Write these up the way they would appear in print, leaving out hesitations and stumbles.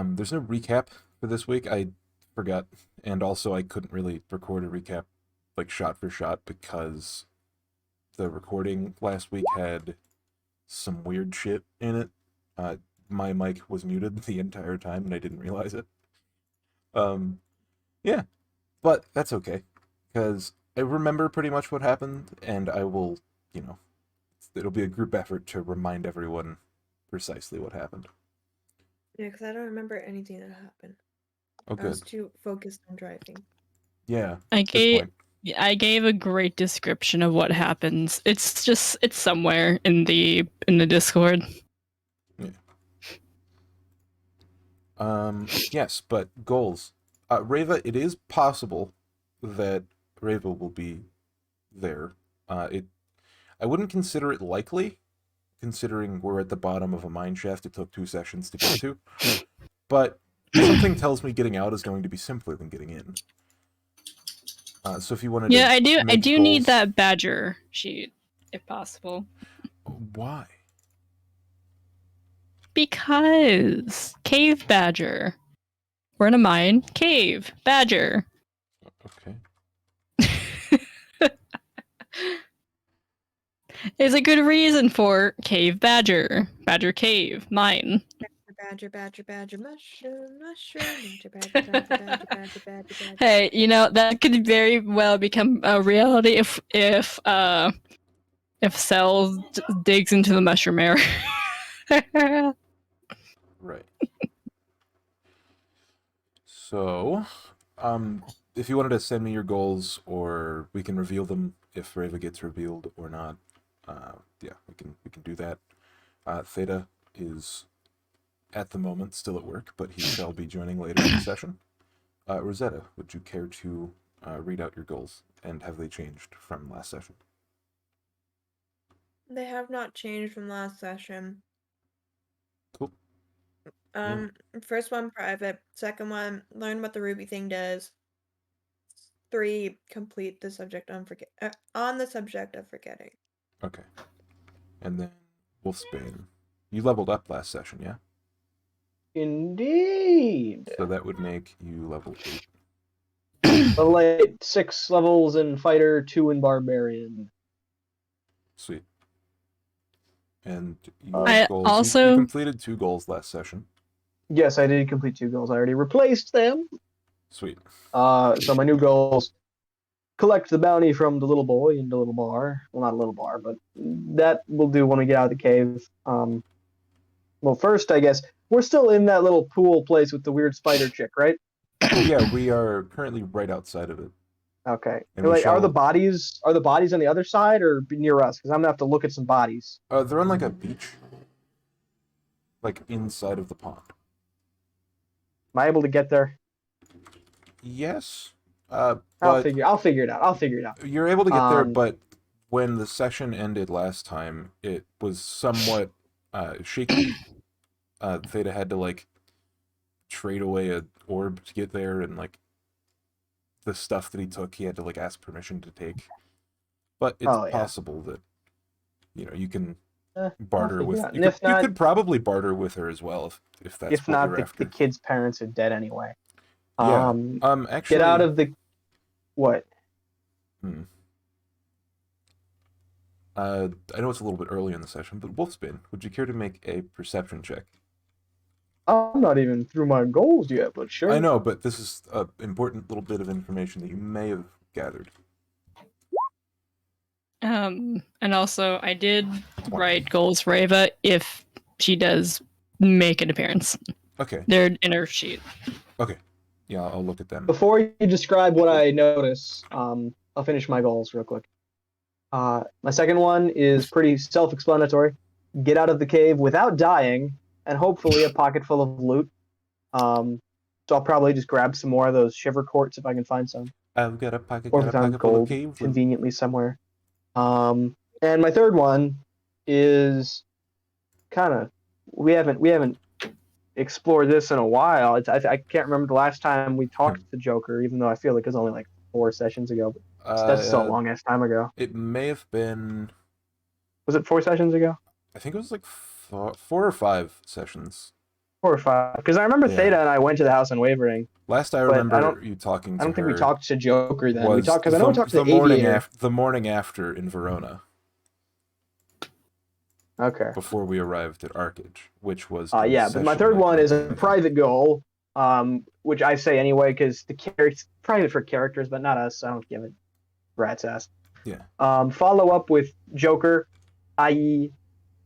There's no recap for this week. I forgot, and also I couldn't really record a recap like shot for shot because the recording last week had some weird shit in it. My mic was muted the entire time, and I didn't realize it. Um, yeah, but that's okay because I remember pretty much what happened, and I will, you know, it'll be a group effort to remind everyone precisely what happened. Yeah, because I don't remember anything that happened. Oh, I was good. too focused on driving. Yeah, I good gave point. I gave a great description of what happens. It's somewhere in the Discord. Yeah. Yes, but goals. Reva, it is possible that Reva will be there. I wouldn't consider it likely, considering we're at the bottom of a mine shaft it took 2 sessions to get to. But something tells me getting out is going to be simpler than getting in. So if you wanted Yeah, to I make do goals, need that badger sheet, if possible. why? Because cave badger. We're in a mine. Cave badger. Okay. There's a good reason for cave badger. Badger cave. Mine. Badger, badger, badger, mushroom, mushroom, badger, badger, badger, badger, badger, badger, badger. Hey, you know, that could very well become a reality if Cell digs into the mushroom area. Right. So, if you wanted to send me your goals, or we can reveal them if Reva gets revealed or not. Yeah, we can do that. Theta is at the moment still at work, but he shall be joining later in the session. Rosetta, would you care to read out your goals, and have they changed from last session? They have not changed from last session. Cool. First one, private. Second one, learn what the Ruby thing does. 3, complete the subject on the subject of forgetting. Okay. And then Wolfsbane. You leveled up last session, yeah? Indeed. So that would make you level 8. Level 8, 6 levels in Fighter, 2 in Barbarian. Sweet. And your I goals. also- You completed 2 goals last session. Yes, I did complete 2 goals. I already replaced them. Sweet. So my new goals: collect the bounty from the little boy in the little bar. Well, not a little bar, but that will do when we get out of the cave. Well, first, I guess we're still in that little pool place with the weird spider chick, right? Yeah, we are currently right outside of it. Okay. And we Like, shall- are the bodies on the other side or near us? Because I'm gonna have to look at some bodies. They're on like a beach, like inside of the pond. Am I able to get there? Yes. I'll But figure it out. you're able to get there, but when the session ended last time, it was somewhat shaky. Theta had to like trade away a orb to get there, and like the stuff that he took, he had to like ask permission to take. But it's possible that you can barter with. You could probably barter with her as well if that's if what not, you're the after. kid's parents are dead anyway. Yeah. Actually, get out of the what? I know it's a little bit early in the session, but Wolfsbane, would you care to make a perception check? I'm not even through my goals yet, but sure. I know, but this is an important little bit of information that you may have gathered. And also, I did write goals for Ava if she does make an appearance. Okay. They're in her sheet. Okay. Yeah, I'll look at them. Before you describe what I notice, I'll finish my goals real quick. My second one is pretty self-explanatory. Get out of the cave without dying, and hopefully a pocket full of loot. So I'll probably just grab some more of those shiver quartz if I can find some. I've got a pocket, or found gold conveniently somewhere. And my third one is kind of we haven't explored this in a while. I can't remember the last time we talked to the Joker, even though I feel like it was only like 4 sessions ago. But that's still a long ass time ago. It may have been. Was it 4 sessions ago? I think it was like 4 or 5 sessions. 4 or 5. Because I remember Yeah. Theta and I went to the house on Wavering. Last I But remember you talking to I don't think we her talked to Joker then. We was talked because I know we talked to the morning Aviator. the morning after in Verona Okay. before we arrived at Arcage, which was in Yeah, but my session third that one is a campaign. private goal, which I say anyway because it's private for characters, but not us. So I don't give a rat's ass. Yeah. Follow up with Joker, i.e.,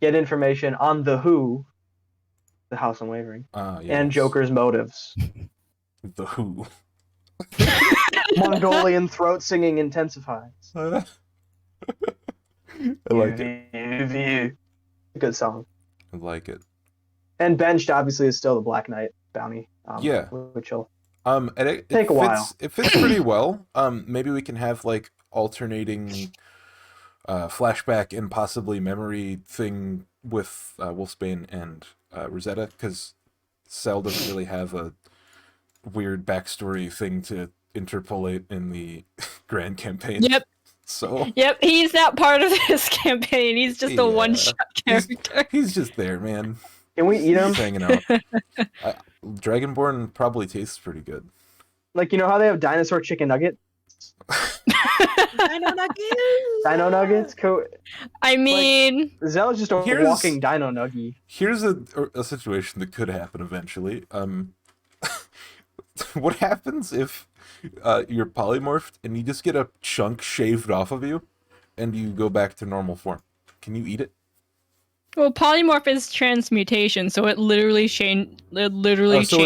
get information on the Who, the House on Wavering, Yes. and Joker's motives. The Who. Mongolian throat singing intensifies. I like it. Good song. I like it. And benched obviously is still the Black Knight bounty. Yeah. Which will And it take a fits, while. It fits pretty well. Maybe we can have like alternating flashback and possibly memory thing with Wolfsbane and Rosetta, because Cell doesn't really have a weird backstory thing to interpolate in the grand campaign. Yep. So. Yep, he's not part of this campaign. He's just a one-shot character. He's just there, man. Can we eat him? He's hanging out. Dragonborn probably tastes pretty good. Like, you know how they have dinosaur chicken nuggets? Dino nuggets. Dino nuggets? I mean, Zell's just a walking dino nuggy. Here's a situation that could happen eventually. What happens if you're polymorphed and you just get a chunk shaved off of you and you go back to normal form? Can you eat it? well, polymorph is transmutation, so it literally changes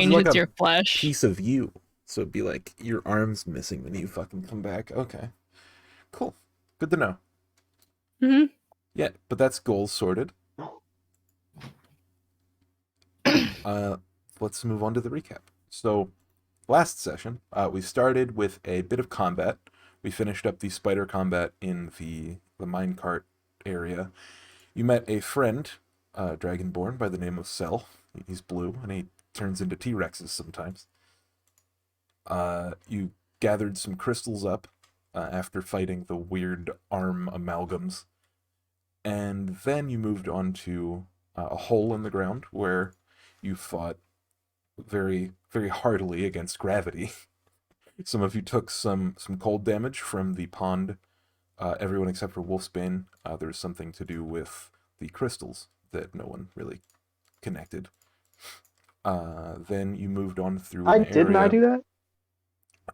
like your flesh. Piece of you. So it'd be like your arm's missing when you fucking come back. Okay. Cool. Good to know. Mm-hmm. Yeah, but that's goals sorted. Let's move on to the recap. So, last session, we started with a bit of combat. We finished up the spider combat in the minecart area. You met a friend, Dragonborn, by the name of Cell. He's blue, and he turns into T-Rexes sometimes. You gathered some crystals up after fighting the weird arm amalgams. And then you moved on to a hole in the ground where you fought very, very heartily against gravity. Some of you took some cold damage from the pond. Everyone except for Wolfsbane, there's something to do with the crystals that no one really connected. Then you moved on through an area. Didn't I do that?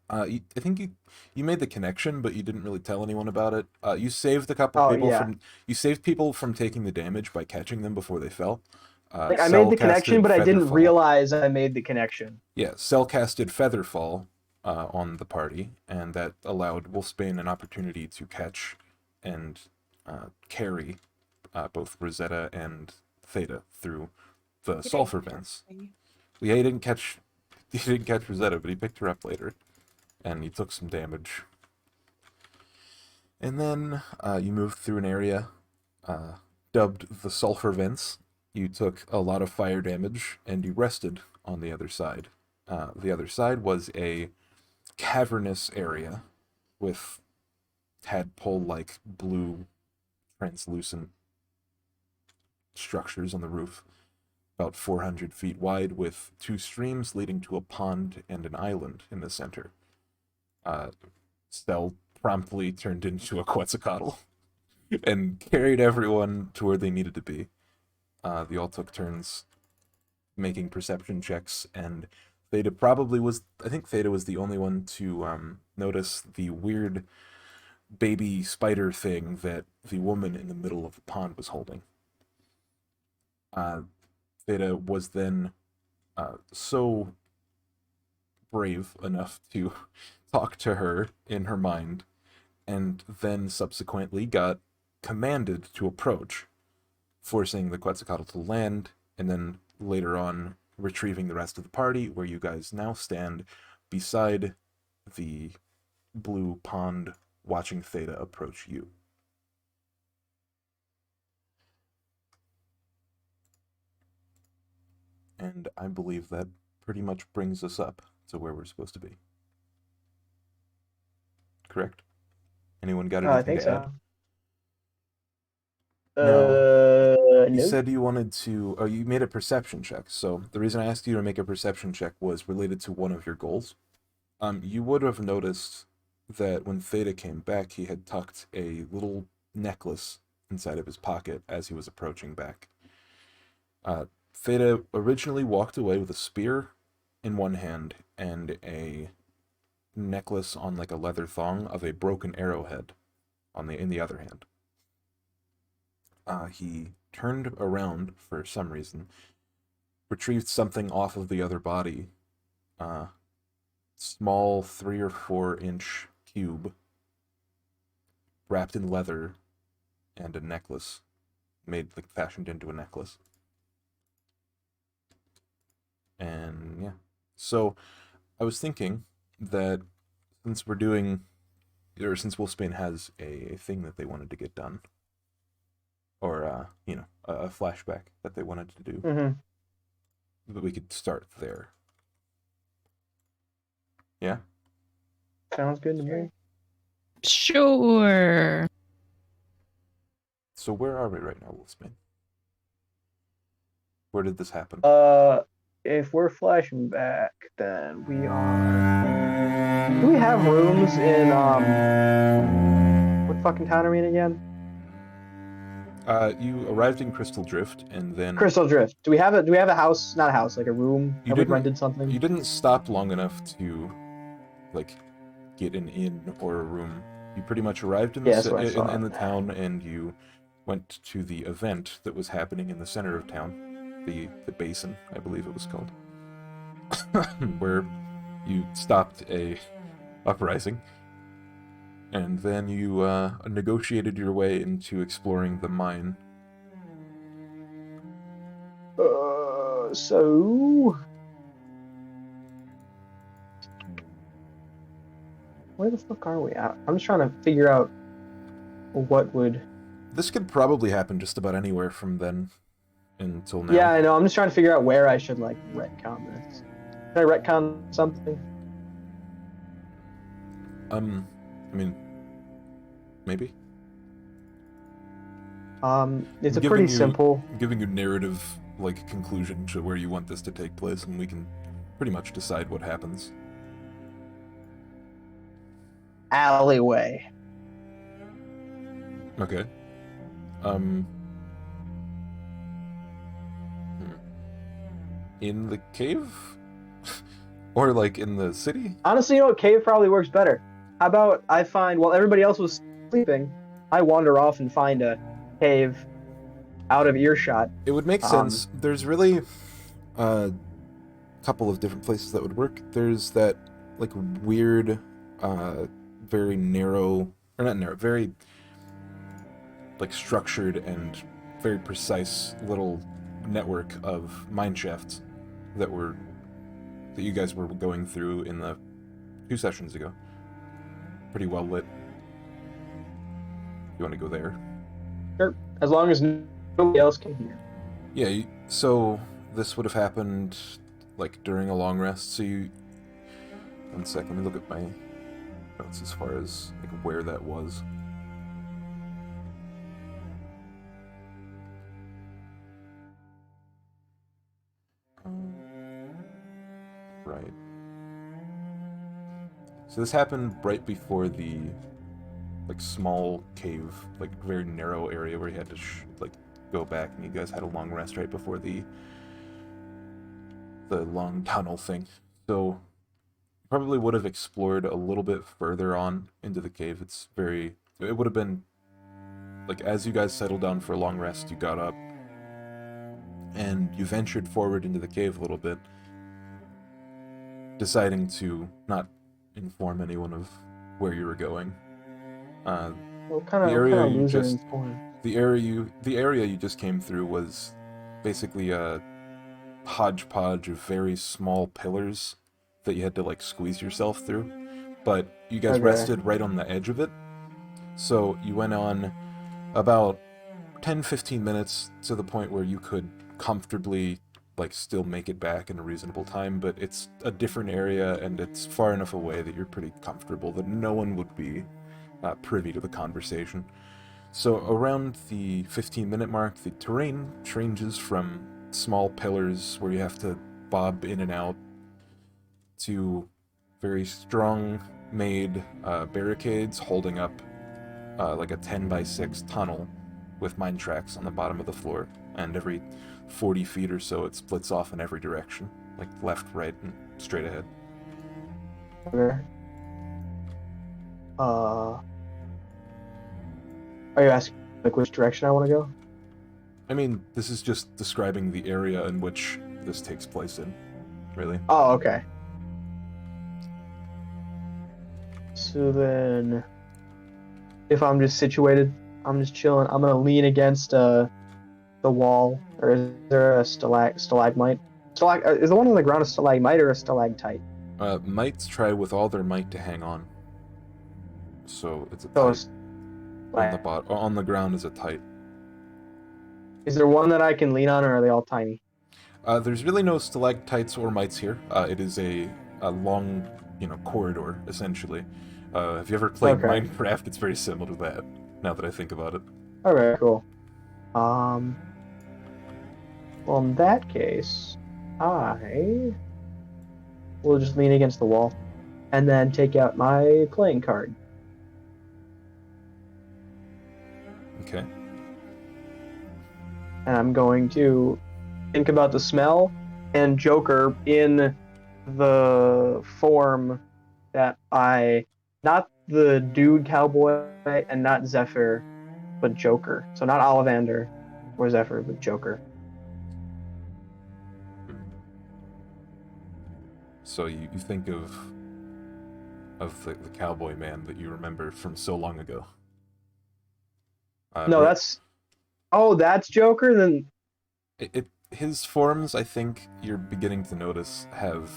I think you made the connection, but you didn't really tell anyone about it. You saved a couple people from. You saved people from taking the damage by catching them before they fell. I made the connection, but I didn't realize I made the connection. Yeah, Cell casted Featherfall on the party, and that allowed Wolfsbane an opportunity to catch and carry both Rosetta and Theta through the sulfur vents. Yeah, he didn't catch Rosetta, but he picked her up later, and he took some damage. And then you moved through an area dubbed the sulfur vents. You took a lot of fire damage, and you rested on the other side. The other side was a cavernous area with tadpole-like blue translucent structures on the roof, about 400 feet wide, with 2 streams leading to a pond and an island in the center. Stell promptly turned into a Quetzalcoatl and carried everyone to where they needed to be. They all took turns making perception checks, and Theta probably was... I think Theta was the only one to notice the weird baby spider thing that the woman in the middle of the pond was holding. Theta was then so brave enough to talk to her in her mind, and then subsequently got commanded to approach, forcing the Quetzalcoatl to land, and then later on retrieving the rest of the party, where you guys now stand beside the blue pond, watching Theta approach you. And I believe that pretty much brings us up to where we're supposed to be. Correct? Anyone got anything I think to so. add? No. You No. said you wanted to. Oh, you made a perception check. So the reason I asked you to make a perception check was related to one of your goals. You would have noticed that when Theta came back, he had tucked a little necklace inside of his pocket as he was approaching back. Theta originally walked away with a spear in one hand and a necklace on like a leather thong of a broken arrowhead in the other hand. He turned around for some reason, retrieved something off of the other body, small 3 or 4 inch cube wrapped in leather and a necklace fashioned into a necklace. And yeah, so I was thinking that since since Wolfsbane has a thing that they wanted to get done, or a flashback that they wanted to do, that we could start there. Yeah. Sounds good to me. Sure. So where are we right now, Wolfsbane? Where did this happen? If we're flashing back, then we are. Do we have rooms in what fucking town are we in again? You arrived in Crystal Drift, and then Crystal Drift. Do we have a house? Not a house, like a room. You Have we didn't- rented something? you didn't stop long enough to get an inn or a room. You pretty much arrived in Yeah, that's what I saw. in the town, and you went to the event that was happening in the center of town, the basin, I believe it was called, where you stopped a uprising, and then you negotiated your way into exploring the mine. So where the fuck are we at? I'm just trying to figure out what would. This could probably happen just about anywhere from then until now. Yeah, I know. I'm just trying to figure out where I should retcon this. Can I retcon something? I mean, maybe. It's I'm a pretty giving you- simple. I'm giving you narrative conclusion to where you want this to take place, and we can pretty much decide what happens. Alleyway. Okay. In the cave? Or in the city? Honestly, you know what? Cave probably works better. How about I find, while everybody else was sleeping, I wander off and find a cave out of earshot. It would make sense. There's really a couple of different places that would work. There's that weird, very narrow, or not narrow, very structured and very precise little network of mine shafts that you guys were going through in the 2 sessions ago. Pretty well lit. You want to go there? Sure. As long as nobody else can hear. Yeah, so this would have happened during a long rest. So one sec, let me look at my notes as far as where that was. Right. So this happened right before the small cave, very narrow area where you had to go back, and you guys had a long rest right before the long tunnel thing. So probably would have explored a little bit further on into the cave. It would have been as you guys settled down for a long rest, you got up and you ventured forward into the cave a little bit, deciding to not inform anyone of where you were going. The area you just came through was basically a hodgepodge of very small pillars that you had to squeeze yourself through, but you guys rested right on the edge of it. So you went on about 10-15 minutes to the point where you could comfortably still make it back in a reasonable time, but it's a different area and it's far enough away that you're pretty comfortable that no one would be privy to the conversation. So around the 15-minute mark, the terrain changes from small pillars where you have to bob in and out to very strong-made barricades holding up like a 10 by 6 tunnel with mine tracks on the bottom of the floor. And every 40 feet or so, it splits off in every direction, like left, right, and straight ahead. Okay. Are you asking like which direction I want to go? I mean, this is just describing the area in which this takes place in, really. Oh, okay. So then, if I'm just situated, I'm just chilling. I'm gonna lean against the wall, or is there a stalagmite? Is the one on the ground a stalagmite or a stalactite? Mites try with all their might to hang on. So it's a So tight. On the ground is a tight. is there one that I can lean on, or are they all tiny? There's really no stalactites or mites here. It is a long, corridor, essentially. Have you ever played Okay. Minecraft? It's very similar to that, now that I think about it. Okay, cool. Well, in that case, I will just lean against the wall and then take out my playing card. Okay. And I'm going to think about the smell and Joker in the form that not the dude cowboy and not Zephyr, but Joker. So not Ollivander or Zephyr, but Joker. So you think of the cowboy man that you remember from so long ago. No, right- that's Joker? Then his forms, I think you're beginning to notice, have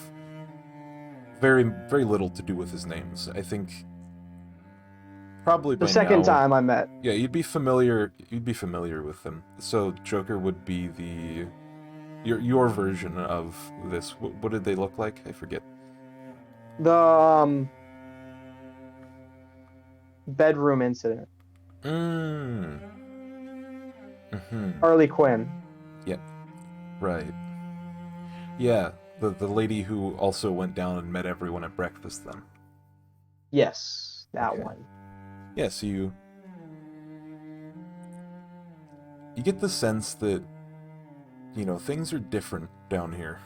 very, very little to do with his names. I think probably by the second now, time I met. yeah, you'd be familiar with them. So Joker would be your version of this. What did they look like? I forget. The bedroom incident. Harley Quinn. Right. Yeah, the lady who also went down and met everyone at breakfast then. Yes, that Okay. one. Yeah, so you get the sense that, things are different down here.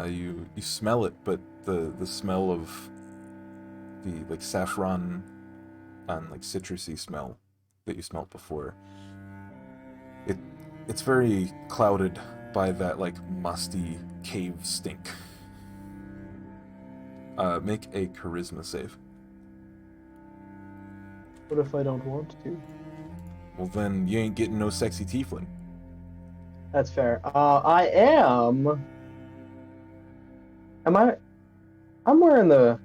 You smell it, but the smell of the like saffron and like citrusy smell that you smelled before, it's very clouded by that like musty cave stink. Make a charisma save. What if I don't want to? Well, then you ain't getting no sexy tiefling. That's fair. I am. Am I? I'm wearing the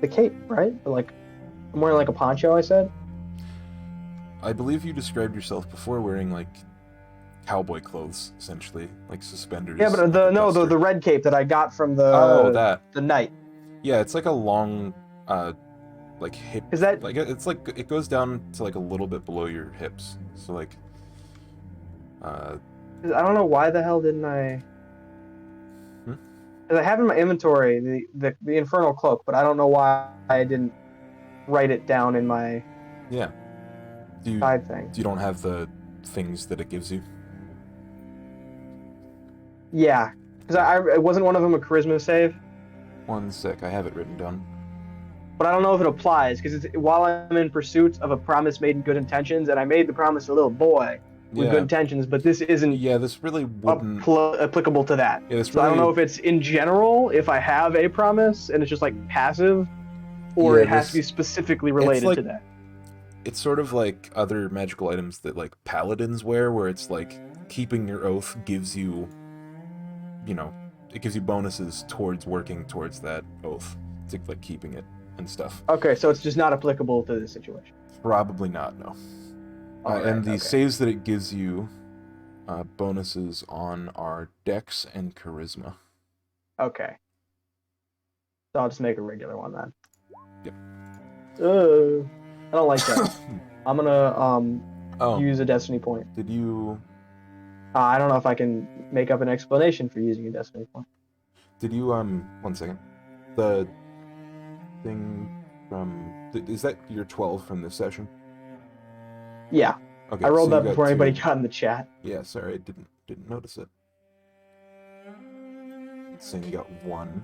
cape, right? Like, I'm wearing like a poncho. I said. I believe you described yourself before wearing like cowboy clothes, essentially, like suspenders. Yeah, but like a duster. the red cape that I got from the the knight. Yeah, it's like a long, like hip. Is that like it's like it goes down to like a little bit below your hips. So like, I don't know why the hell didn't I. Hmm? Because I have in my inventory the infernal cloak, but I don't know why I didn't write it down in my yeah. side thing. You don't have the things that it gives you? Yeah, because it wasn't one of them a charisma save. 1 sec, I have it written down. But I don't know if it applies because it's while I'm in pursuit of a promise made in good intentions, and I made the promise to a little boy with Yeah. good intentions, but this isn't Yeah, this really wouldn't. applicable to that. Yeah, this So I don't really- know if it's in general, if I have a promise and it's just like passive, or Yeah, it has this- to be specifically related like- to that. It's sort of like other magical items that like paladins wear, where it's like keeping your oath gives you, it gives you bonuses towards working towards that oath, to like keeping it and stuff. Okay, so it's just not applicable to this situation. Probably not, no. Alright, And the okay. saves that it gives you, bonuses on are Dex and Charisma. Okay. So I'll just make a regular one then. Yep. I don't like that. I'm gonna Oh, use a destiny point. did you I don't know if I can make up an explanation for using a destiny point. one second. The thing from is that your 12 from this session? Yeah, Okay, I rolled so you that got before anybody 2. got in the chat. Yeah, sorry, I didn't notice it. It's saying you got 1.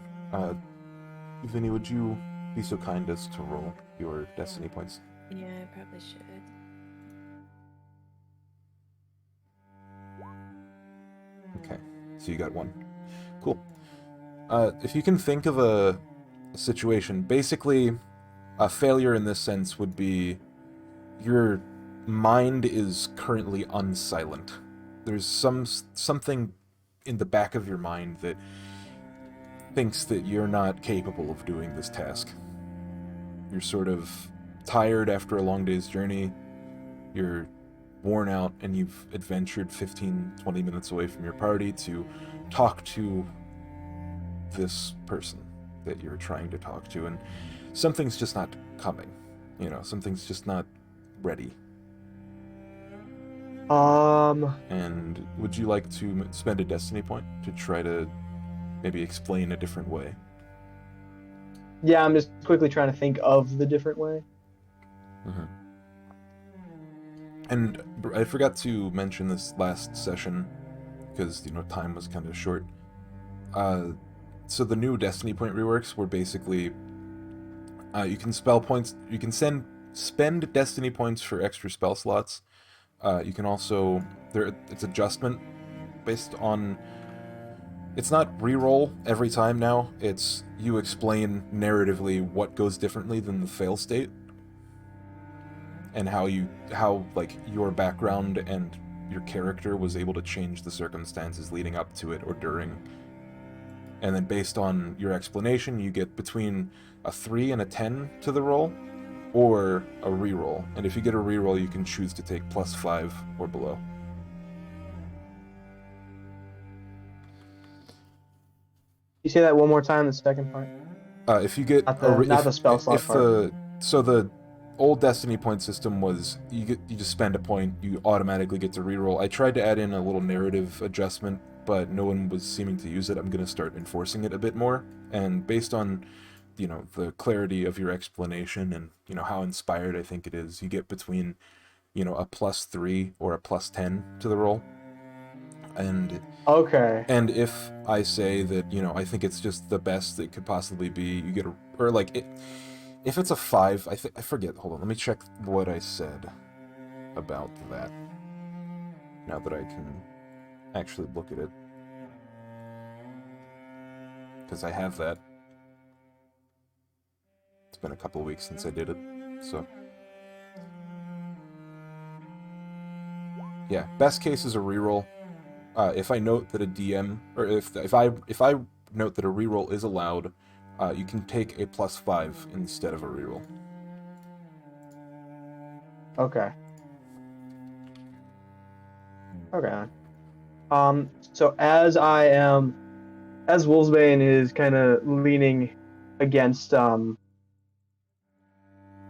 Vinny, would you be so kind as to roll your destiny points? Yeah, I probably should. Okay, so you got 1. Cool. If you can think of a situation, basically, a failure in this sense would be your mind is currently unsilent. There's something in the back of your mind that thinks that you're not capable of doing this task. You're sort of tired after a long day's journey. You're worn out, and you've adventured 15-20 minutes away from your party to talk to this person that you're trying to talk to, and something's just not coming. Something's just not ready. And would you like to spend a destiny point to try to maybe explain a different way? Yeah, I'm just quickly trying to think of the different way. Mm-hmm. And I forgot to mention this last session because time was kind of short. So the new destiny point reworks were basically you can spell points. You can spend destiny points for extra spell slots. You can also it's adjustment based on. It's not reroll every time now. It's you explain narratively what goes differently than the fail state, and how your background and your character was able to change the circumstances leading up to it or during. And then based on your explanation, you get between a 3 and a 10 to the roll, or a reroll. And if you get a reroll, you can choose to take +5 or below. You say that one more time, the second part? If you get not the spell slot part. So the old Destiny point system was you just spend a point, you automatically get to reroll. I tried to add in a little narrative adjustment, but no one was seeming to use it. I'm going to start enforcing it a bit more, and based on the clarity of your explanation and how inspired I think it is, you get between a +3 or a +10 to the roll. And okay. And if I say that I think it's just the best that could possibly be, you get if it's a 5, I forget. Hold on, let me check what I said about that. Now that I can actually look at it, because I have that. It's been a couple of weeks since I did it, so yeah. Best case is a reroll. If I note that a DM, or if I note that a reroll is allowed, you can take a +5 instead of a reroll. Okay. Okay. So as Wolfsbane is kind of leaning against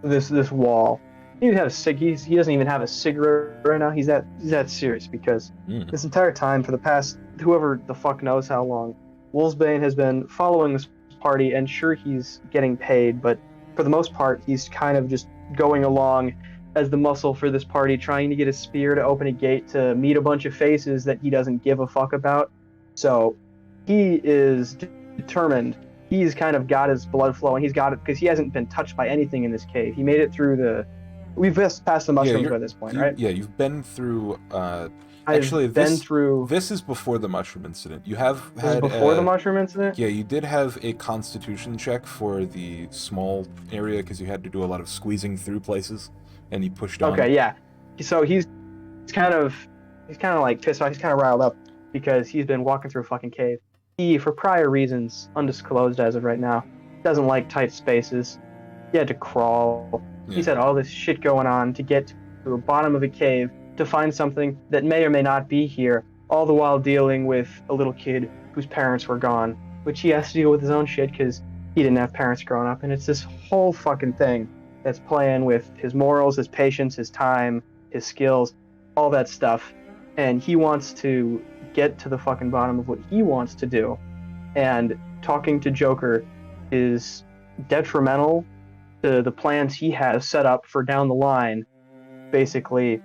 this wall, he doesn't even have a cigarette right now. He's that serious because this entire time, for the past whoever the fuck knows how long, Wolfsbane has been following this party, and sure, he's getting paid, but for the most part, he's kind of just going along as the muscle for this party, trying to get a spear to open a gate to meet a bunch of faces that he doesn't give a fuck about. So he is determined. He's kind of got his blood flowing. He's got it because he hasn't been touched by anything in this cave. He made it through we've just passed the mushrooms by this point, right? Yeah, you've been through. Actually, this is before the mushroom incident. You have had before the mushroom incident. Yeah, you did have a constitution check for the small area because you had to do a lot of squeezing through places, and you pushed on. Okay, yeah. So he's kind of like pissed off. He's kind of riled up because he's been walking through a fucking cave. He, for prior reasons, undisclosed as of right now, doesn't like tight spaces. He had to crawl. Yeah. He's had all this shit going on to get to the bottom of a cave to find something that may or may not be here, all the while dealing with a little kid whose parents were gone, which he has to deal with his own shit because he didn't have parents growing up, and it's this whole fucking thing. that's playing with his morals, his patience, his time, his skills, all that stuff. And he wants to get to the fucking bottom of what he wants to do. And talking to Joker is detrimental to the plans he has set up for down the line. Basically,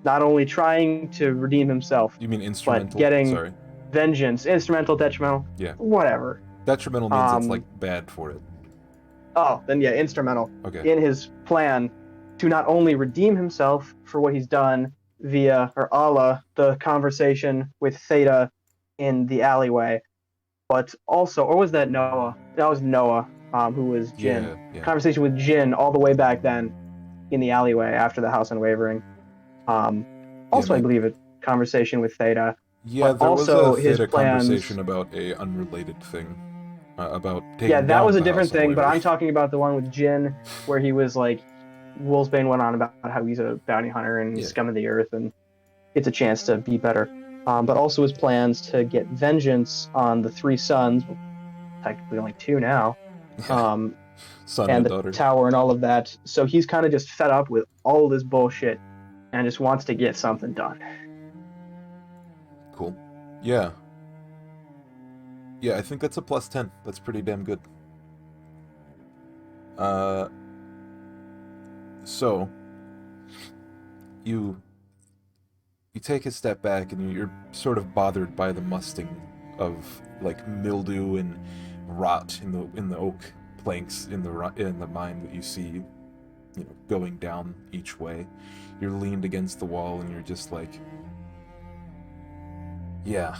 not only trying to redeem himself, You mean instrumental? but getting Sorry. vengeance. Instrumental, detrimental, Yeah. whatever. Detrimental means it's like bad for it. Oh, then yeah, instrumental Okay. in his plan to not only redeem himself for what he's done via, or a la, the conversation with Theta in the alleyway, but also, or was that Noah? That was Noah, who was Jin. Yeah. Conversation with Jin all the way back then in the alleyway after the House Unwavering. Also, I believe a conversation with Theta. Yeah, but there was also a his Theta plans. conversation about a unrelated thing. About taking Yeah, that down was a the different House thing, but I'm Unwavering. talking about the one with Jin, where he was like, Wolfsbane went on about how he's a bounty hunter and Yeah. scum of the earth and gets a chance to be better. But also his plans to get vengeance on the three sons, technically only two now, Son and and the daughter. tower and all of that. So he's kind of just fed up with all this bullshit and just wants to get something done. Cool. Yeah. Yeah, I think that's a plus 10. That's pretty damn good. So you take a step back and you're sort of bothered by the musting of like mildew and rot in the oak planks in the mine that you see, going down each way. You're leaned against the wall and you're just like, yeah,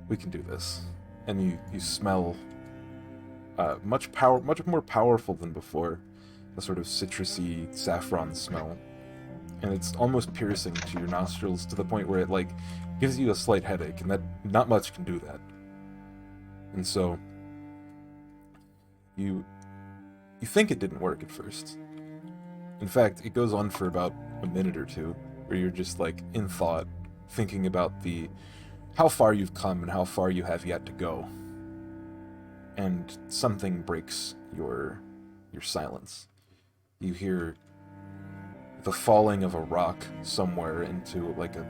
we can do this. And you smell much more powerful than before, a sort of citrusy saffron smell, and it's almost piercing to your nostrils to the point where it like gives you a slight headache, and that not much can do that. And so you think it didn't work at first. In fact, it goes on for about a minute or two where you're just like in thought, thinking about how far you've come and how far you have yet to go. And something breaks your silence. You hear the falling of a rock somewhere into like a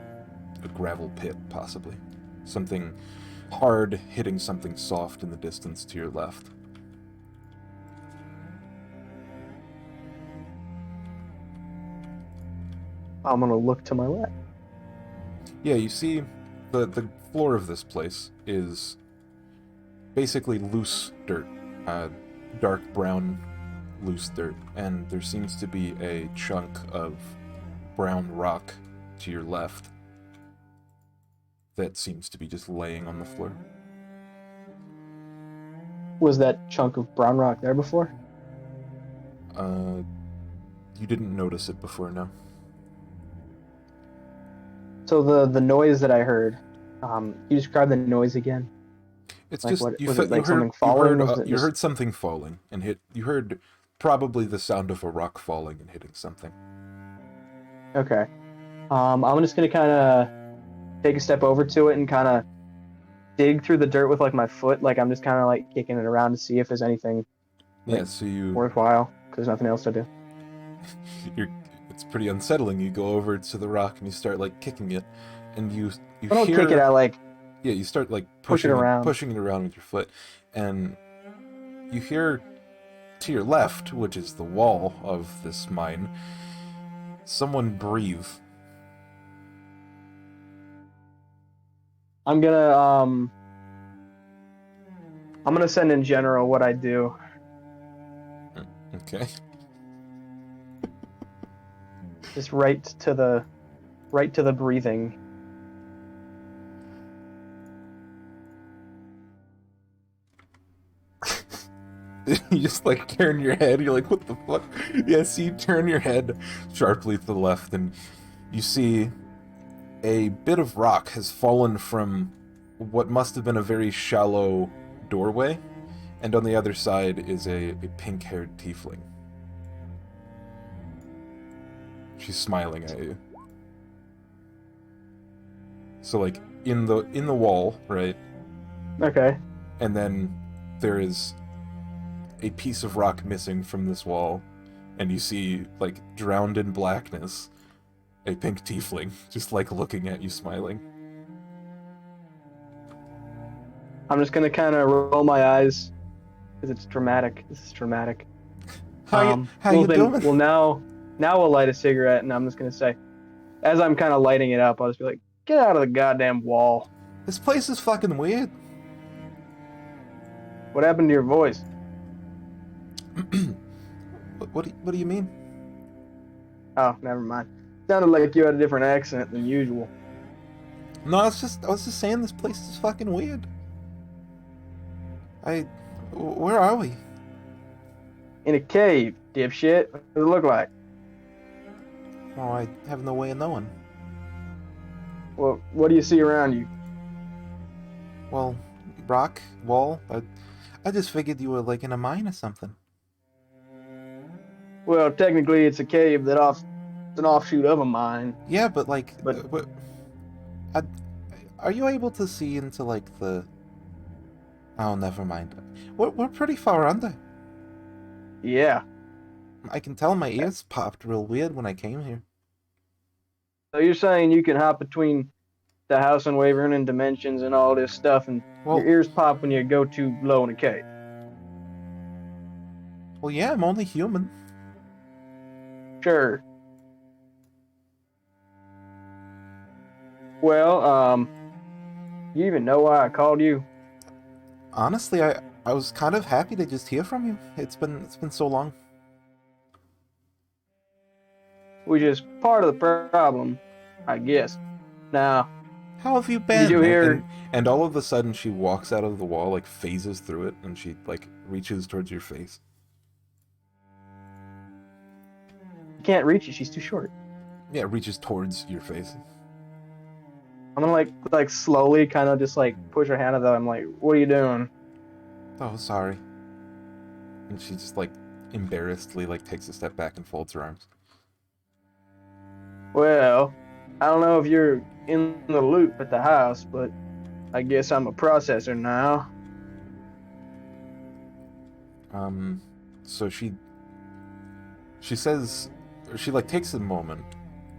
gravel pit, possibly. Something hard hitting something soft in the distance to your left. I'm gonna look to my left. Yeah, you see the floor of this place is basically loose dirt, dark brown loose dirt, and there seems to be a chunk of brown rock to your left that seems to be just laying on the floor. Was that chunk of brown rock there before? You didn't notice it before, no? So the noise that I heard, you describe the noise again? It's like just what, you, was fe- it like you something heard falling? you heard something falling and hit. You heard probably the sound of a rock falling and hitting something. Okay. I'm just gonna kind of take a step over to it and kind of dig through the dirt with like my foot. Like I'm just kind of like kicking it around to see if there's anything Yeah, so you worthwhile, because there's nothing else to do. it's pretty unsettling. You go over to the rock and you start like kicking it, and you I don't hear kick it out like. Yeah, you start like Push it around. pushing it around with your foot, and you hear to your left, which is the wall of this mine, someone breathe. I'm gonna send in general what I do. Okay. Just right to the breathing. You just like turn your head, you're like, what the fuck? Yes, you turn your head sharply to the left, and you see a bit of rock has fallen from what must have been a very shallow doorway, and on the other side is a pink-haired tiefling. She's smiling at you. So like in the wall, right? Okay. And then there is a piece of rock missing from this wall, and you see, like, drowned in blackness, a pink tiefling just, like, looking at you, smiling. I'm just gonna kind of roll my eyes because it's dramatic. This is dramatic. How you doing? Well, now we'll light a cigarette, and I'm just gonna say, as I'm kind of lighting it up, I'll just be like, "Get out of the goddamn wall." This place is fucking weird. What happened to your voice? What do you mean? Oh, never mind. Sounded like you had a different accent than usual. No, I was just saying this place is fucking weird. Where are we? In a cave, dipshit. What does it look like? Oh, I have no way of knowing. Well, what do you see around you? Well, rock, wall. I just figured you were like in a mine or something. Well, technically, it's a cave it's an offshoot of a mine. Yeah, but like, But- are you able to see into like the? Oh, never mind. We're pretty far under. Yeah. I can tell my ears popped real weird when I came here. So you're saying you can hop between the house and Wavering and dimensions and all this stuff, and Well, your ears pop when you go too low in a cave? well, yeah, I'm only human. Sure. Well, you even know why I called you? Honestly, I was kind of happy to just hear from you. It's been so long. Which is part of the problem, I guess. Now, How have you been? you hear? And all of a sudden, she walks out of the wall, like phases through it, and she like reaches towards your face. You can't reach it. She's too short. Yeah, reaches towards your face. I'm gonna like slowly, kind of just like push her hand out. I'm like, "What are you doing?" Oh, sorry. And she just like embarrassedly like takes a step back and folds her arms. Well, I don't know if you're in the loop at the house, but I guess I'm a processor now. So she says, or she like takes a moment,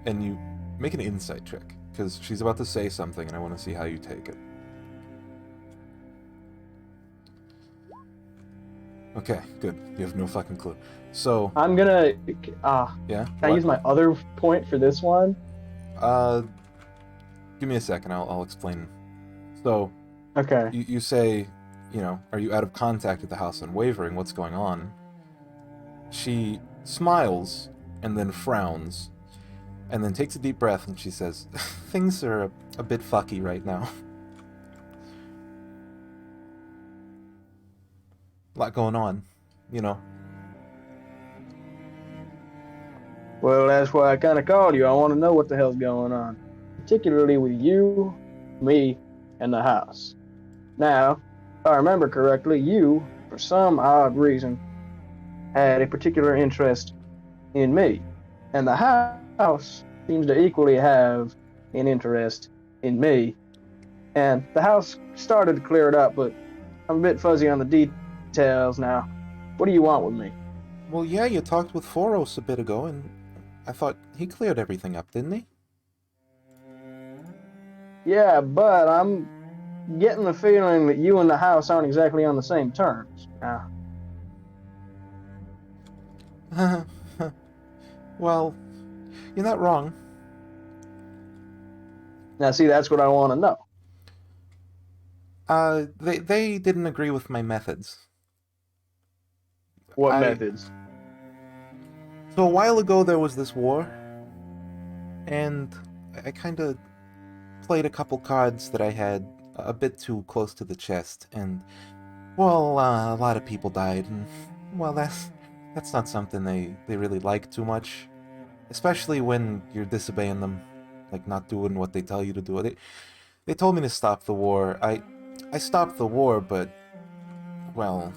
and you make an insight check because she's about to say something, and I want to see how you take it. Okay, good. You have no fucking clue. So I'm gonna. yeah. Can I use my other point for this one? Give me a second. I'll explain. So Okay. you say, you know, are you out of contact at the house and wavering? What's going on? She smiles and then frowns and then takes a deep breath and she says, things are a bit fucky right now. A lot going on, you know. Well, that's why I kind of called you. I want to know what the hell's going on, particularly with you, me, and the house. Now, if I remember correctly, you, for some odd reason, had a particular interest in me, and the house seems to equally have an interest in me. And the house started to clear it up, but I'm a bit fuzzy on the details now. What do you want with me? Well, yeah, you talked with Foros a bit ago, and I thought he cleared everything up, didn't he? Yeah, but I'm getting the feeling that you and the house aren't exactly on the same terms. Well, you're not wrong. Now, see, that's what I want to know. They didn't agree with my methods. What I- methods? So a while ago there was this war, and I kind of played a couple cards that I had a bit too close to the chest, and well, a lot of people died, and well, that's not something they really like too much, especially when you're disobeying them, like not doing what they tell you to do. They told me to stop the war. I stopped the war, but well,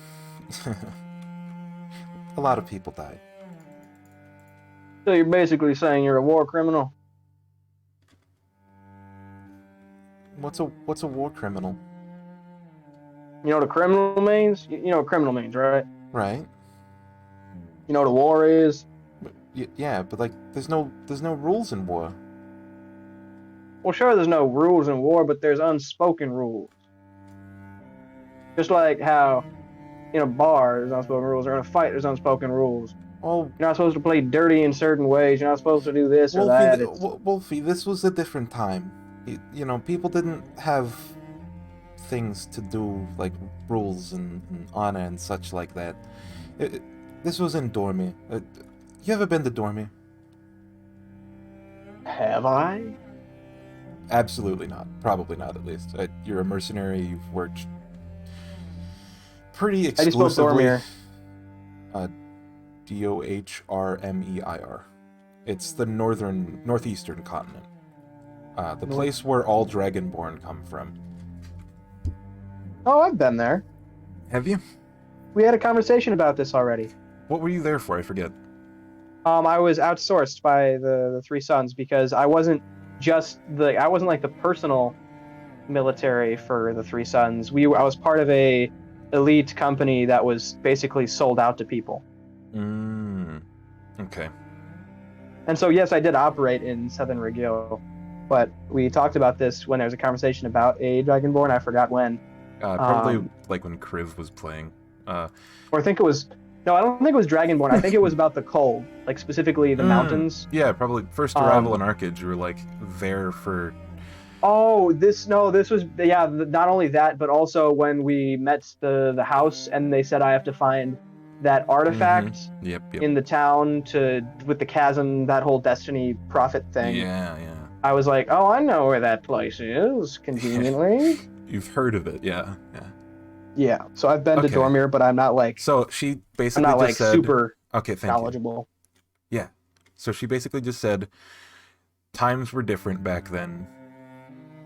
a lot of people died. So you're basically saying you're a war criminal? What's a war criminal? You know what a criminal means? You know what criminal means, right? Right? You know what a war is? Yeah, but like, there's no rules in war. Well, sure, there's no rules in war, but there's unspoken rules. Just like how in a bar there's unspoken rules, or in a fight there's unspoken rules. Oh, You're not supposed to play dirty in certain ways. You're not supposed to do this or Wolfie, that. It's Wolfie, this was a different time. You know, people didn't have things to do like rules and honor and such like that. This was in Dormy. You ever been to Dormy? have I? Absolutely not. Probably not, at least. You're a mercenary. You've worked pretty I just spelled exclusively. Dormier. Dohrmeir. It's the northeastern continent. The place where all Dragonborn come from. Oh, I've been there. Have you? We had a conversation about this already. What were you there for? I forget. I was outsourced by the Three Sons because I wasn't like the personal military for the Three Sons. I was part of a elite company that was basically sold out to people. Okay. And so yes, I did operate in Southern Regil, but we talked about this when there was a conversation about a Dragonborn. I forgot when. Probably like when Kriv was playing. Or I think it was. No, I don't think it was Dragonborn. I think it was about the cold, like specifically the mountains. Yeah, probably first arrival in Arcade. You were like there for. Oh, this was not only that, but also when we met the house and they said I have to find that artifact Yep. in the town with the chasm, that whole Destiny prophet thing. Yeah. I was like, oh, I know where that place is, conveniently. You've heard of it, yeah. Yeah, so I've been to Dormir, but I'm not like. So she basically I'm not just like said, super okay, thank knowledgeable. You. Yeah. So she basically just said, times were different back then.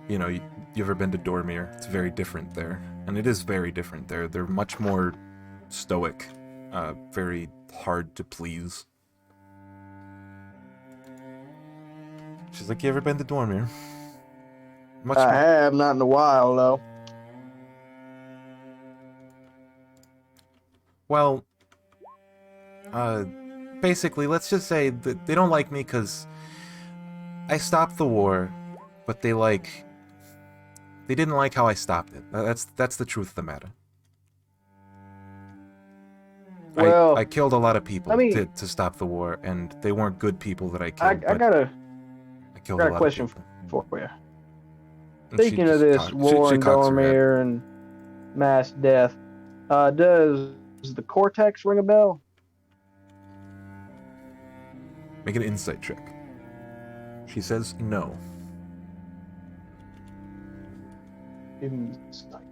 You know, you ever been to Dormir? It's very different there, and it is very different there. They're much more stoic, very hard to please. She's like, you ever been to Dormir? I have, not in a while though. Well, basically, let's just say that they don't like me because I stopped the war, but they didn't like how I stopped it. That's the truth of the matter. Well, I killed a lot of people to stop the war, and they weren't good people that I killed. I got a question for you. Speaking of this war in Dormir and mass death, does the Cortex ring a bell? Make an insight check. She says no. Insight.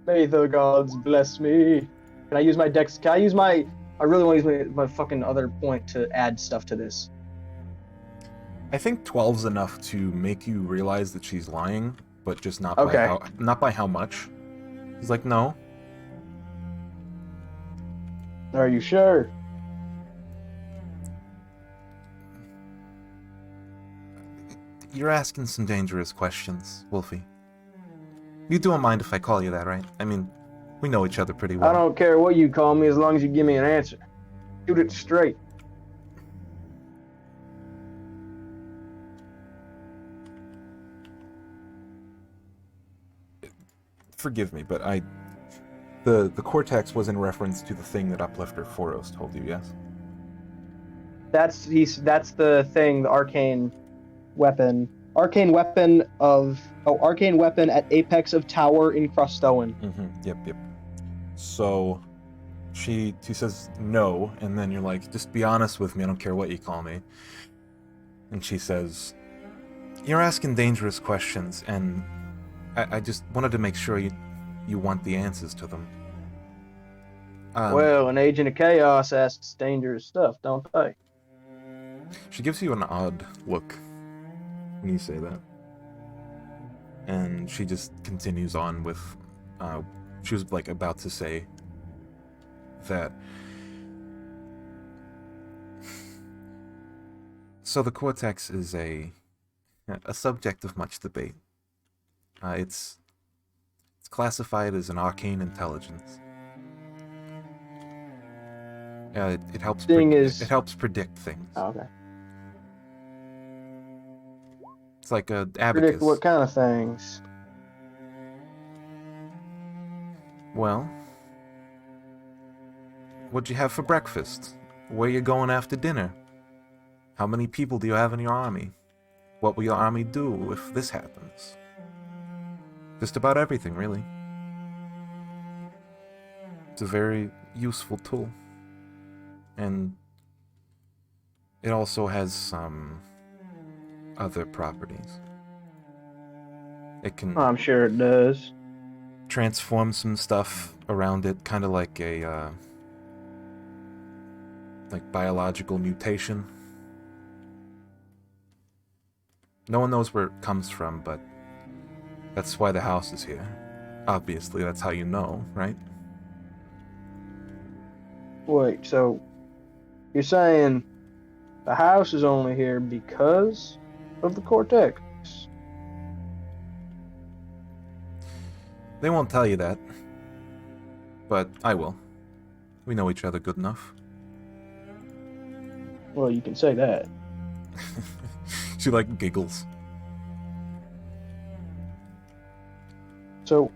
May the gods bless me. Can I use my dex? I really want to use my fucking other point to add stuff to this. I think 12's enough to make you realize that she's lying, but just not by how much. He's like, no. Are you sure? You're asking some dangerous questions, Wolfie. You don't mind if I call you that, right? I mean, we know each other pretty well. I don't care what you call me as long as you give me an answer. Shoot it straight. Forgive me, but the Cortex was in reference to the thing that Uplifter Foros told you, yes? That's the thing, the arcane weapon. Arcane weapon at apex of tower in Crustoan. Yep. So she says no, and then you're like, just be honest with me, I don't care what you call me. And she says, you're asking dangerous questions, and I just wanted to make sure you want the answers to them. Well, an agent of chaos asks dangerous stuff, don't they? She gives you an odd look when you say that. And she just continues on with, she was like about to say that. So the Cortex is a subject of much debate. It's classified as an arcane intelligence. It helps. Thing is- It helps predict things. Oh, okay. It's like a abacus. Predict what kind of things? Well, what'd you have for breakfast? Where you going after dinner? How many people do you have in your army? What will your army do if this happens? Just about everything, really. It's a very useful tool. And it also has some other properties. It can I'm sure it does. transform some stuff around it, kind of like a like biological mutation. No one knows where it comes from, but that's why the house is here. Obviously, that's how you know, right? Wait, so you're saying the house is only here because of the cortex? They won't tell you that, but I will. We know each other good enough. Well, you can say that. She like giggles. So,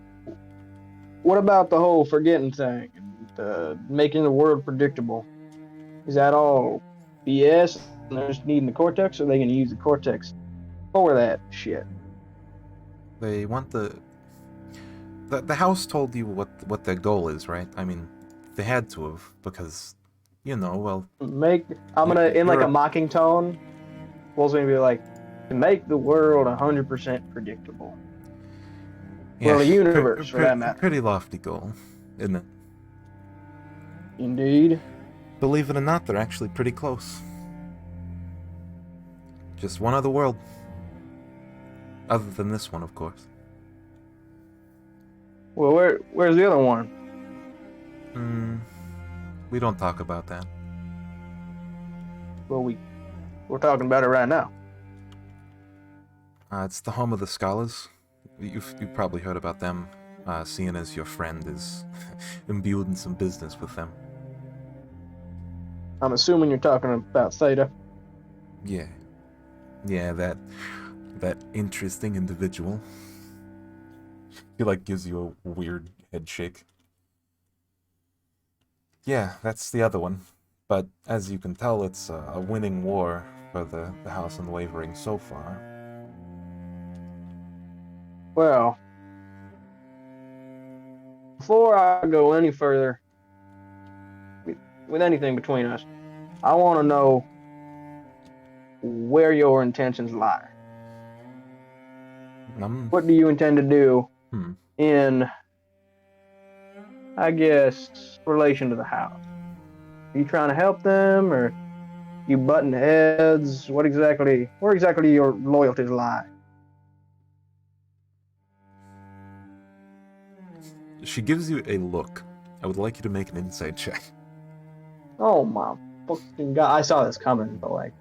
what about the whole forgetting thing? Making the world predictable? Is that all BS and they're just needing the cortex, or are they going to use the cortex for that shit? They want the house told you what their goal is, right? I mean, they had to have, because, you know, well... I'm gonna, in like a mocking tone, Will's gonna be like, to make the world 100% predictable. Well, the universe, for that matter. Pretty lofty goal, isn't it? Indeed. Believe it or not, they're actually pretty close. Just one other world. Other than this one, of course. Well, where's the other one? We don't talk about that. Well, we're talking about it right now. It's the home of the scholars. You've probably heard about them, seeing as your friend is imbued in some business with them. I'm assuming you're talking about Theta. Yeah. Yeah, that interesting individual. He like gives you a weird head shake. Yeah, that's the other one. But as you can tell, it's a winning war for the House and Wavering so far. Well, before I go any further with anything between us, I want to know where your intentions lie. What do you intend to do in, I guess, relation to the house? Are you trying to help them, or you butting heads? Where exactly your loyalties lie? She gives you a look. I would like you to make an insight check. Oh my fucking god! I saw this coming, but like,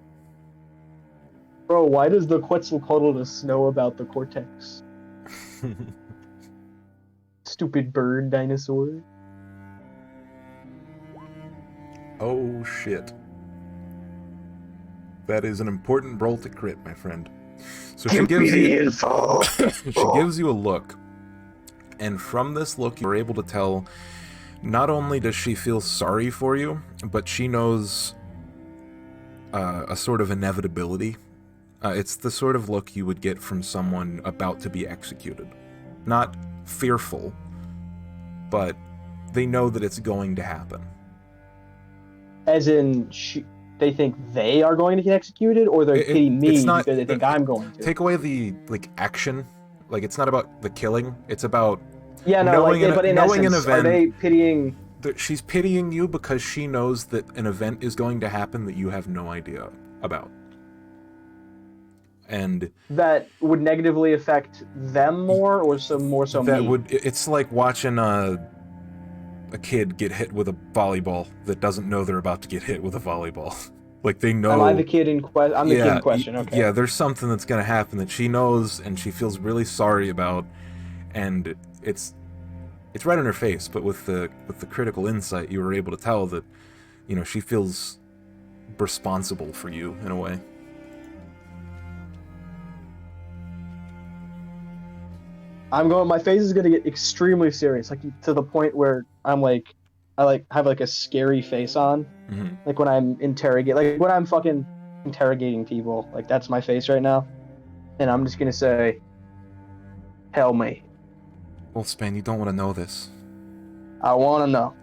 bro, why does the Quetzalcoatlus know about the cortex? Stupid bird dinosaur. Oh shit. That is an important roll to crit, my friend. So she gives you she gives you a look. And from this look, you're able to tell not only does she feel sorry for you, but she knows a sort of inevitability. It's the sort of look you would get from someone about to be executed. Not fearful, but they know that it's going to happen. As in, they think they are going to get executed, or they're kidding me because they think I'm going to? Take away the, action. Like, it's not about the killing. It's about knowing an event. Are they pitying... She's pitying you because she knows that an event is going to happen that you have no idea about. And... that would negatively affect them more, or more so me? It's like watching a kid get hit with a volleyball that doesn't know they're about to get hit with a volleyball. Like, they know... Am I the kid in question? I'm the kid in question, okay. Yeah, there's something that's going to happen that she knows and she feels really sorry about, and it's right in her face, but with the critical insight, you were able to tell that you know, she feels responsible for you in a way. My face is gonna get extremely serious, like to the point where I'm like, I like have like a scary face on, Mm-hmm. like when I'm fucking interrogating people, like that's my face right now, and I'm just gonna say, tell me. Wolfsbane, you don't want to know this. I want to know.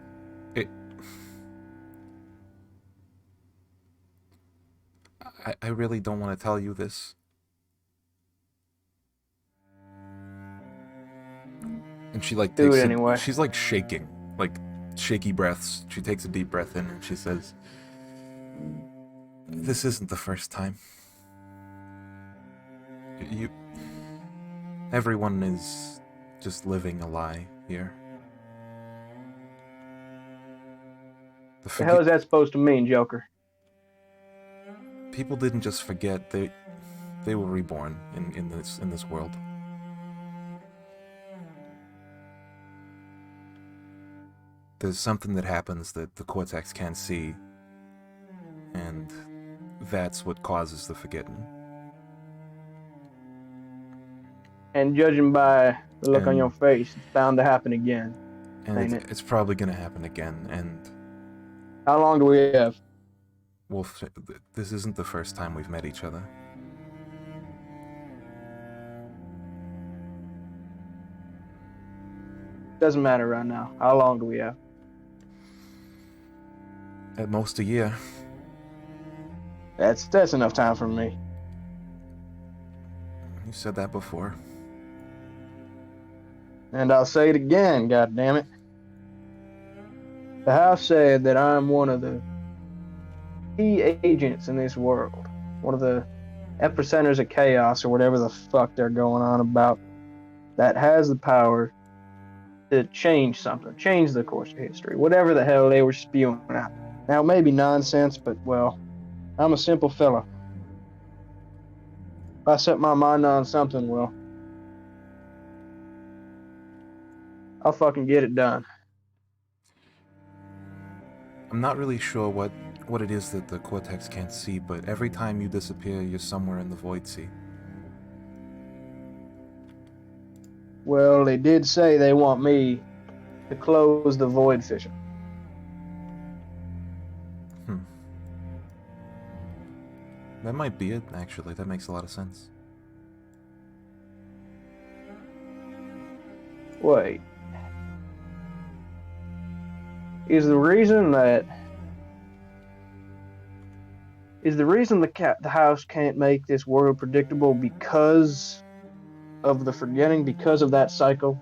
I really don't want to tell you this. And she like Do takes it anyway. she's like shaking, like shaky breaths. She takes a deep breath in and she says, "This isn't the first time. Everyone is just living a lie here. The hell is that supposed to mean, Joker? People didn't just forget, they were reborn in this world. There's something that happens that the Cortex can't see, and that's what causes the forgetting. And judging by the look on your face, it's bound to happen again. And it's probably gonna happen again, and... How long do we have? Wolf, this isn't the first time we've met each other. Doesn't matter right now. How long do we have? At most a year. That's enough time for me. You said that before. And I'll say it again, goddammit. The house said that I'm one of the key agents in this world. One of the epicenters of chaos, or whatever the fuck they're going on about, that has the power to change something, change the course of history, whatever the hell they were spewing out. Now, it may be nonsense, but, well, I'm a simple fella. If I set my mind on something, well, I'll fucking get it done. I'm not really sure what it is that the Cortex can't see, but every time you disappear, you're somewhere in the Void Sea. Well, they did say they want me to close the Void Fissure. That might be it, actually. That makes a lot of sense. Wait. Is the reason the house can't make this world predictable because of the forgetting, because of that cycle?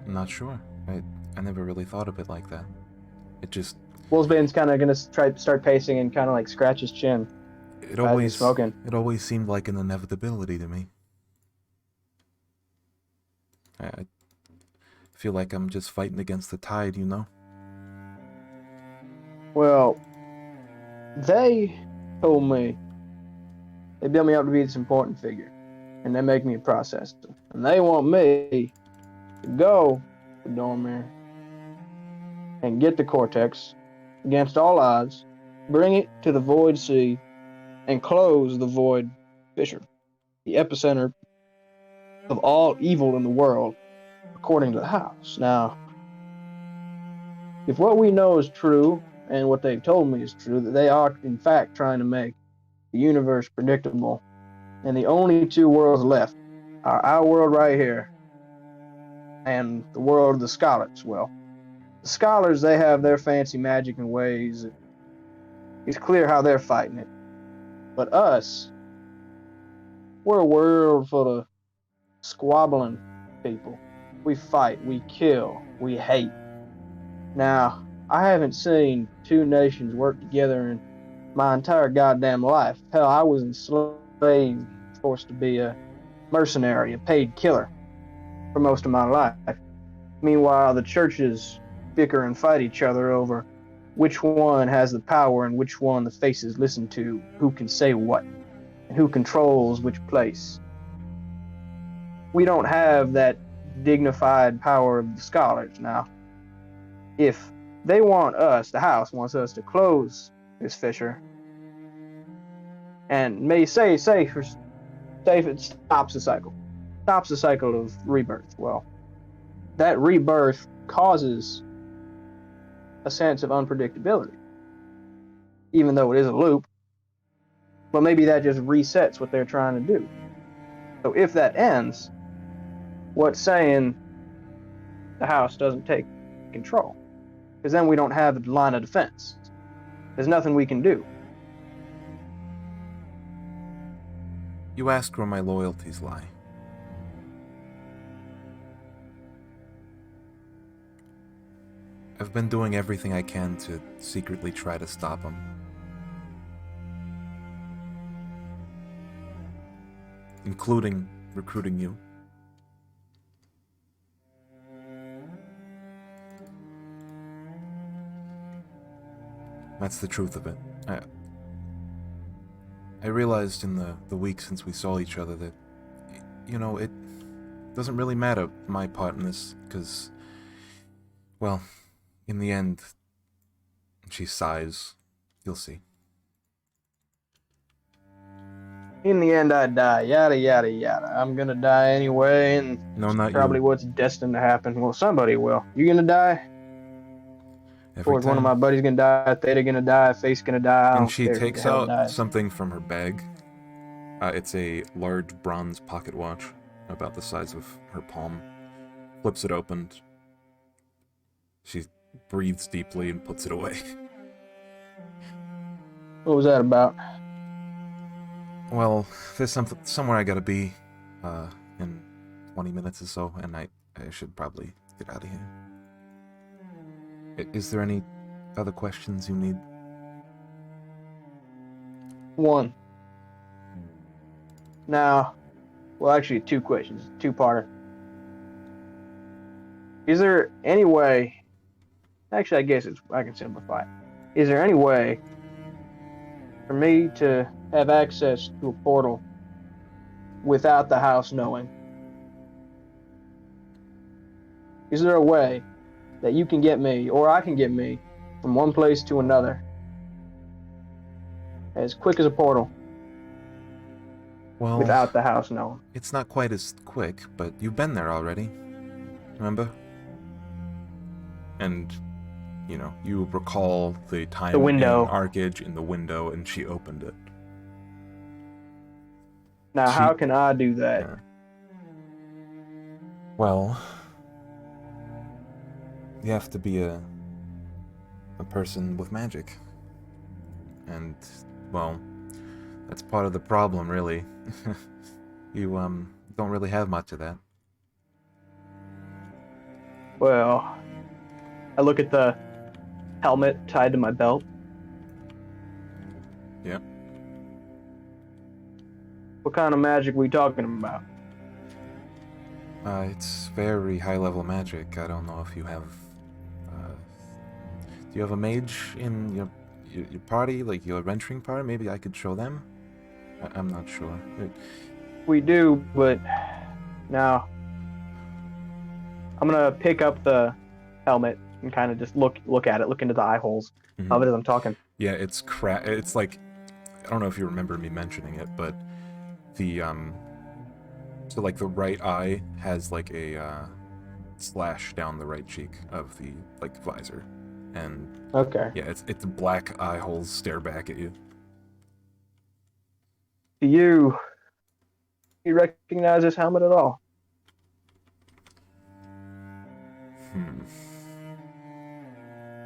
I'm not sure. I never really thought of it like that. It just... Wolfsbane's kind of gonna start pacing and kind of like scratch his chin. It always seemed like an inevitability to me. I feel like I'm just fighting against the tide, you know? Well, they told me they built me up to be this important figure, and they make me a processor, and they want me to go to Dormir and get the Cortex against all odds, bring it to the Void Sea, and close the Void Fissure, the epicenter of all evil in the world, according to the house. Now, if what we know is true, and what they've told me is true, that they are in fact trying to make the universe predictable, and the only two worlds left are our world right here and the world of the scholars. Well, the scholars, they have their fancy magic and ways. It's clear how they're fighting it. But us, we're a world full of squabbling people. We fight, we kill, we hate. Now, I haven't seen two nations work together in my entire goddamn life. Hell, I was enslaved, forced to be a mercenary, a paid killer for most of my life. Meanwhile, the churches bicker and fight each other over which one has the power and which one the faces listen to, who can say what, and who controls which place. We don't have that dignified power of the scholars. Now, if they want us, the house wants us to close this fissure, and may say if it stops the cycle of rebirth. Well, that rebirth causes a sense of unpredictability, even though it is a loop. But maybe that just resets what they're trying to do. So if that ends, what's saying the house doesn't take control? Because then we don't have a line of defense. There's nothing we can do. You ask where my loyalties lie. I've been doing everything I can to secretly try to stop him. Including recruiting you. That's the truth of it. I realized in the week since we saw each other that, you know, it doesn't really matter my part in this, because, well, in the end, she sighs. You'll see. In the end, I die. Yada, yada, yada. I'm gonna die anyway, and No, not probably you. what's destined to happen. Well, somebody will. You gonna die? Every Or is one of time. my buddies gonna die? Theta gonna die? Face gonna die? I And don't she care who the takes hell out dies. something from her bag. It's a large bronze pocket watch, about the size of her palm. Flips it open. She breathes deeply and puts it away. What was that about? Well, there's somewhere I gotta be in 20 minutes or so, and I should probably get out of here. Is there any other questions you need? One. Now, well, actually, two questions. Two-parter. Is there any way... Actually, I guess I can simplify it. Is there any way for me to have access to a portal without the house knowing? Is there a way that you can get me, or I can get me, from one place to another as quick as a portal Well, without the house knowing? it's not quite as quick, but you've been there already. Remember? And, you know, you recall the time The window. in Arcage in the window, and she opened it. Now, She- how can I do that? Yeah. Well, you have to be a person with magic. And, well, that's part of the problem, really. You, don't really have much of that. Well, I look at the helmet tied to my belt. Yep. What kind of magic we talking about? It's very high-level magic. I don't know if you have, do you have a mage in your party, like your adventuring party? Maybe I could show them? I'm not sure. We do, but now I'm gonna pick up the helmet and kind of just look at it, look into the eye holes of it as I'm talking. Yeah, it's it's like, I don't know if you remember me mentioning it, but the, so like the right eye has like a, slash down the right cheek of the, like, visor. And Okay. yeah, it's black eye holes stare back at you. Do you recognize this helmet at all?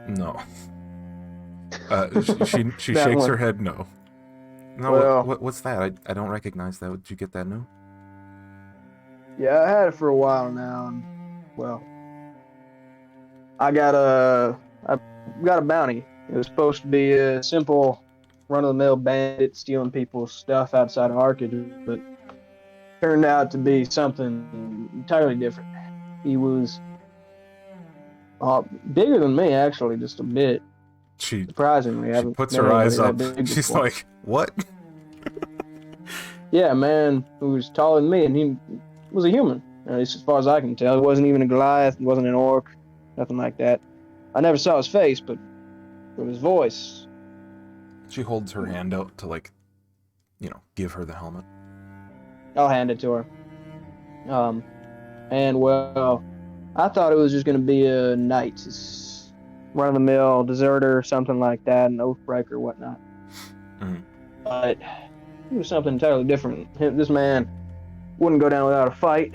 No. She That shakes one. her head no. No, Well- what's that? I don't recognize that. Did you get that new? Yeah, I had it for a while now, and well, I got a bounty. It was supposed to be a simple run-of-the-mill bandit stealing people's stuff outside of Arcage, but turned out to be something entirely different. He was bigger than me, actually, just a bit. She Surprisingly, I she haven't puts met her eyes anybody up. that big She's before. like, "What?" Yeah, a man who was taller than me, and he was a human. At least as far as I can tell, he wasn't even a Goliath, he wasn't an orc, nothing like that. I never saw his face, but from his voice. She holds her hand out to, like, you know, give her the helmet. I'll hand it to her. And well, I thought it was just gonna be a knight, run-of-the-mill deserter, something like that, an oathbreaker, whatnot. Mhm. But it was something entirely different. This man wouldn't go down without a fight.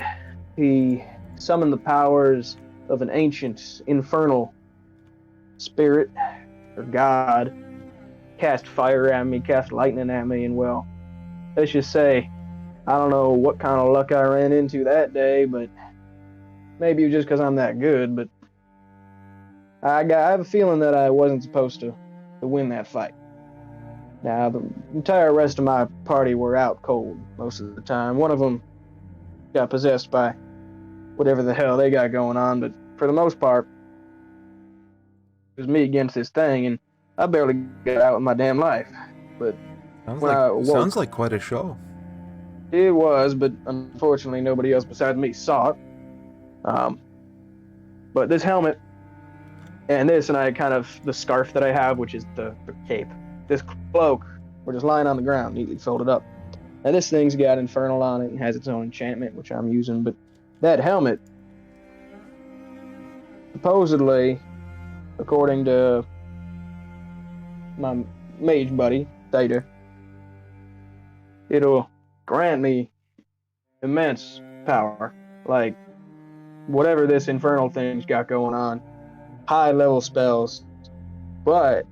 He summoned the powers of an ancient infernal spirit or god, cast fire at me, cast lightning at me, and well, let's just say I don't know what kind of luck I ran into that day, but maybe just because I'm that good, but I have a feeling that I wasn't supposed to win that fight. Now, the entire rest of my party were out cold most of the time. One of them got possessed by whatever the hell they got going on, but for the most part, it was me against this thing, and I barely got out with my damn life. But when I woke, Sounds like quite a show. it was, but unfortunately nobody else besides me saw it. But this helmet and this, and I kind of, the scarf that I have, which is the cape, this cloak, were just lying on the ground, neatly folded up. Now this thing's got infernal on it and has its own enchantment, which I'm using, but that helmet, supposedly, according to my mage buddy, Theta, it'll grant me immense power. Like, whatever this infernal thing's got going on, high level spells, but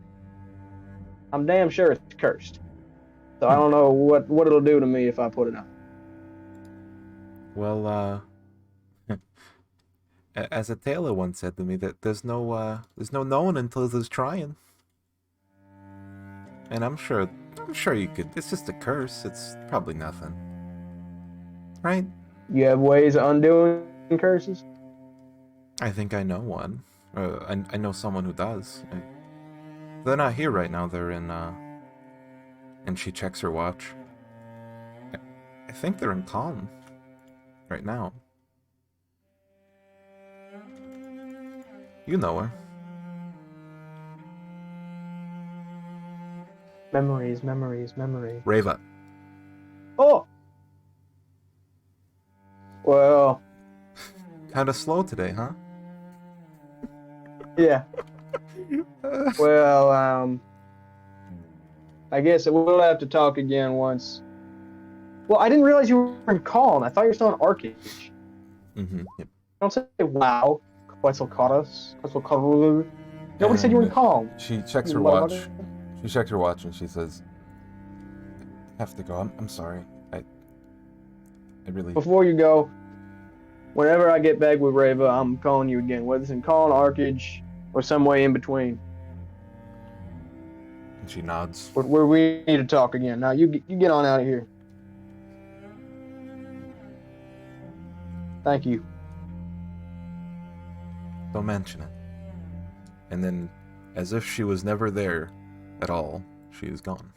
I'm damn sure it's cursed. So I don't know what it'll do to me if I put it on. Well, as a tailor once said to me, that there's no knowing until there's trying. And I'm sure you could. It's just a curse. It's probably nothing, right? You have ways of undoing curses? I think I know one. I know someone who does. They're not here right now. They're in. And she checks her watch. I think they're in Calm right now. You know her. Memories. Reva. Oh! Well, Kinda slow today, huh? yeah. Well, I guess we'll have to talk again once. Well, I didn't realize you were in Calm. I thought you were still in Arcage. Mm-hmm. Yep. Don't say wow. Nobody said you were in Calm. She checks her You watch. motherfucker. She checks her watch and she says, "I have to go. I'm sorry. I really." Before you go, whenever I get back with Reva, I'm calling you again, whether it's in Calm, Arcage, or some way in between. And she nods. Where we need to talk again. Now you get on out of here. Thank you. Don't mention it. And then, as if she was never there at all, she is gone.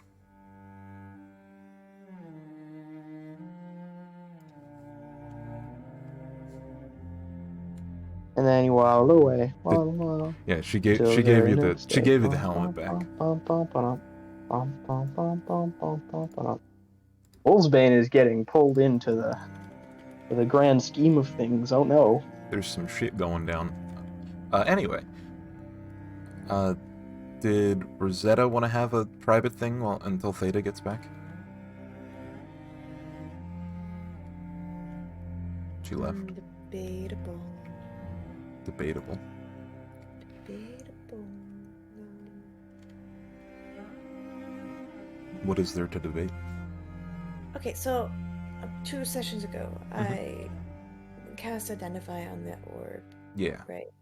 And then you waddled away. Yeah, she gave you the helmet back. Wolfsbane is getting pulled into the grand scheme of things. Oh no. There's some shit going down. Anyway. Did Rosetta want to have a private thing until Theta gets back? She left. Debatable. Debatable. Debatable. What is there to debate? Okay, so 2 sessions ago, I cast Identify on the orb, Yeah. right?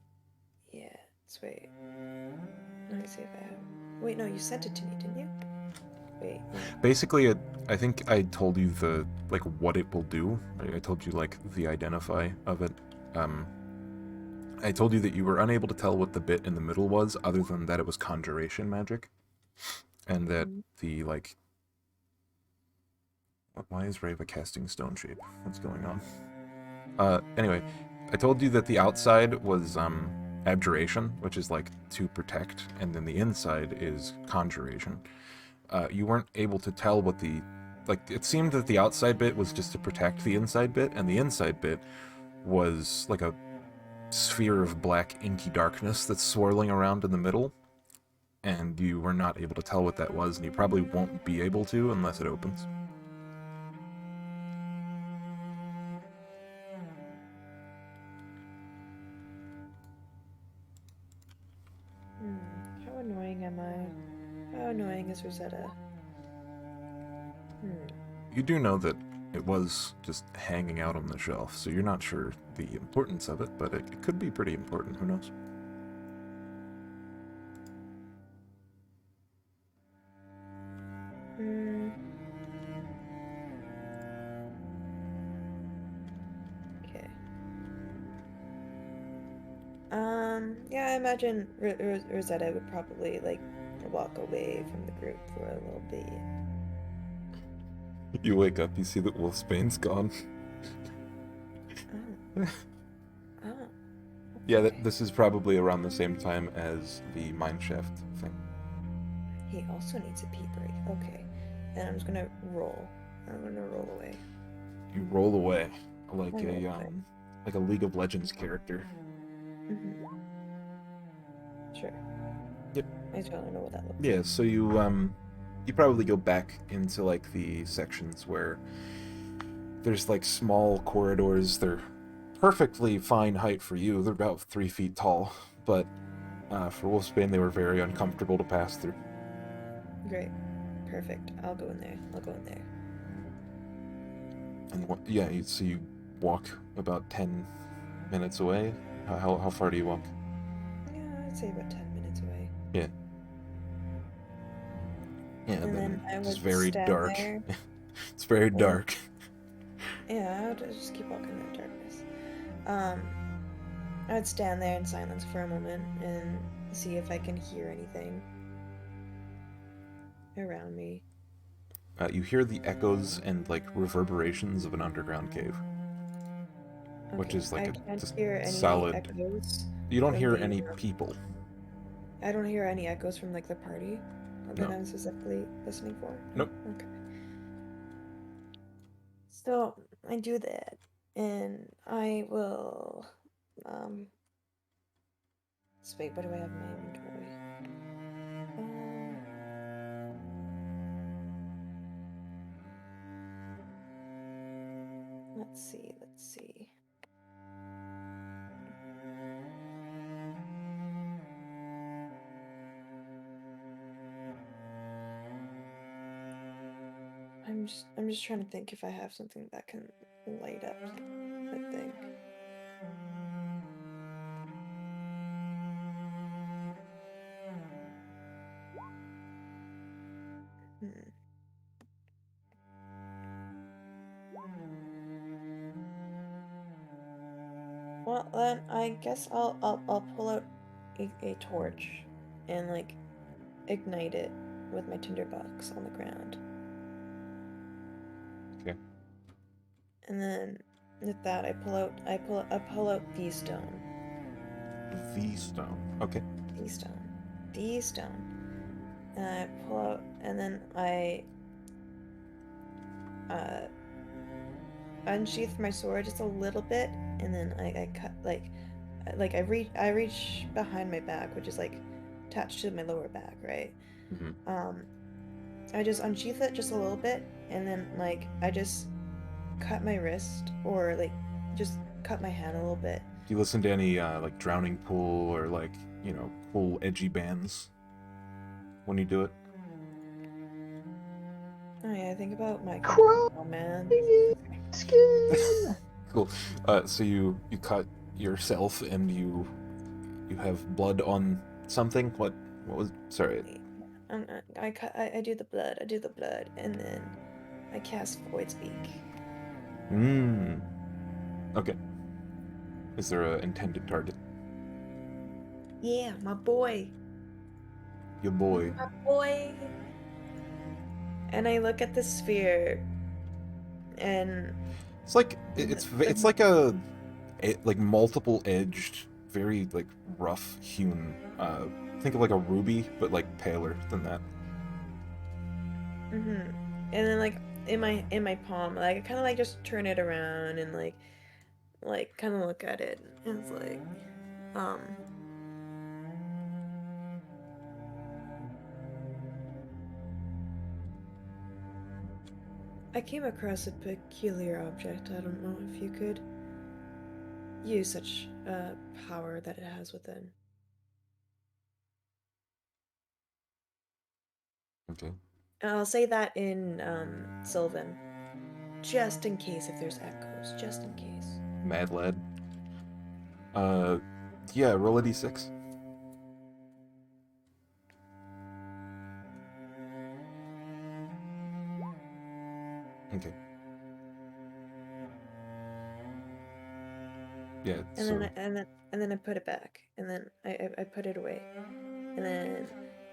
Yeah, sweet. Let me see if I have. Wait, no, you sent it to me, didn't you? Wait. No. Basically, I think I told you what it will do. I told you the identify of it. I told you that you were unable to tell what the bit in the middle was, other than that it was conjuration magic, and that the Why is Reva casting stone shape? What's going on? Anyway, I told you that the outside was abjuration, which is like to protect, and then the inside is conjuration. You weren't able to tell what the, like, it seemed that the outside bit was just to protect the inside bit, and the inside bit was like a sphere of black inky darkness that's swirling around in the middle, and you were not able to tell what that was, and you probably won't be able to unless it opens. How annoying am I? How annoying is Rosetta? You do know that it was just hanging out on the shelf, so you're not sure the importance of it, but it could be pretty important, who knows? Okay. Yeah, I imagine Rosetta would probably, like, walk away from the group for a little bit. You wake up, you see that Wolfsbane's gone. Oh. Yeah, Okay. this is probably around the same time as the mineshaft thing. He also needs a pee break. Okay. And I'm just gonna roll. I'm gonna roll away. You roll away like I roll a away. like a League of Legends character. Sure. Yep. I just don't know what that looks like. Yeah, so you probably go back into like the sections where there's like small corridors. They're perfectly fine height for you. They're about 3 feet tall, but for Wolfsbane they were very uncomfortable to pass through. Great. Perfect. I'll go in there. I'll go in there. And yeah, so you walk about 10 minutes away. How far do you walk? Yeah, I'd say about 10 minutes away. Yeah. Yeah, And then I it's would very stand dark. there. It's very Yeah. dark. Yeah, I would just keep walking in the darkness. I would stand there in silence for a moment and see if I can hear anything around me. You hear the echoes and like reverberations of an underground cave, which Okay, is like I a can't just hear any solid. echoes. You don't from hear the- any people. I don't hear any echoes from like the party that No. I'm specifically listening for. Nope. Okay. So I do that, and I will. Wait, what do I have in my inventory? Let's see. Let's see. I'm just trying to think if I have something that can light up the thing. Well, then I guess I'll pull out a torch and like ignite it with my tinderbox on the ground. Okay. And then with that I pull out the stone. The stone. Okay. The stone. And I pull out, and then I unsheath my sword just a little bit, and then I cut like I reach behind my back, which is like attached to my lower back, right? Mm-hmm. I just unsheath it just a little bit, and then like I just cut my wrist, or like just cut my hand a little bit. Do you listen to any like Drowning Pool or like, you know, cool edgy bands when you do it? Oh yeah, I think about my Crow. oh man. Skin. Cool. So you cut yourself and you have blood on something. What was? Sorry. I do the blood. I do the blood, and then I cast Void Speak. Okay. Is there a intended target? Yeah, my boy. Your boy. My boy. And I look at the sphere, and It's like it's like a like multiple edged very like rough hewn. Think of like a ruby, but like paler than that. And then like in my palm, like I kind of like just turn it around and like kind of look at it, and it's like, I came across a peculiar object. I don't know if you could use such power that it has within. Okay. And I'll say that in Sylvan, just in case if there's echoes, just in case. Mad lad. Yeah, roll a d6. Okay. Yeah, And so... then I put it back, and then I put it away, and then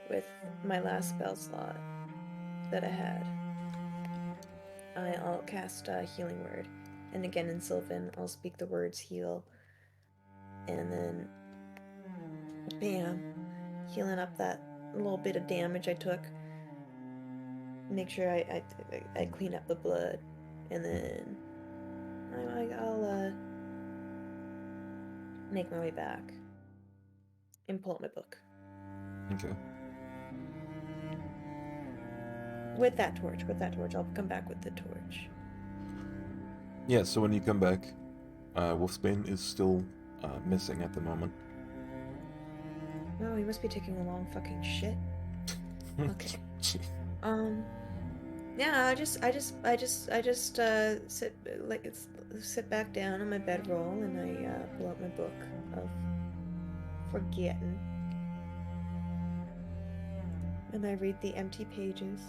with my last spell slot that I had, I'll cast a healing word, and again in Sylvan I'll speak the words heal, and then bam, healing up that little bit of damage I took. Make sure I clean up the blood, and then I'll make my way back and pull out my book. Okay. With that torch, I'll come back with the torch. Yeah, so when you come back, Wolfsbane is still missing at the moment. Oh, he must be taking a long fucking shit. Okay. Yeah, I just sit back down on my bedroll, and I pull out my book of forgetting, and I read the empty pages.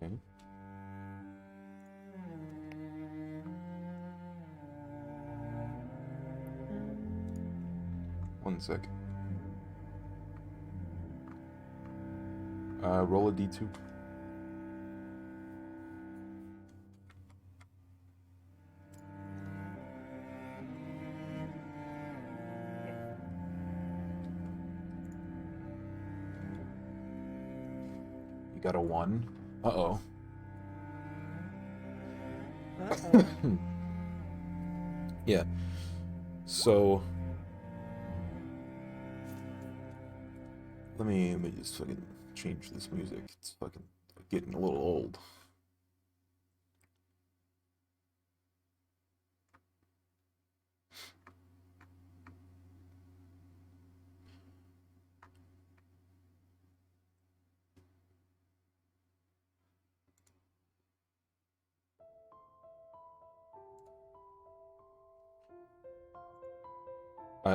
Okay. One sec. Roll a d2. You got a 1. Uh-oh. Uh-oh. Yeah. So... Let me just fucking change this music. It's fucking getting a little old.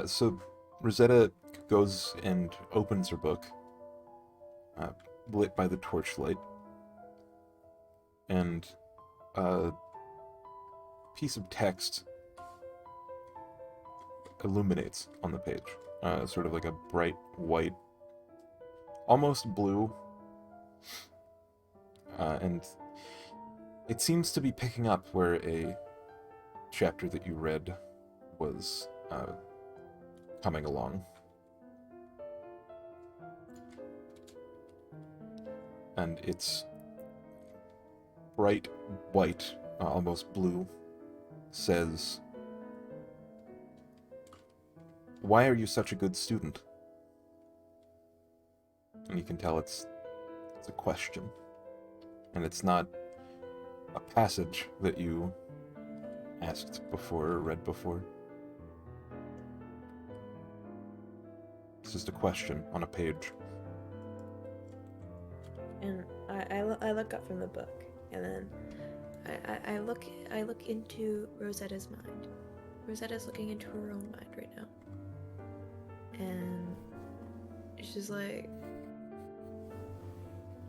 So Rosetta goes and opens her book, lit by the torchlight, and a piece of text illuminates on the page, sort of like a bright white, almost blue, and it seems to be picking up where a chapter that you read was coming along. And it's bright white, almost blue, says, "Why are you such a good student?" And you can tell it's a question. And it's not a passage that you asked before or read before. It's just a question on a page. And I look up from the book, and then I look into Rosetta's mind. Rosetta's looking into her own mind right now, and she's like,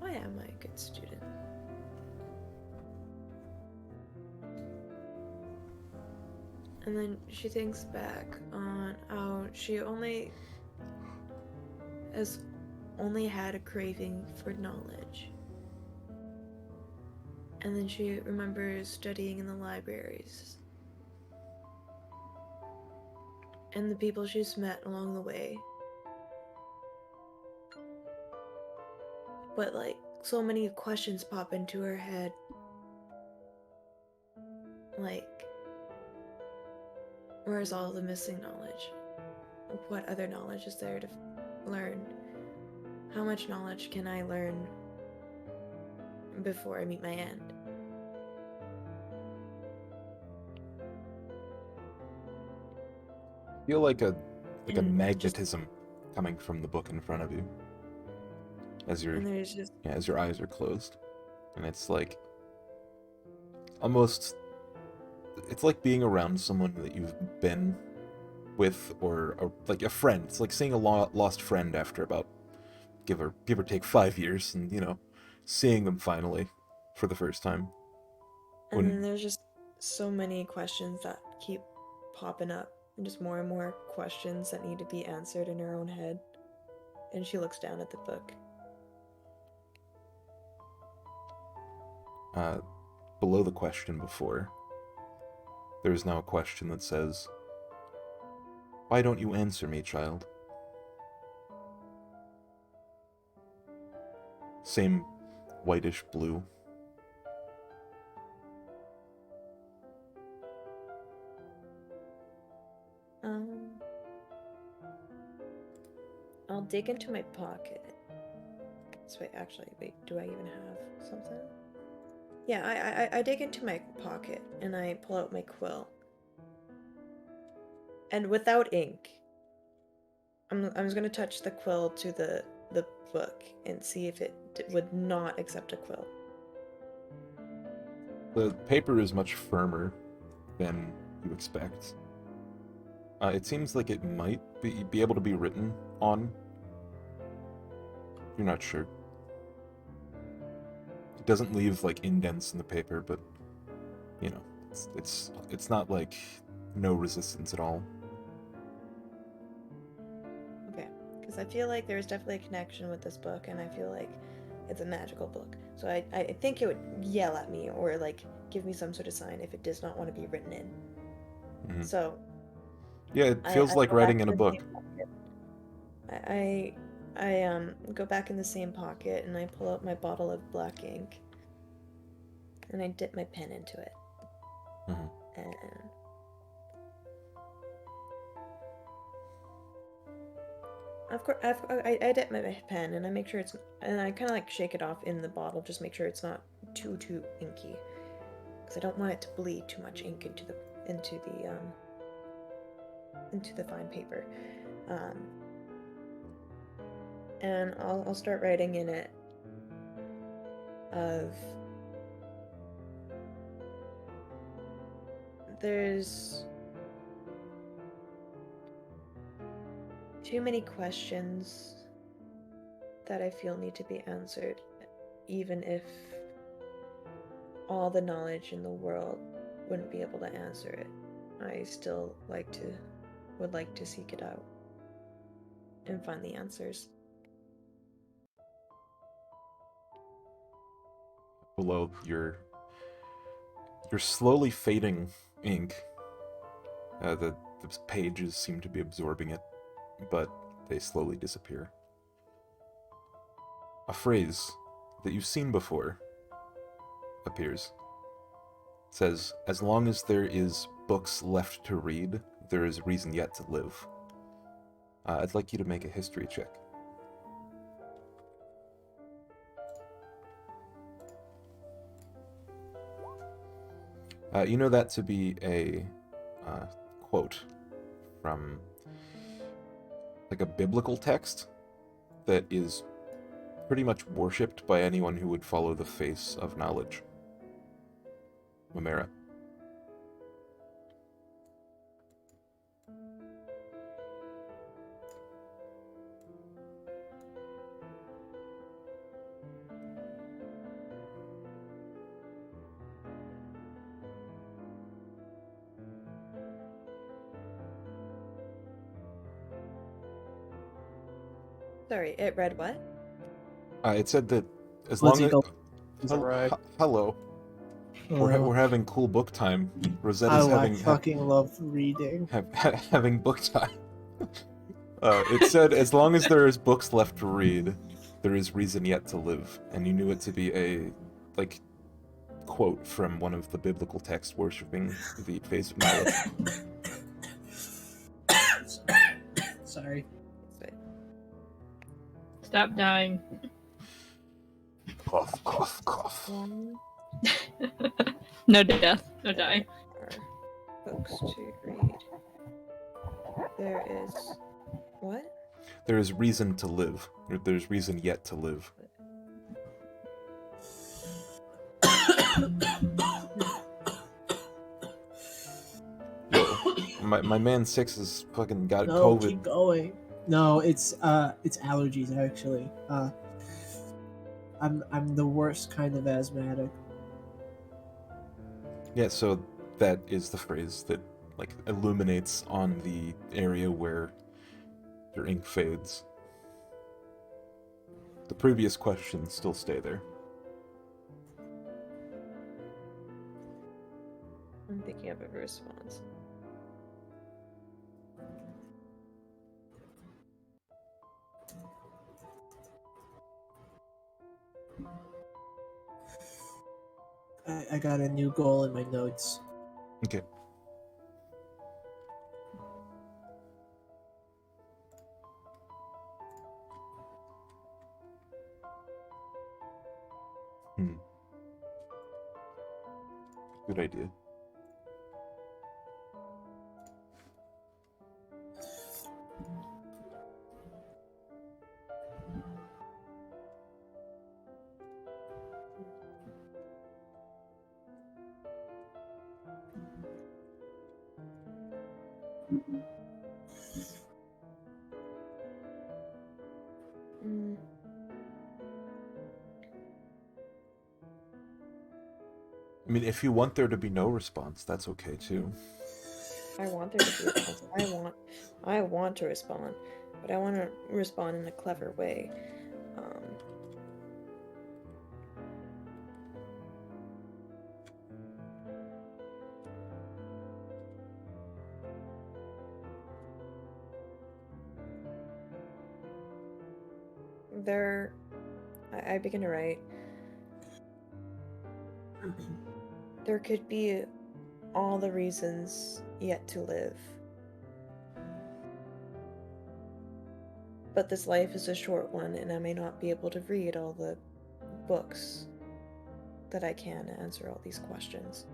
"Why am I a good student?" And then she thinks back on how she has only had a craving for knowledge. And then she remembers studying in the libraries. and the people she's met along the way. But like, so many questions pop into her head. Like, where's all the missing knowledge? What other knowledge is there to learn? How much knowledge can I learn before I meet my end? Feel like a And magnetism coming from the book in front of you as and there's just as your eyes are closed, and it's like almost, it's like being around someone that you've been with, or like a friend. It's like seeing a lost friend after about give or take 5 years, and seeing them finally for the first time. and then there's just so many questions that keep popping up, and just more and more questions that need to be answered in her own head. And she looks down at the book. Below the question before, there is now a question that says, "Why don't you answer me, child?" Same whitish blue. I'll dig into my pocket. So wait, do I even have something? Yeah, I dig into my pocket and I pull out my quill. And without ink, I'm just gonna touch the quill to the book and see if it would not accept a quill. The paper is much firmer than you expect. It seems like it might be able to be written on. You're not sure. It doesn't leave like indents in the paper, but it's not like no resistance at all. Okay, because I feel like there's definitely a connection with this book, and I feel like it's a magical book. So I think it would yell at me or like give me some sort of sign if it does not want to be written in. Mm-hmm. So yeah, it feels like writing in a book. I go back in the same pocket and I pull out my bottle of black ink and I dip my pen into it. Mm-hmm. And of course, I dip my pen and I make sure it's, and I kind of like shake it off in the bottle, just make sure it's not too inky, because I don't want it to bleed too much ink into the fine paper. And I'll start writing in it of there's too many questions that I feel need to be answered, even if all the knowledge in the world wouldn't be able to answer it. I still would like to seek it out and find the answers. Below your slowly fading ink. The pages seem to be absorbing it, but they slowly disappear. A phrase that you've seen before appears. It says, "As long as there is books left to read, there is reason yet to live." I'd like you to make a history check. You know that to be a quote from like a biblical text that is pretty much worshipped by anyone who would follow the face of knowledge. Mamera. Sorry, it read what? It said that as Let's long as... eat the- Hello. We're having cool book time. Rosetta's Oh, I having fucking love reading. having book time. It said, as long as there is books left to read, there is reason yet to live. And you knew it to be a, like, quote from one of the biblical texts worshipping the face of knowledge. Sorry. Stop dying. Cough, cough, cough. No death, no dying. Are books to read. There is what? There is reason to live. There's reason yet to live. My man 6 has fucking got No, COVID. keep going. No, it's allergies actually. I'm the worst kind of asthmatic. Yeah, so that is the phrase that, like, illuminates on the area where your ink fades. The previous questions still stay there. I'm thinking of a response. I got a new goal in my notes. Okay. Good idea. Mm. I mean, if you want there to be no response, that's okay too. I want there to be a response. I want to respond, but I want to respond in a clever way. I begin to write. There could be all the reasons yet to live. But this life is a short one, and I may not be able to read all the books that I can to answer all these questions.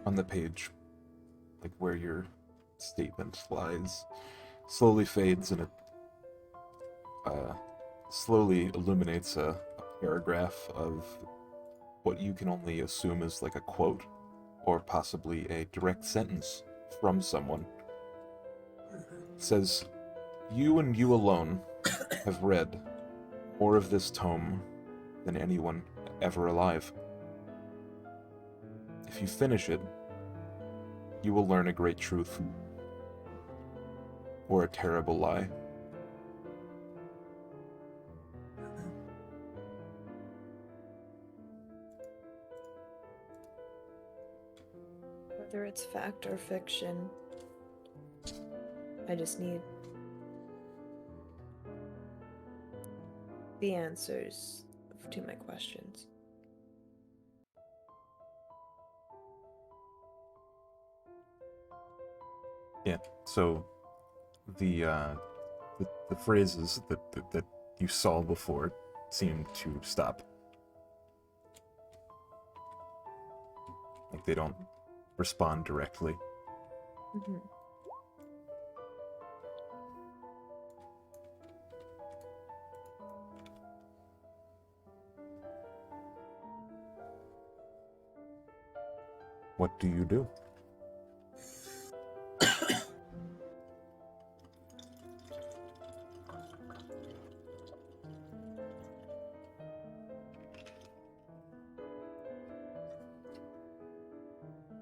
On the page, like where your statement lies, slowly fades and it slowly illuminates a paragraph of what you can only assume is like a quote or possibly a direct sentence from someone. It says, "You and you alone have read more of this tome than anyone ever alive. If you finish it, you will learn a great truth or a terrible lie. Whether it's fact or fiction, I just need the answers to my questions." Yeah, so the phrases that you saw before seem to stop. Like they don't respond directly. Mm-hmm. What do you do?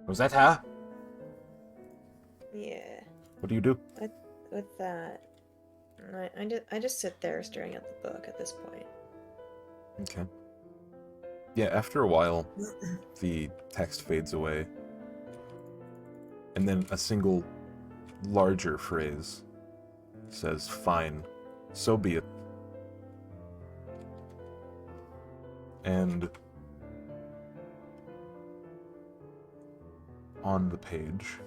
Rosetta? Yeah. What do you do? With that, I just sit there staring at the book at this point. Okay. Yeah, after a while, the text fades away. And then a single larger phrase says, "Fine, so be it." And on the page,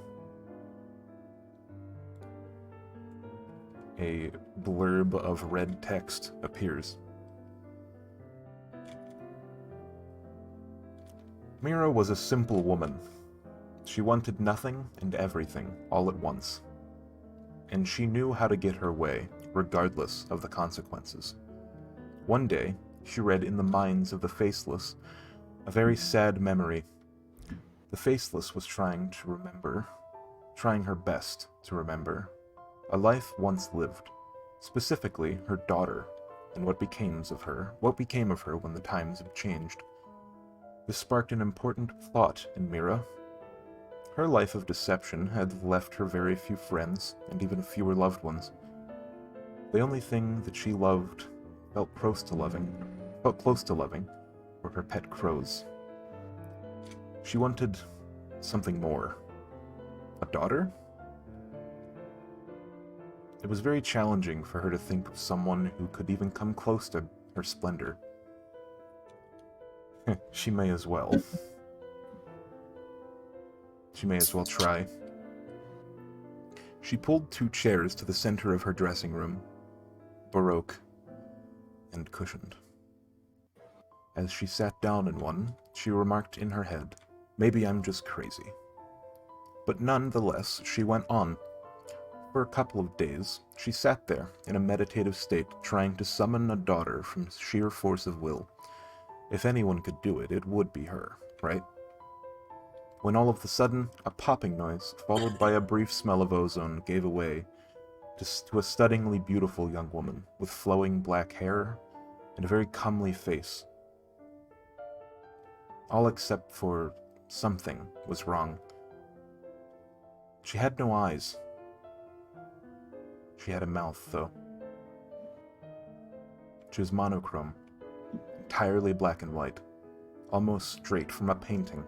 a blurb of red text appears. Mira was a simple woman. She wanted nothing and everything all at once. And she knew how to get her way, regardless of the consequences. One day, she read in the minds of the Faceless a very sad memory. The Faceless was trying to remember, trying her best to remember, a life once lived, specifically her daughter, and what became of her when the times have changed. This sparked an important thought in Mira. Her life of deception had left her very few friends, and even fewer loved ones. The only thing that she loved, felt close to loving, were her pet crows. She wanted something more. A daughter? It was very challenging for her to think of someone who could even come close to her splendor. She may as well. She may as well try. She pulled 2 chairs to the center of her dressing room, baroque and cushioned. As she sat down in one, she remarked in her head, "Maybe I'm just crazy." But nonetheless, she went on. For a couple of days, she sat there in a meditative state, trying to summon a daughter from sheer force of will. If anyone could do it, it would be her, right? When all of a sudden, a popping noise, followed by a brief smell of ozone, gave away to a stunningly beautiful young woman with flowing black hair and a very comely face. All except for something was wrong. She had no eyes. She had a mouth, though. She was monochrome, entirely black and white, almost straight from a painting.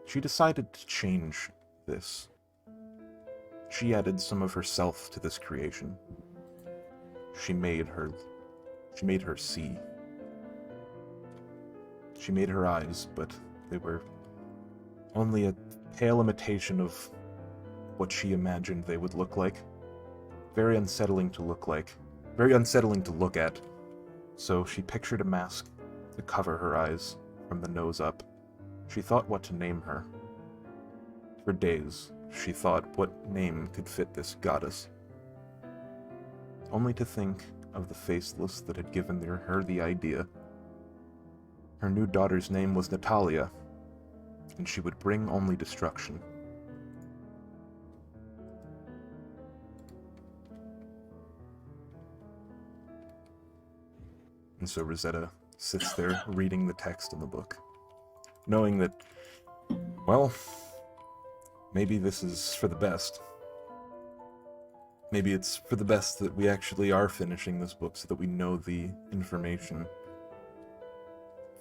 She decided to change this. She added some of herself to this creation. She made her see. She made her eyes, but they were only a pale imitation of what she imagined they would look like. Very unsettling to look at. So she pictured a mask to cover her eyes from the nose up. She thought what to name her. For days, she thought what name could fit this goddess. Only to think of the Faceless that had given her the idea. Her new daughter's name was Natalia, and she would bring only destruction. And so Rosetta sits there reading the text in the book, knowing that, well, maybe this is for the best. Maybe it's for the best that we actually are finishing this book so that we know the information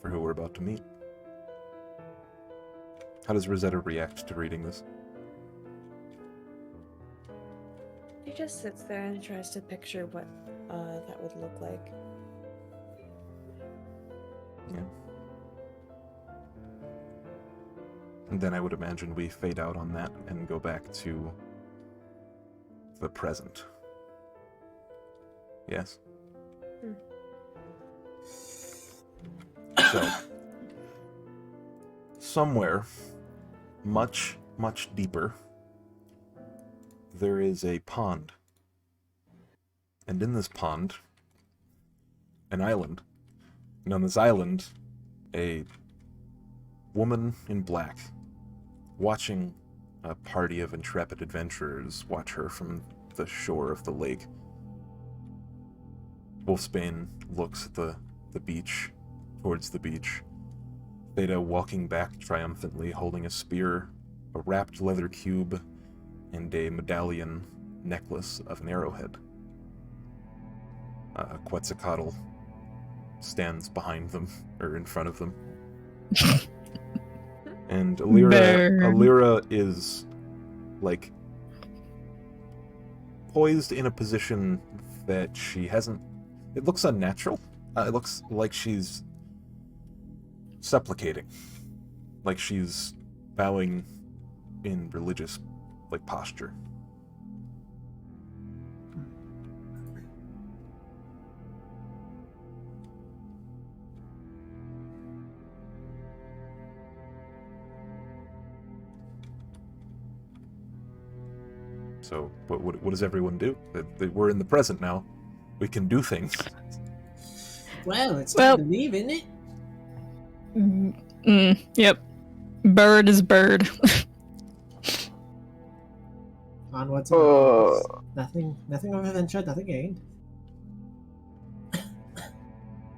for who we're about to meet. How does Rosetta react to reading this? She just sits there and tries to picture what that would look like. Yeah. And then I would imagine we fade out on that and go back to the present. Yes? So, somewhere, much, much deeper, there is a pond. And in this pond, an island. And on this island, a woman in black, watching a party of intrepid adventurers watch her from the shore of the lake. Wolfsbane looks at the beach, towards the beach. Theta walking back triumphantly, holding a spear, a wrapped leather cube, and a medallion necklace of an arrowhead. Quetzalcoatl stands behind them, or in front of them. And Alira is, like, poised in a position that she hasn't... It looks unnatural. It looks like she's supplicating. Like she's bowing in religious, like, posture. So, what does everyone do? We're in the present now. We can do things. Well, it's time to leave, isn't it? Yep. Bird is bird. Onwards and onwards. Nothing of adventure, nothing gained.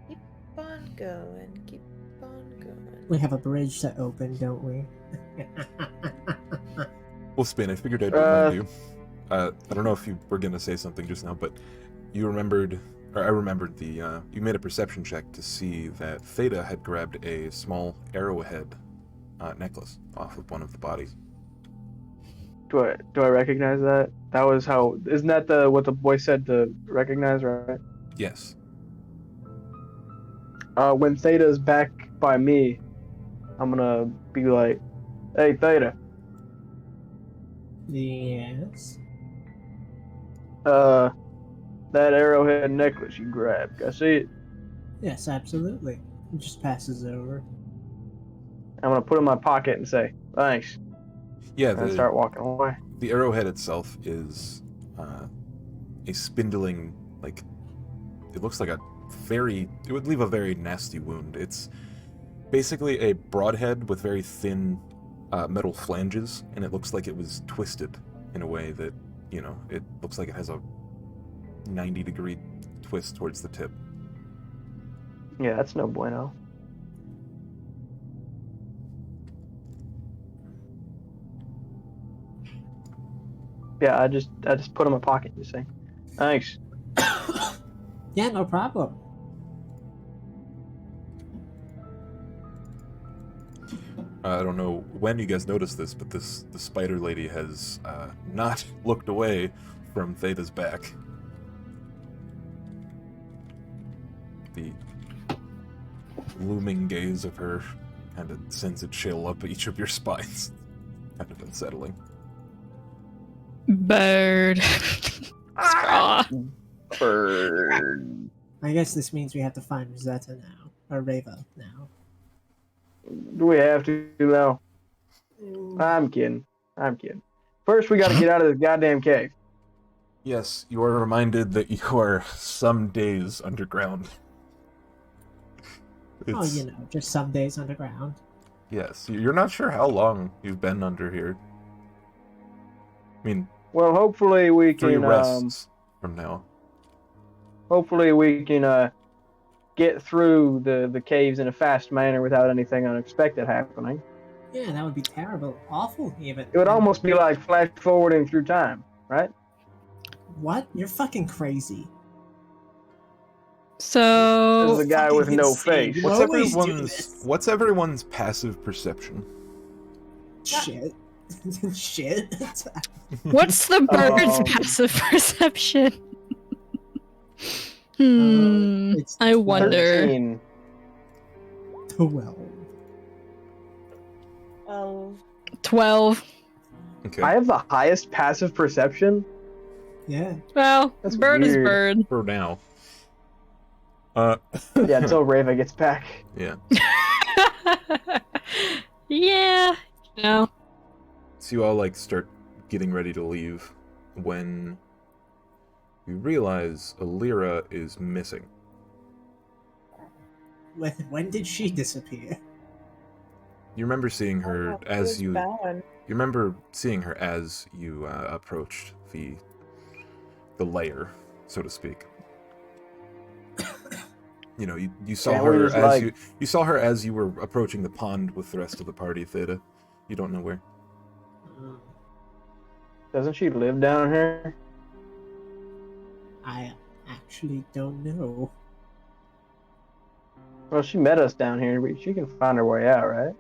Keep on going, keep on going. We have a bridge to open, don't we? Well, Spin, I figured I'd remind you. I don't know if you were going to say something just now, but you remembered, or I remembered you made a perception check to see that Theta had grabbed a small arrowhead necklace off of one of the bodies. Do I recognize that? That was how... Isn't that what the boy said to recognize, right? Yes. When Theta's back by me, I'm gonna be like, "Hey, Theta. Yes. That arrowhead necklace you grabbed. I see it. Yes, absolutely. It just passes over. I'm gonna put it in my pocket and say, thanks. Yeah, And start walking away. the arrowhead itself is a spindling, like, it looks like it would leave a very nasty wound. It's basically a broadhead with very thin metal flanges, and it looks like it was twisted in a way that, you know, it looks like it has a 90-degree twist towards the tip. Yeah, that's no bueno. Yeah, I just put it in my pocket and say, thanks. Yeah, no problem. I don't know when you guys noticed this, but the spider lady has not looked away from Theta's back. The looming gaze of her kind of sends a chill up each of your spines. Kind of unsettling. Bird. Straw. Bird. I guess this means we have to find Rosetta now. Or Reva now. Do we have to now? I'm kidding. First, we got to get out of this goddamn cave. Yes, you are reminded that you are some days underground. Oh, you know, just some days underground. Yes, you're not sure how long you've been under here. I mean, Well, hopefully we 3 can. rests from now. Hopefully we can get through the caves in a fast manner without anything unexpected happening. Yeah, that would be terrible. Awful, even. It would almost be like flash forwarding through time, right? What? You're fucking crazy. So There's a guy with no insane. face. You always do What's this. everyone's passive perception? Shit. Shit. what's the bird's Um, passive perception? It's I wonder. 13. 12. Oh, 12. Okay. I have the highest passive perception. Yeah. Well, That's bird is weird. bird. For now. Yeah, until Reva gets back. Yeah. Yeah. No. So you all, like, start getting ready to leave when you realize Alira is missing. When did she disappear? You remember seeing her oh, as who's you... bowing? You remember seeing her as you approached the lair, so to speak. You know, you saw Yeah, we're her just as like- you saw her as you were approaching the pond with the rest of the party, Theta. You don't know where. Doesn't she live down here? I actually don't know. Well, she met us down here, but she can find her way out, right?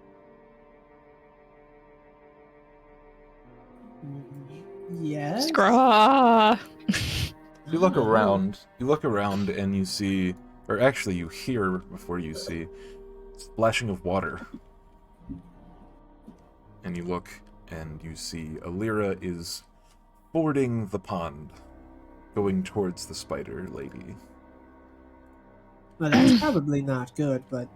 Yes. Scraw. You look around. You look around and you see, or actually you hear before you see, splashing of water. And you look and you see Alira is fording the pond, going towards the spider lady. Well, that's probably not good, but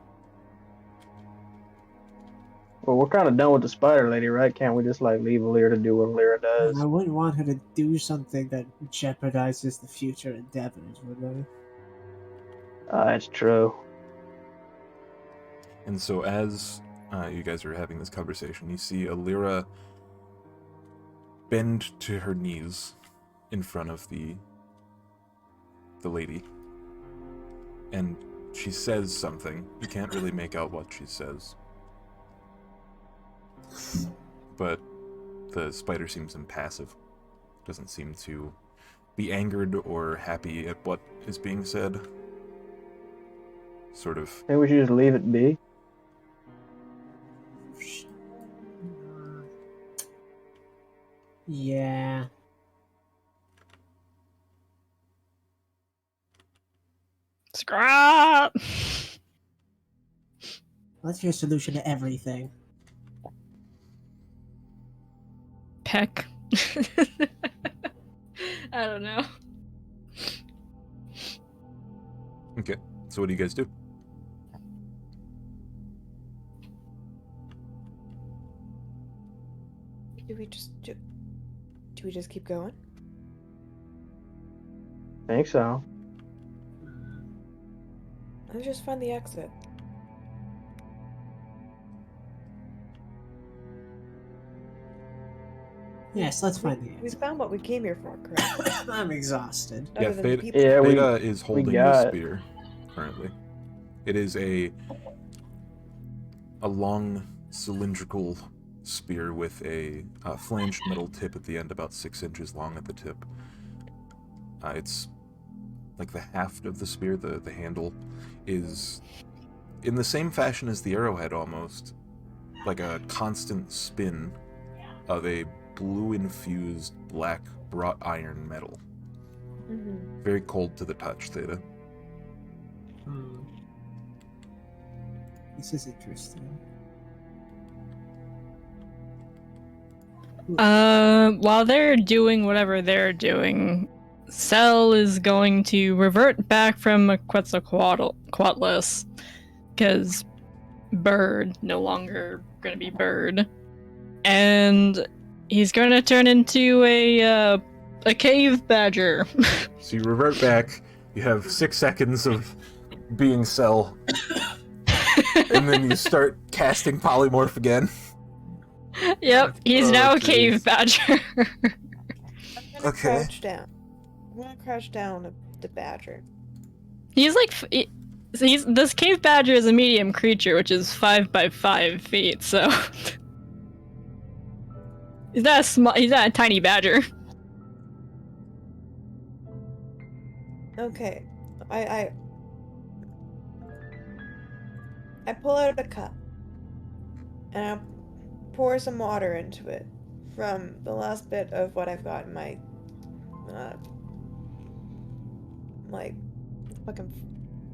Well, we're kind of done with the spider lady, right? Can't we just like leave Alira to do what Alira does? I wouldn't want her to do something that jeopardizes the future endeavors, would That's true. And so as you guys are having this conversation, you see Alira bend to her knees in front of the lady. And she says something. You can't really make out what she says. But the spider seems impassive. Doesn't seem to be angered or happy at what is being said. Sort of. Maybe we should just leave it be. Yeah. Scraw. What's your solution to everything? Peck. I don't know. Okay, so what do you guys do? Do we just keep going? Think so. Let's just find the exit. Yes, let's find the We answer. found what we came here for, correct? I'm exhausted. Yeah, Other than the Theta, people. Yeah, Theta is holding the got- spear currently. It is a long cylindrical spear with a flanged metal tip at the end, about 6 inches long at the tip. It's like the haft of the spear, the handle, is in the same fashion as the arrowhead almost, like a constant spin of a blue-infused black wrought iron metal. Mm-hmm. Very cold to the touch, Theta. This is interesting. While they're doing whatever they're doing, Cell is going to revert back from Quetzalcoatlus, because Bird no longer gonna be Bird, and he's gonna turn into a cave badger. So you revert back, you have 6 seconds of being Cell, and then you start casting polymorph again. Yep, he's Oh, now a jeez. cave badger. I'm gonna Okay. crouch down. I'm gonna crouch down the badger. He's like, this cave badger is a medium creature, which is 5 by 5 feet. So he's not a he's not a tiny badger. Okay. I pull out a cup and I pour some water into it from the last bit of what I've got in my like fucking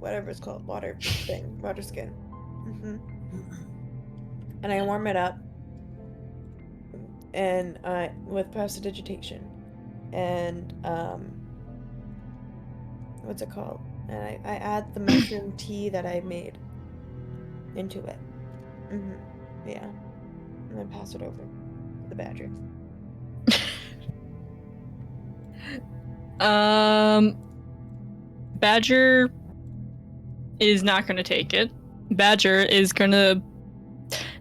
whatever it's called, water thing, water skin. And I warm it up and with prestidigitation and what's it called? And I add the mushroom tea that I made into it. Yeah. And then pass it over to the badger. Badger is not gonna take it. Badger is gonna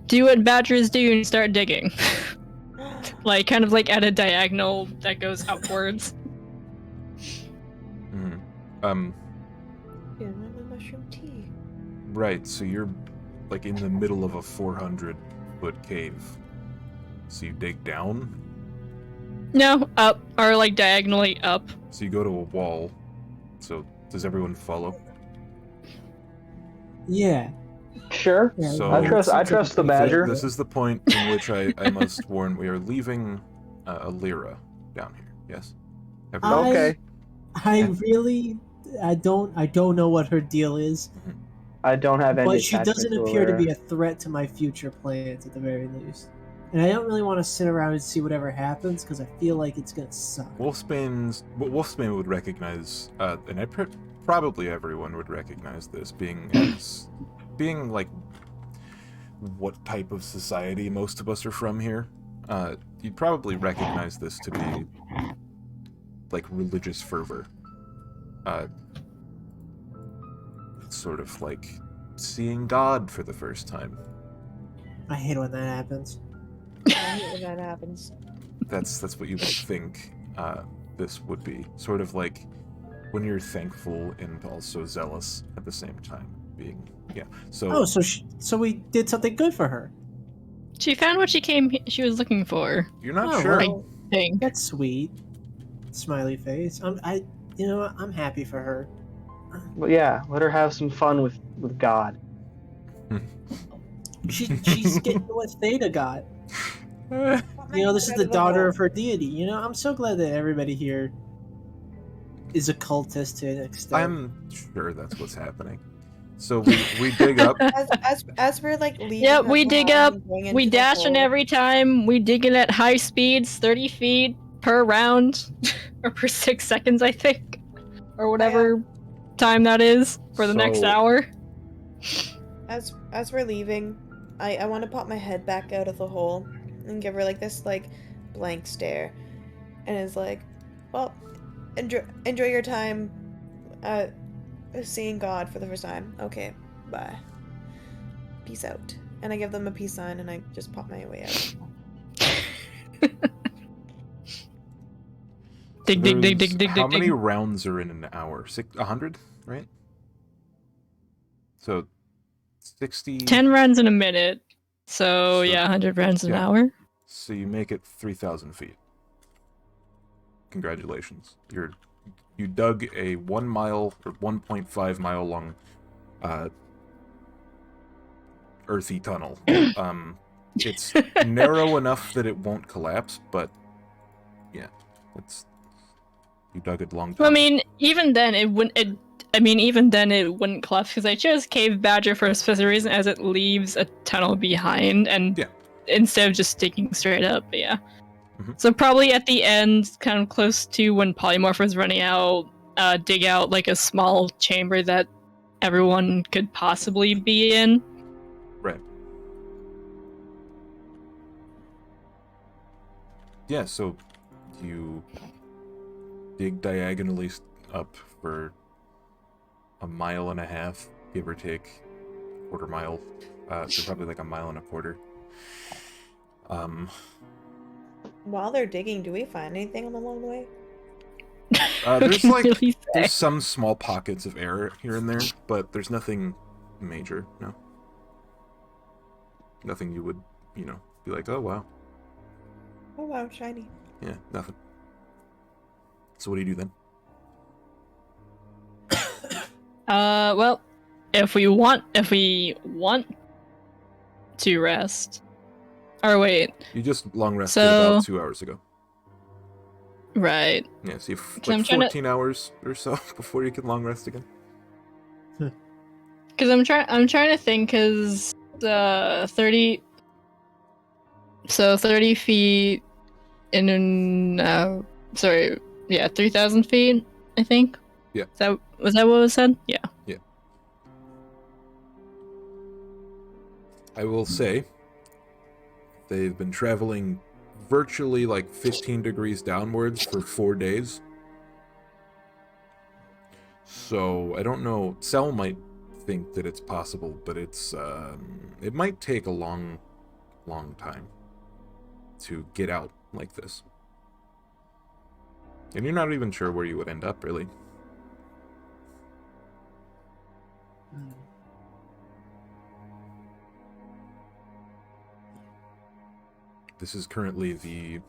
do what badgers do and start digging. Like, kind of like at a diagonal that goes upwards. Yeah, my mushroom tea. Right, so you're like in the middle of a 400-foot cave. So you dig down? No, up. Or, like, diagonally up. So you go to a wall. So does everyone follow? Yeah. Sure. Yeah. So- I it seems like trust a the pretty badger. good This is the point in which I must warn we are leaving a lira down here. Yes? Everyone? Okay. I really, I don't know what her deal is, I don't have any but she attachment doesn't to appear to Alara. be a threat to my future plans at the very least. And I don't really want to sit around and see whatever happens because I feel like it's gonna suck. Wolfsbane would recognize, and probably everyone would recognize this, being like what type of society most of us are from here. You'd probably recognize this to be like religious fervor. Sort of like seeing God for the first time. I hate when that happens. I hate when that happens. That's what you would think this would be. Sort of like when you're thankful and also zealous at the same time. So Oh, so we did something good for her. She found what she was looking for. you're not Oh, sure. well, I think. that's sweet. Smiley face. I'm happy for her. But yeah, let her have some fun with God. She's getting what Theta got. This is the daughter of her deity. I'm so glad that everybody here is a cultist to an extent. I'm sure that's what's happening. So we dig up. As we're like leaving. Yep, her we dig behind up. and going We into the dash in hole, every time. We dig in at high speeds, 30 feet per round, or per 6 seconds, I think, or whatever time that is for the next So- hour. As we're leaving, I want to pop my head back out of the hole and give her like this blank stare, and is like, well, enjoy your time, seeing God for the first time. Okay, bye. Peace out. And I give them a peace sign, and I just pop my way out. Dig, dig, dig, There's- dig, dig, How dig, many dig. rounds are in an hour? 100, right? So 60. 10 rounds in a minute. So, So- yeah, 100 rounds an yeah. hour. So you make it 3,000 feet. Congratulations. You dug a 1 mile or 1.5 mile long earthy tunnel. It's narrow enough that it won't collapse, but yeah, you dug a long time. Well, I mean, even then it wouldn't. Even then it wouldn't collapse because I chose Cave Badger for a specific reason, as it leaves a tunnel behind, and Yeah. instead of just sticking straight up. But yeah. Mhm. So probably at the end, kind of close to when Polymorph was running out, dig out like a small chamber that everyone could possibly be in. Right. Yeah, so you dig diagonally up for a mile and a half, give or take, quarter mile. So probably like a mile and a quarter. While they're digging, do we find anything along the way? There's Can like really say. there's some small pockets of air here and there, but there's nothing major. No, nothing you would be like, oh wow, Oh wow, shiny. yeah, nothing. So what do you do then? Well, if we want to rest, or wait, You just long rested So- about 2 hours ago. right? Yeah, so you've I'm like trying to- 14 hours or so before you can long rest again. Because I'm trying to think, because 30. So 30 feet in 3,000 feet, I think. Yeah. Was that what was said? Yeah. I will say they've been traveling virtually like 15 degrees downwards for 4 days. So I don't know. Cell might think that it's possible, but it might take a long time to get out like this. And you're not even sure where you would end up, really. This is currently the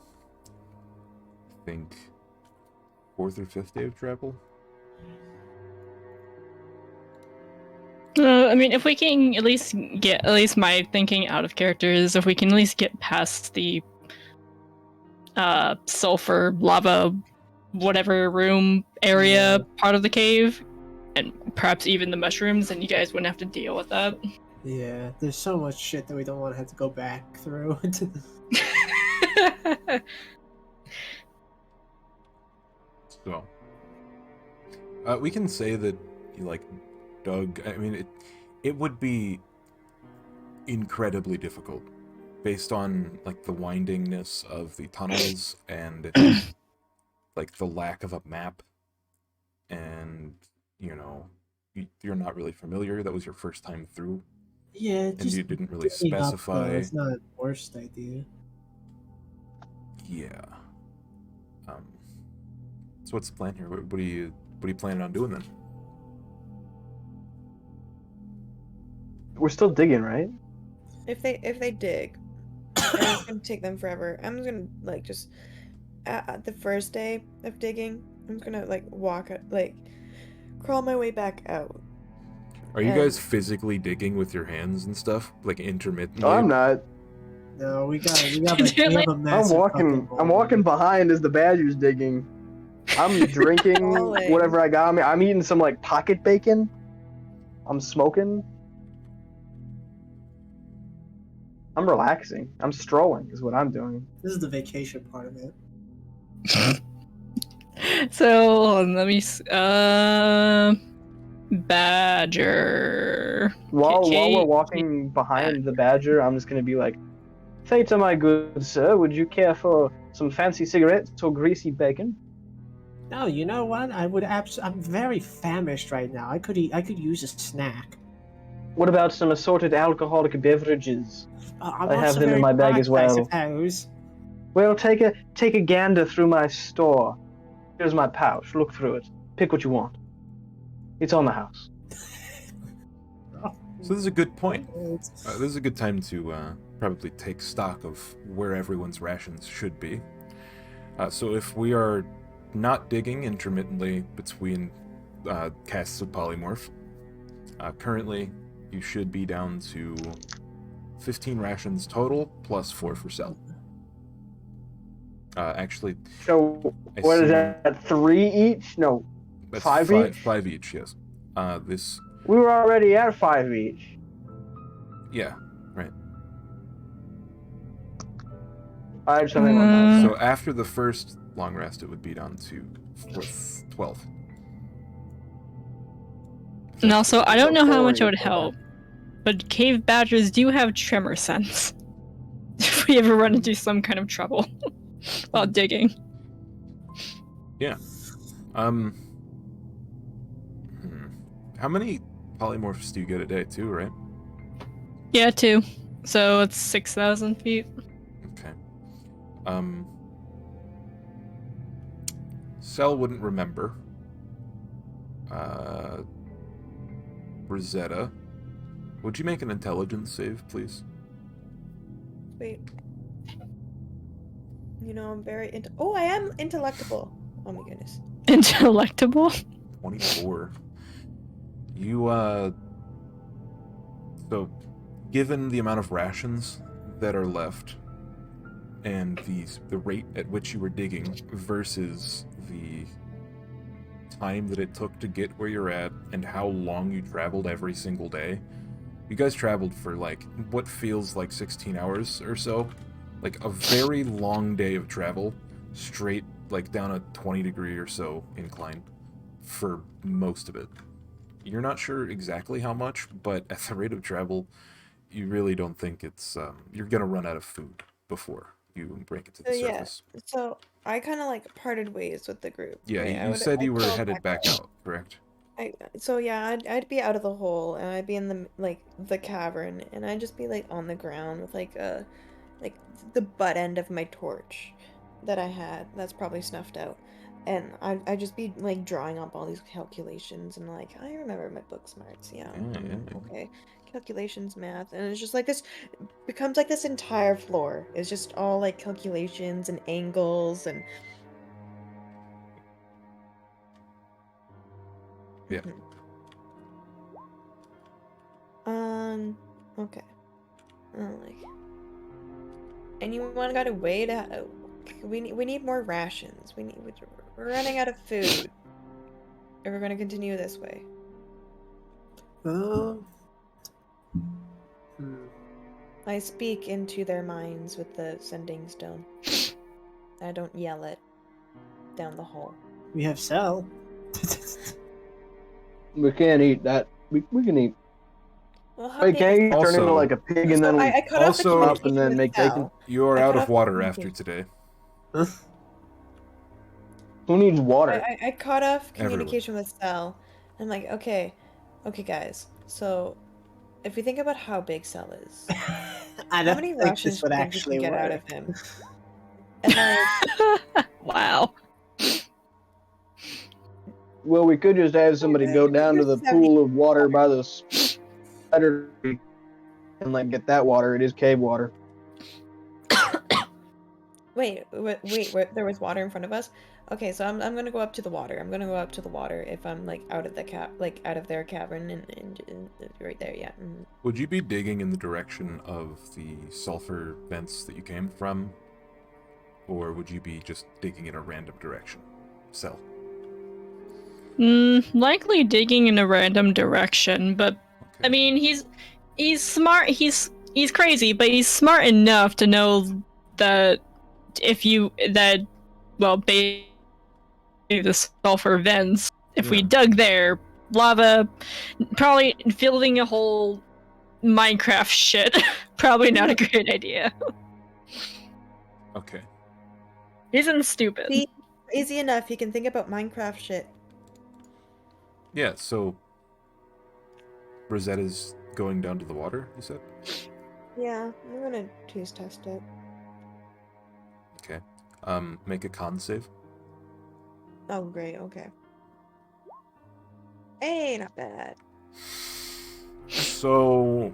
think, 4th or 5th day of travel. I mean, if we can at least my thinking out of character is if we can at least get past the sulfur lava whatever room area part of the cave, and perhaps even the mushrooms, and you guys wouldn't have to deal with that. Yeah, there's so much shit that we don't want to have to go back through. So, we can say that you like dug. I mean, it would be incredibly difficult, based on like the windingness of the tunnels and like the lack of a map, and you know, you're not really familiar. That was your first time through. Yeah, and just you didn't really digging up, specify. it's not the worst idea. Yeah. So what's the plan here? What are you planning on doing then? We're still digging, right? If they dig, and it's gonna take them forever, I'm just gonna like just at the first day of digging, I'm just gonna like crawl my way back out. Are you guys physically digging with your hands and stuff, like intermittently? No, I'm not. No, we have a I'm massive walking behind as the badger's digging. I'm drinking Falling. whatever I got. I'm eating some like pocket bacon. I'm smoking. I'm relaxing. I'm strolling is what I'm doing. This is the vacation part of it. So hold on, let me. Badger. While Okay. we're walking behind the badger, I'm just gonna be like, "Theta, my good sir, would you care for some fancy cigarettes or greasy bacon?" No, you know what? I'm very famished right now. I could use a snack. What about some assorted alcoholic beverages? I'm I have also them in very my bag as packed, I well. suppose. Well, take a gander through my store. Here's my pouch. Look through it. Pick what you want. It's on the house. So this is a good point. This is a good time to probably take stock of where everyone's rations should be. So if we are not digging intermittently between casts of polymorph, currently you should be down to 15 rations total, plus 4 for Cell. Actually, So what is that? 3 each? No, that's 5 each. 5 each, yes. This, We were already at 5 each. yeah, right. I had something like that. So after the first long rest, it would be down to 12. And also, I don't know how much it would Okay. help, but cave badgers do have tremor sense. If we ever run into some kind of trouble while digging. Yeah. How many polymorphs do you get a day, too, right? Yeah, 2. So it's 6,000 feet. Okay. Cell wouldn't remember. Rosetta, would you make an intelligence save, please? Wait. You know, I'm very into. Oh, I am intellectable. Oh my goodness. Intellectable? 24. You, so, given the amount of rations that are left, and the rate at which you were digging versus the time that it took to get where you're at, and how long you traveled every single day, you guys traveled for, like, what feels like 16 hours or so. Like, a very long day of travel, straight, like, down a 20-degree or so incline for most of it. You're not sure exactly how much, but at the rate of travel, you really don't think it's, you're gonna run out of food before you break it to the surface. Yeah, so I kind of like parted ways with the group. Yeah, right? you said you were crawled headed back out, correct? So yeah, I'd be out of the hole, and I'd be in the cavern, and I'd just be like on the ground with like the butt end of my torch that I had that's probably snuffed out, and I'd just be like drawing up all these calculations, and like I remember my book smarts, yeah. Okay, calculations, math, and it's just like this becomes like this entire floor is just all like calculations and angles and Yeah. Okay. Like, anyone got a way to? We need more rations. We're running out of food. If we're gonna continue this way. Hmm. I speak into their minds with the sending stone. I don't yell it down the hole. We have Cell. We can't eat that. We can eat. Well, how Wait, big can is you turn into Also- like a pig and So then I cut off the also- up communication and then with make Sal. bacon? You are I out cut of off water the after today. Who needs water? I cut off Everyone. communication with Sal. I'm like, okay, guys. So, if we think about how big Sal is, I how don't many think rations this do would you think we actually can get out work. of him? And like, Wow. Well, we could just have somebody go down to the pool of water by the spider tree and like get that water. It is cave water. wait, there was water in front of us. Okay, so I'm gonna go up to the water. I'm gonna go up to the water if I'm like out of the out of their cavern and right there. Yeah. Mhm. Would you be digging in the direction of the sulfur vents that you came from? Or would you be just digging in a random direction? Cell. Likely digging in a random direction, but Okay. I mean, he's smart. He's crazy, but he's smart enough to know that the sulfur vents. If we Yeah. dug there, lava, probably filling a whole Minecraft shit. Probably not a great idea. Okay. Isn't stupid. See, easy enough. He can think about Minecraft shit. Yeah, so Rosetta's going down to the water, you said? Yeah, I'm gonna choose test it. Okay. Make a con save. Oh, great. Okay. Hey, not bad. So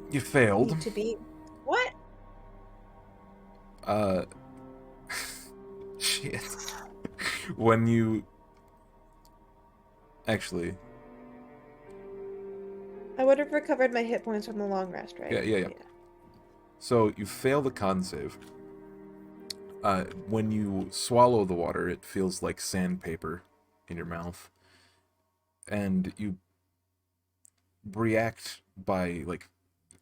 you failed. Need to be. What? Shit. When you actually, I would have recovered my hit points from the long rest, right? Yeah. So you fail the con save. When you swallow the water, it feels like sandpaper in your mouth, and you react by like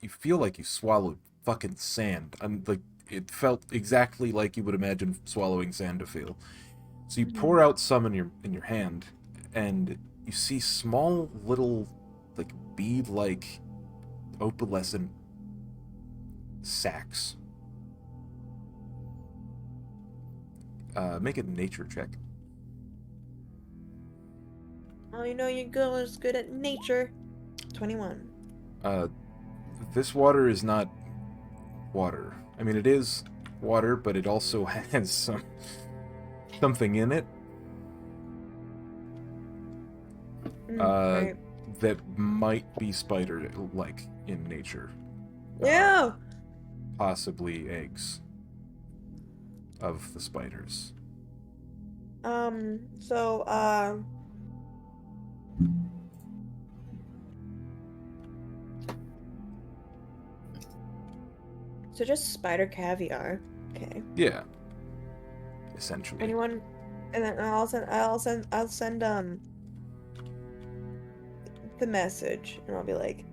you feel like you swallowed fucking sand. Like it felt exactly like you would imagine swallowing sand to feel. So you pour out some in your hand, and you see small little like bead-like opalescent sacs. Make a nature check. Oh, you know your girl is good at nature. 21. This water is not water. I mean, it is water, but it also has something in it Right. that might be spider-like in nature. Yeah. Possibly eggs of the spiders. So, so just spider caviar. Okay. Yeah. Essentially. Anyone? And then I'll send the message, and I'll be like,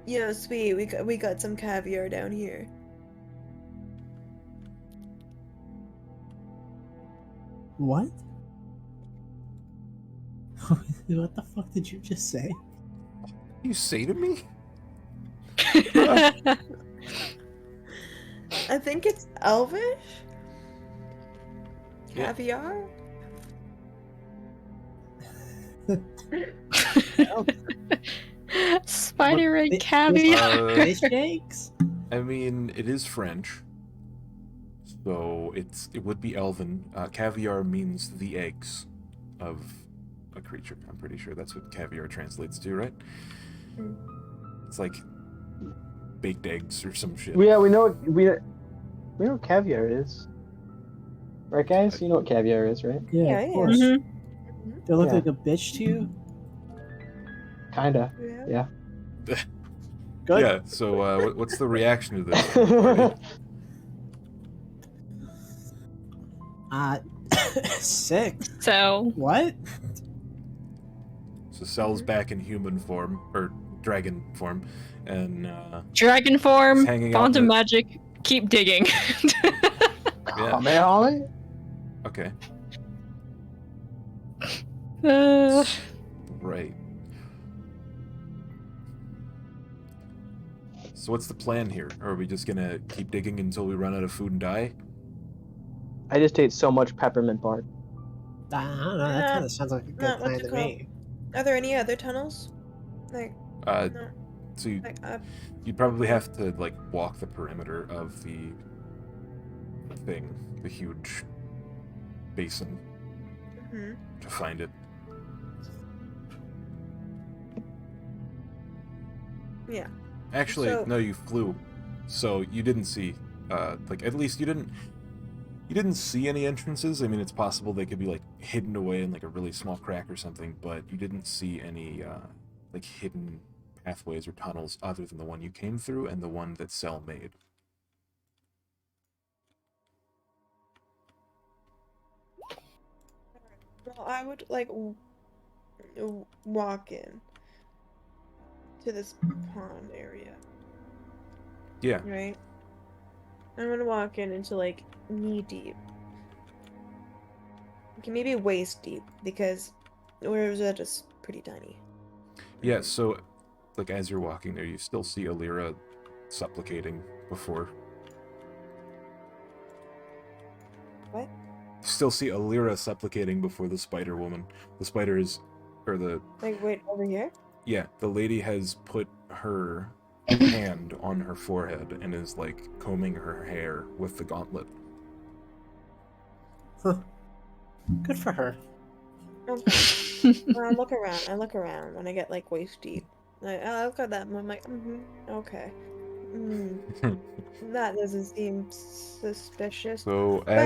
"Yo, sweet, we got some caviar down here." What? What the fuck did you just say? You say to me? I think it's Elvish. Yeah. Caviar. Spider egg What? caviar. Fish eggs? I mean, it is French, so it would be Elven. Caviar means the eggs of a creature. I'm pretty sure that's what caviar translates to, right? It's like baked eggs or some shit. Yeah, we know what caviar is. Right, guys? You know what caviar is, right? Yeah, Yeah, of yeah. course. Mhm. They look Yeah. like a bitch to you? Kinda. Yeah. Yeah. Good. Yeah. So, what's the reaction to this from the party? Sick. So, What? So Cell's back in human form or dragon form, and dragon he's form, hanging out. font in of the- magic, keep digging. Yeah. Kamehameha? Okay. Uh, Right. So what's the plan here? Are we just gonna keep digging until we run out of food and die? I just ate so much peppermint bark. I don't know. That Nah, kind of sounds like a good what's plan it to called? me. Are there any other tunnels? Like, Uh, no, so like you'd probably have to like walk the perimeter of the thing, the huge basin, mhm. to find it. Yeah. Actually, So- no, you flew, so you didn't see. Like at least you didn't. You didn't see any entrances. I mean, it's possible they could be like hidden away in like a really small crack or something, but you didn't see any like hidden pathways or tunnels other than the one you came through and the one that Cell made. Well, I would like walk in to this pond area, Yeah. right? I'm gonna walk in into like knee deep. Okay, maybe waist deep because where was that is pretty tiny. Yeah, so like as you're walking there, you still see Alira supplicating before. What? You still see Alira supplicating before the spider woman. The spider is, or the, Like wait over here? yeah, the lady has put her hand on her forehead and is like combing her hair with the gauntlet. Huh. Good for her. Okay. I look around. I look around when I get like waist deep. I look at that and I'm like, okay. That doesn't seem suspicious. So But-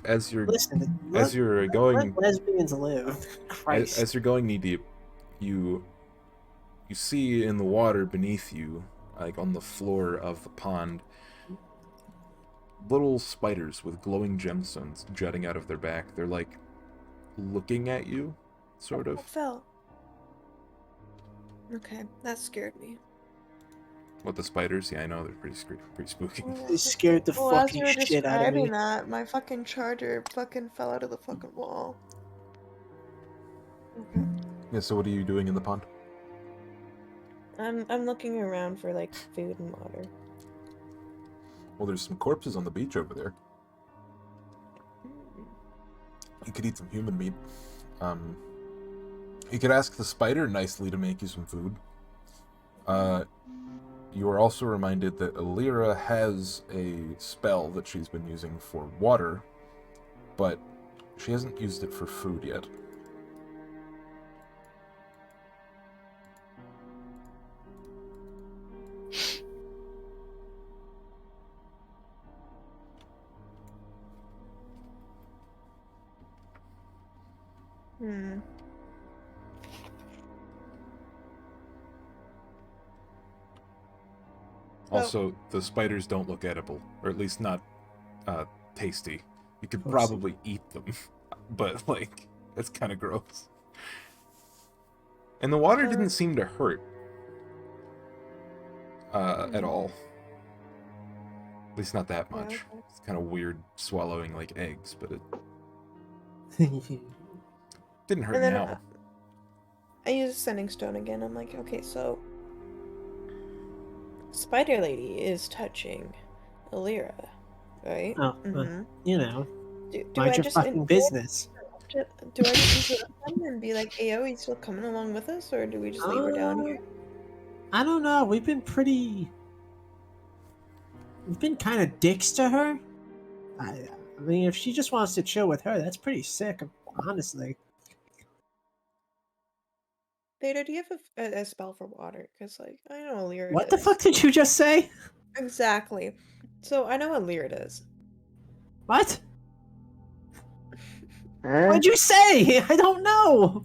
as you're Listen, as you're going let lesbians live. as, Christ. as you're going knee deep, you see in the water beneath you, like on the floor of the pond, little spiders with glowing gemstones jutting out of their back. They're like looking at you, sort I of. fell. Okay, that scared me. What, the spiders? Yeah, I know, they're pretty spooky. They scared the Well, as fucking you were shit out of me. describing that, my fucking charger fucking fell out of the fucking wall. Okay. Yeah, so what are you doing in the pond? I'm looking around for like food and water. Well, there's some corpses on the beach over there. You could eat some human meat. You could ask the spider nicely to make you some food. You are also reminded that Alira has a spell that she's been using for water, but she hasn't used it for food yet. Hmm. Also, the spiders don't look edible, or at least not tasty. You could Pussy. probably eat them, but like, that's kind of gross. And the water didn't seem to hurt at all. At least not that much. okay. It's kind of weird swallowing like eggs, but it didn't hurt And then now. I use a sending stone again. I'm like, okay, so Spider Lady is touching Alira, right? Oh, you know, Do mind I your just fucking business. Do I just interrupt them and be like, "Ayo, he's still coming along with us," or do we just leave her down here? I don't know. We've been kind of dicks to her. I mean, if she just wants to chill with her, that's pretty sick, honestly. Theta, do you have a spell for water? Because, like, I know Alira What the does. fuck did you just say? Exactly. So, I know what Alira does. What? Eh? What'd you say? I don't know.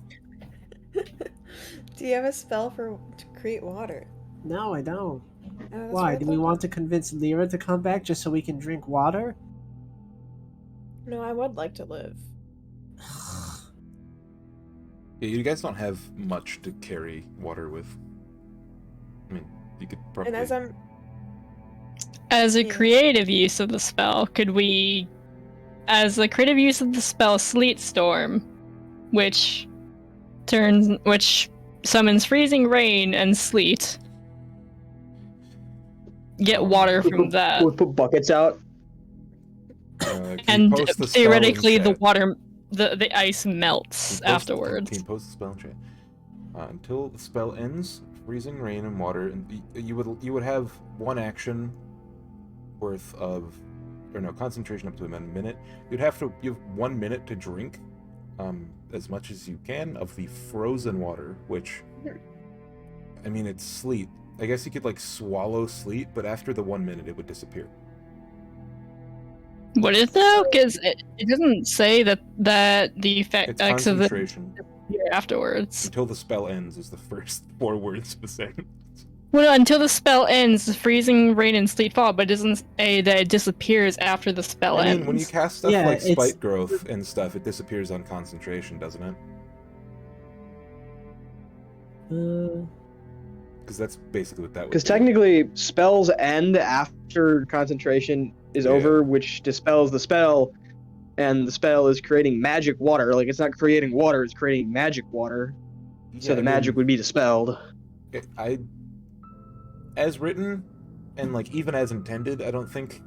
Do you have a spell to create water? No, I don't. Oh, that's Why? what I Do we thought. want to convince Lyra to come back just so we can drink water? No, I would like to live. Yeah, you guys don't have much to carry water with. I mean, you could probably... And As a Yeah. creative use of the spell, could we, as a creative use of the spell Sleet Storm, which summons freezing rain and sleet, get water from that, We put buckets out. can you and post the spell in theoretically the chat? water, the ice melts afterwards. Can you post the spell in chat? Until the spell ends, freezing rain and water, and you would have one action worth of, or no, concentration up to a minute. You have 1 minute to drink as much as you can of the frozen water, which, I mean, it's sleet. I guess you could like swallow sleet, but after the 1 minute it would disappear. Would it though? Because it doesn't say that the effect It's of it concentration. afterwards. Until the spell ends is the first 4 words of the sentence. Well, until the spell ends, freezing rain and sleet fall, but it doesn't say that it disappears after the spell I ends. mean, when you cast stuff Yeah, like it's- spite growth and stuff, it disappears on concentration, doesn't it? Because that's basically what that would be. Because technically, spells end after concentration is Yeah. over, which dispels the spell, and the spell is creating magic water. Like, it's not creating water, it's creating magic water. So Yeah, the I magic mean, would be dispelled. as written, and like even as intended, I don't think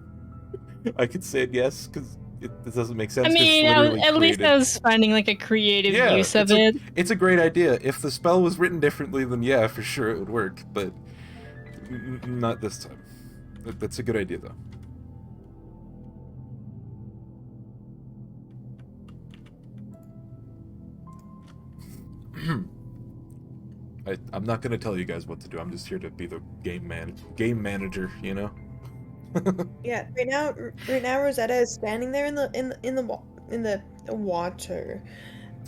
I could say it yes, because this doesn't make sense. I 'cause mean, it's literally at least created. I was finding like a creative Yeah, use of it. It's a great idea. If the spell was written differently, then yeah, for sure it would work, but not this time. That's a good idea, though. I'm not gonna tell you guys what to do. I'm just here to be the game manager, you know. Yeah, right now Rosetta is standing there in the water,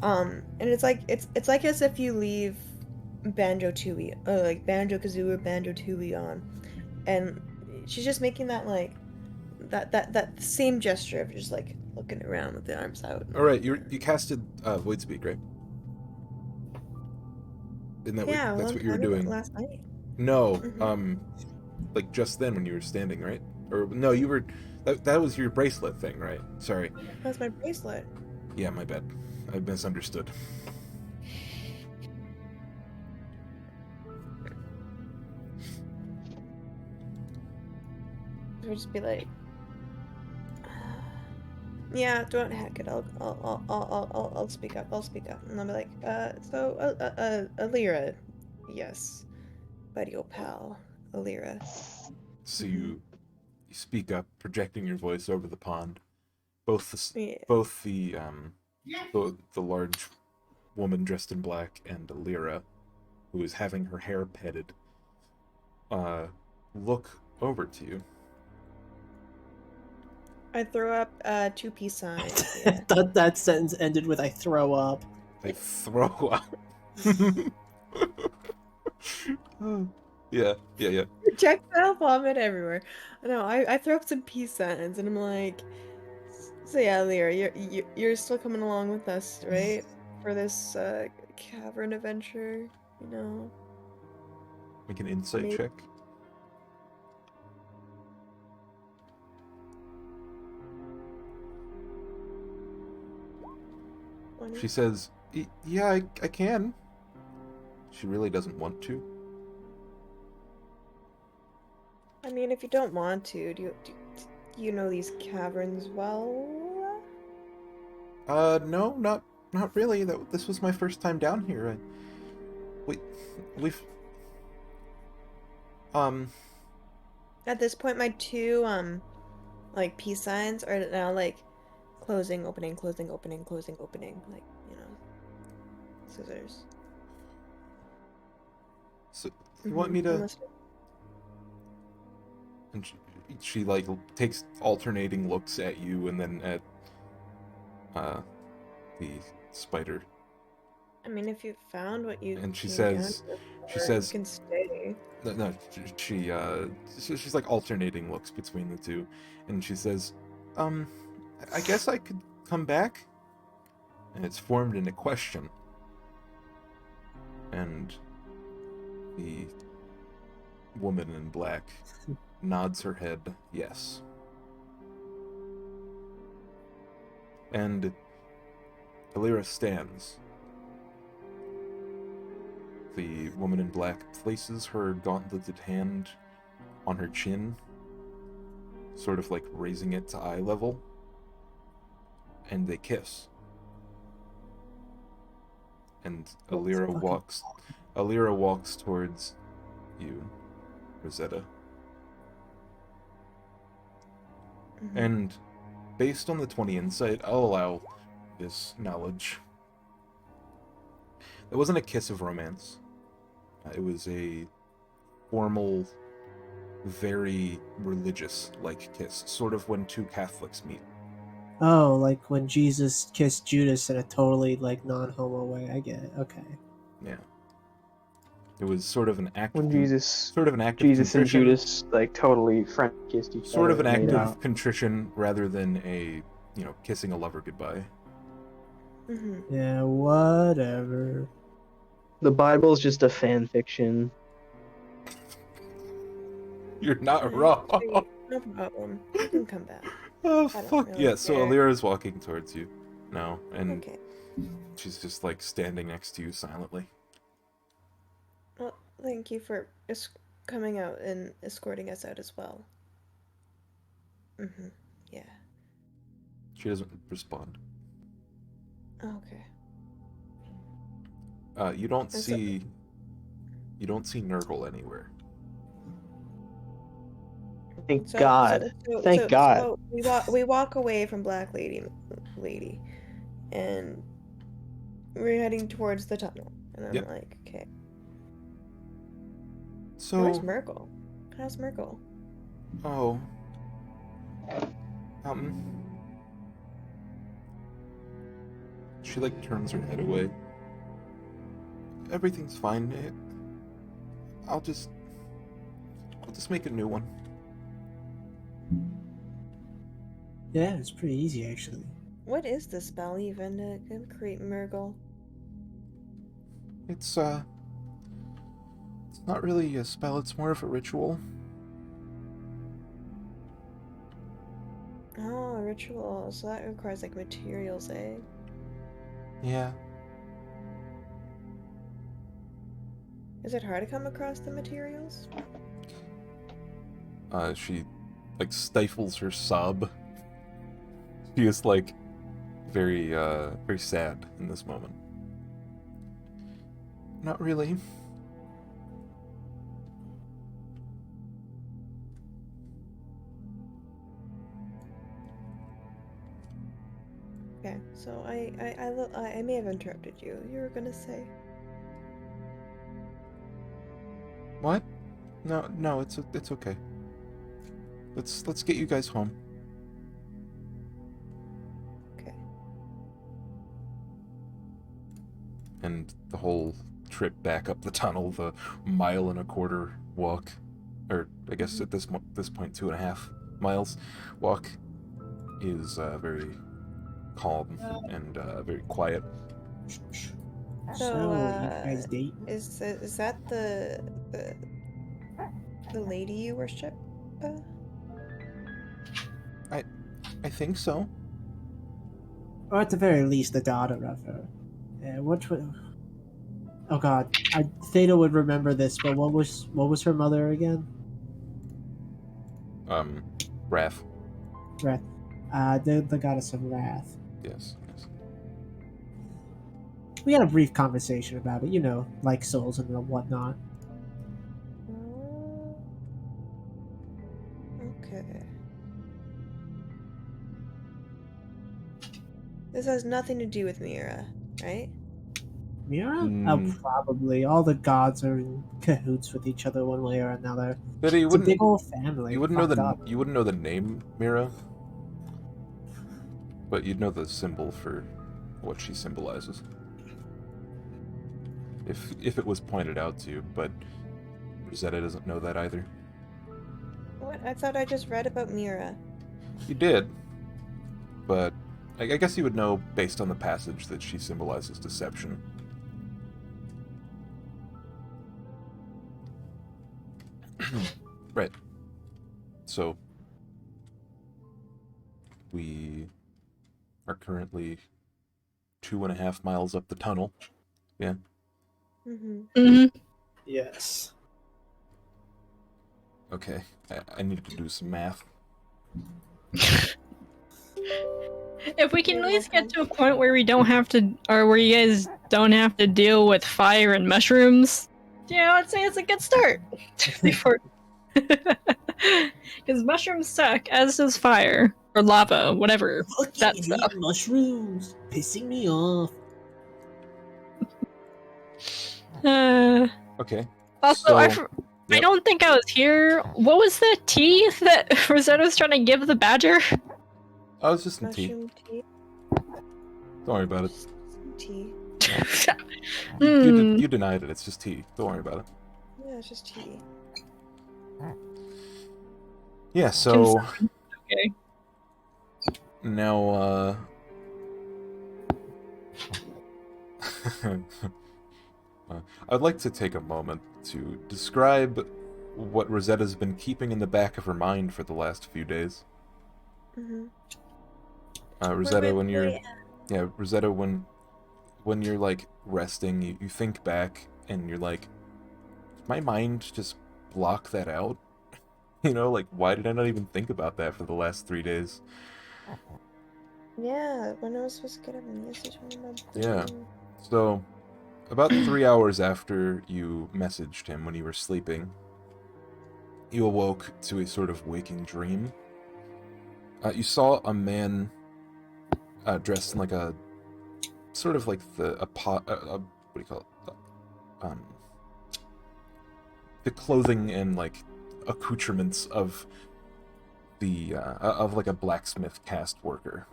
and it's like as if you leave Banjo Tooie, or like Banjo Kazooie or Banjo Tooie on, and she's just making that like that same gesture of just like looking around with the arms out. All right, you casted Void Speak, right? Isn't that Yeah, that's well, what you were I did it doing? last night. No, Mhm. like just then when you were standing, right? Or no, you were. That was your bracelet thing, right? Sorry. That's my bracelet. Yeah, my bad. I misunderstood. It would just be like, yeah, don't hack it. I'll speak up. I'll speak up, and I'll be like, Alira, yes, buddy, old pal, Alira. So you speak up, projecting your voice over the pond. Both Yeah. the large woman dressed in black and Lyra, who is having her hair petted, look over to you. I throw up 2 peace signs. I Yeah. thought that sentence ended with "I throw up." They throw up. Yeah. Projectile vomit everywhere. No, I throw up some peace signs, and I'm like, so yeah, Lyra, you're still coming along with us, right? For this cavern adventure, you know. Make an insight Maybe. check. She says, yeah, I can. She really doesn't want to. I mean, if you don't want to, do you know these caverns well? No, not really. This was my first time down here. We've At this point, my 2 like peace signs are now like closing, opening, closing, opening, closing, opening, like, you know, scissors. So you want me to? Unless- And she like takes alternating looks at you and then at the spider. I mean, if you found what you And she came says, down she for, says, you can stay. no, she's like alternating looks between the two, and she says, I guess I could come back? And it's formed in a question. And the woman in black nods her head yes. And Alira stands. The woman in black places her gauntleted hand on her chin, sort of like raising it to eye level, and they kiss. And Alira walks towards you, Rosetta. Mhm. And based on the 20 insight, I'll allow this knowledge. It wasn't a kiss of romance. It was a formal, very religious-like kiss, sort of when two Catholics meet. Oh, like when Jesus kissed Judas in a totally like non-homo way. I get it. Okay. Yeah. It was sort of an act When of Jesus of and contrition. Judas like totally friend kissed each Sort other. of an and act made of out. contrition rather than a, kissing a lover goodbye. Mhm. Yeah, whatever. The Bible's just a fan fiction. You're not Alright, wrong. sweet. No problem. You can come back. Oh, I don't fuck. really Yeah, so care. Alira's walking towards you now, and Okay. she's just, like, standing next to you silently. Well, thank you for coming out and escorting us out as well. Yeah. She doesn't respond. Okay. You don't so- see Nurgle anywhere. Thank God. Thank God. So we walk away from Black Lady, and we're heading towards the tunnel. And I'm Yep. like, okay. So, Where's Merkel? How's Merkel? oh, she like turns her head away. Everything's fine. I'll just make a new one. Yeah, it's pretty easy actually. What is this spell even to create Merkel? It's not really a spell, it's more of a ritual. Oh, a ritual. So that requires like materials, eh? Yeah. Is it hard to come across the materials? She like stifles her sob. She is like very very sad in this moment. Not really. Okay, so I may have interrupted you. You were gonna say. What? No, it's okay. Let's get you guys home. Okay. And the whole trip back up the tunnel, the 1.25 mile walk, or I guess at this point 2.5 miles walk, is very calm and very quiet. So, you guys date? Is that the lady you worship? I think so. Or at the very least, the daughter of her. Yeah, which would... Oh god, Theta would remember this, but what was her mother again? Wrath. Wrath. The goddess of wrath. Yes. We had a brief conversation about it, like souls and whatnot. Okay. This has nothing to do with Mira, right? Mira? Mm. Oh, probably. All the gods are in cahoots with each other one way or another. But you It's a big old family. You wouldn't know Fucked up. you wouldn't know the name Mira, but you'd know the symbol for what she symbolizes. If it was pointed out to you, but Rosetta doesn't know that either. What? I thought I just read about Mira. You did, but I guess you would know based on the passage that she symbolizes deception. Right. So, we are currently 2.5 miles up the tunnel. Yeah. Mm-hmm. Yes. Okay. I need to do some math. If we can at least get to a point where we don't have to, or where you guys don't have to deal with fire and mushrooms, I'd say it's a good start. Before, because mushrooms suck, as does fire or lava, whatever. That stuff. Mushrooms pissing me off. Okay. Also, So, I don't think I was here. What was the tea that Rosetta was trying to give the badger? I was just some tea. Mushroom tea. Don't worry about it. Just some tea. You denied it. It's just tea. Don't worry about it. Yeah, it's just tea. Yeah, so Okay. now I'd like to take a moment to describe what Rosetta's been keeping in the back of her mind for the last few days. Mm-hmm. Rosetta, Rosetta, when you're like resting, you think back and you're like, did my mind just block that out? Like, why did I not even think about that for the last 3 days? Yeah, when I was supposed to get up and message him about Yeah. So, about 3 hours after you messaged him when you were sleeping, you awoke to a sort of waking dream. You saw a man dressed in like a sort of like what do you call it? The clothing and like accoutrements of like a blacksmith caste worker.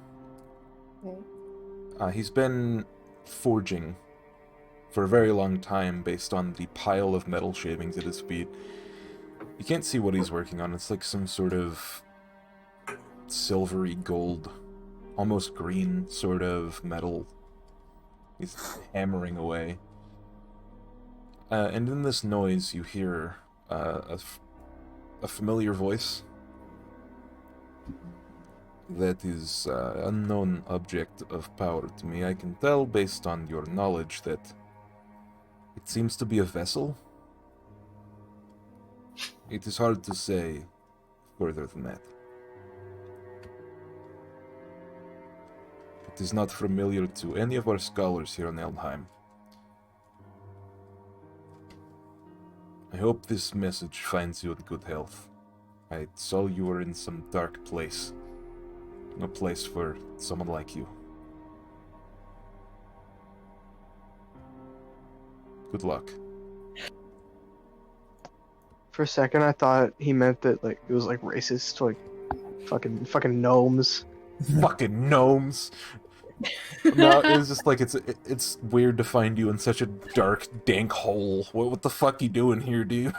Okay. He's been forging for a very long time based on the pile of metal shavings at his feet. You can't see what he's working on. It's like some sort of silvery gold, almost green sort of metal. He's hammering away. And in this noise, you hear a familiar voice. That is unknown object of power to me. I can tell based on your knowledge that it seems to be a vessel. It is hard to say further than that. It is not familiar to any of our scholars here on Elmheim. I hope this message finds you in good health. I saw you were in some dark place. No place for someone like you. Good luck. For a second, I thought he meant that like it was like racist, like fucking gnomes. Fucking gnomes. No, it was just like it's weird to find you in such a dark, dank hole. What the fuck you doing here, dude?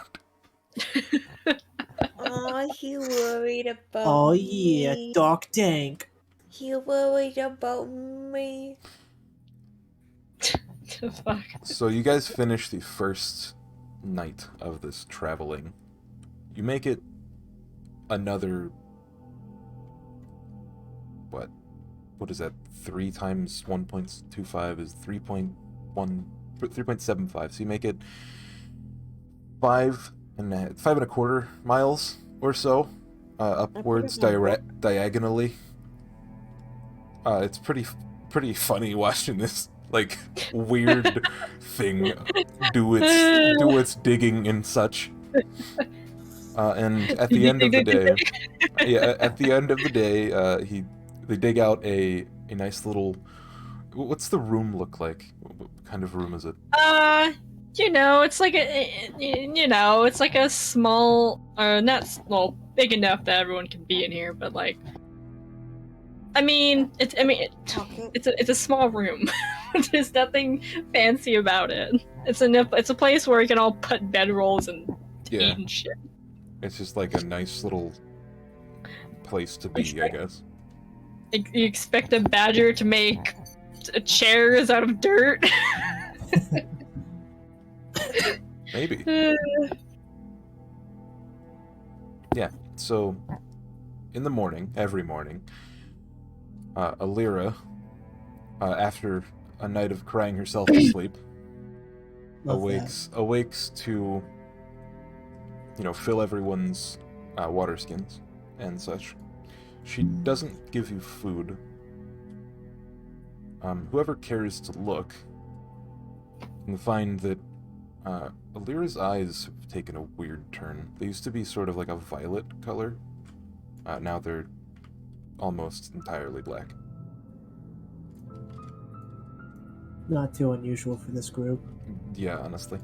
Oh, he worried about Oh me. yeah, Doc Dank. He worried about me. The fuck? So you guys finish the first night of this traveling. You make it another... What is that? 3 times 1.25 is 3.75. So you make it 5.25 miles or so, upwards diagonally. It's pretty funny watching this like weird thing do its digging and such. And at the end of the day, they dig out a nice little. What's the room look like? What kind of room is it? It's like it's like a small, not small, big enough that everyone can be in here, but like I mean, Pocket. it's a small room. There's nothing fancy about it. It's a place where you can all put bedrolls and eat and shit. It's just like a nice little place to be, I guess. You expect a badger to make chairs out of dirt? Maybe. Yeah, so in the morning, every morning, Alira, after a night of crying herself to sleep, awakes to, fill everyone's water skins and such. She doesn't give you food. Whoever cares to look can find that Alira's eyes have taken a weird turn. They used to be sort of like a violet color. Now they're almost entirely black. Not too unusual for this group. Yeah, honestly.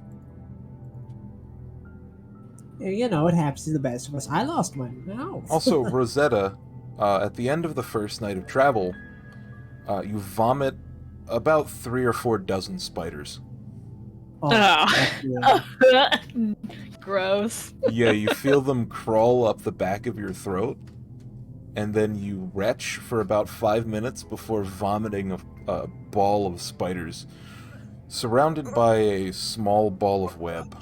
You know, it happens to the best of us. I lost my mouth. Also, Rosetta, at the end of the first night of travel, you vomit about 3 or 4 dozen spiders. Gross. Yeah, you feel them crawl up the back of your throat, and then you retch for about 5 minutes before vomiting a ball of spiders, surrounded by a small ball of web.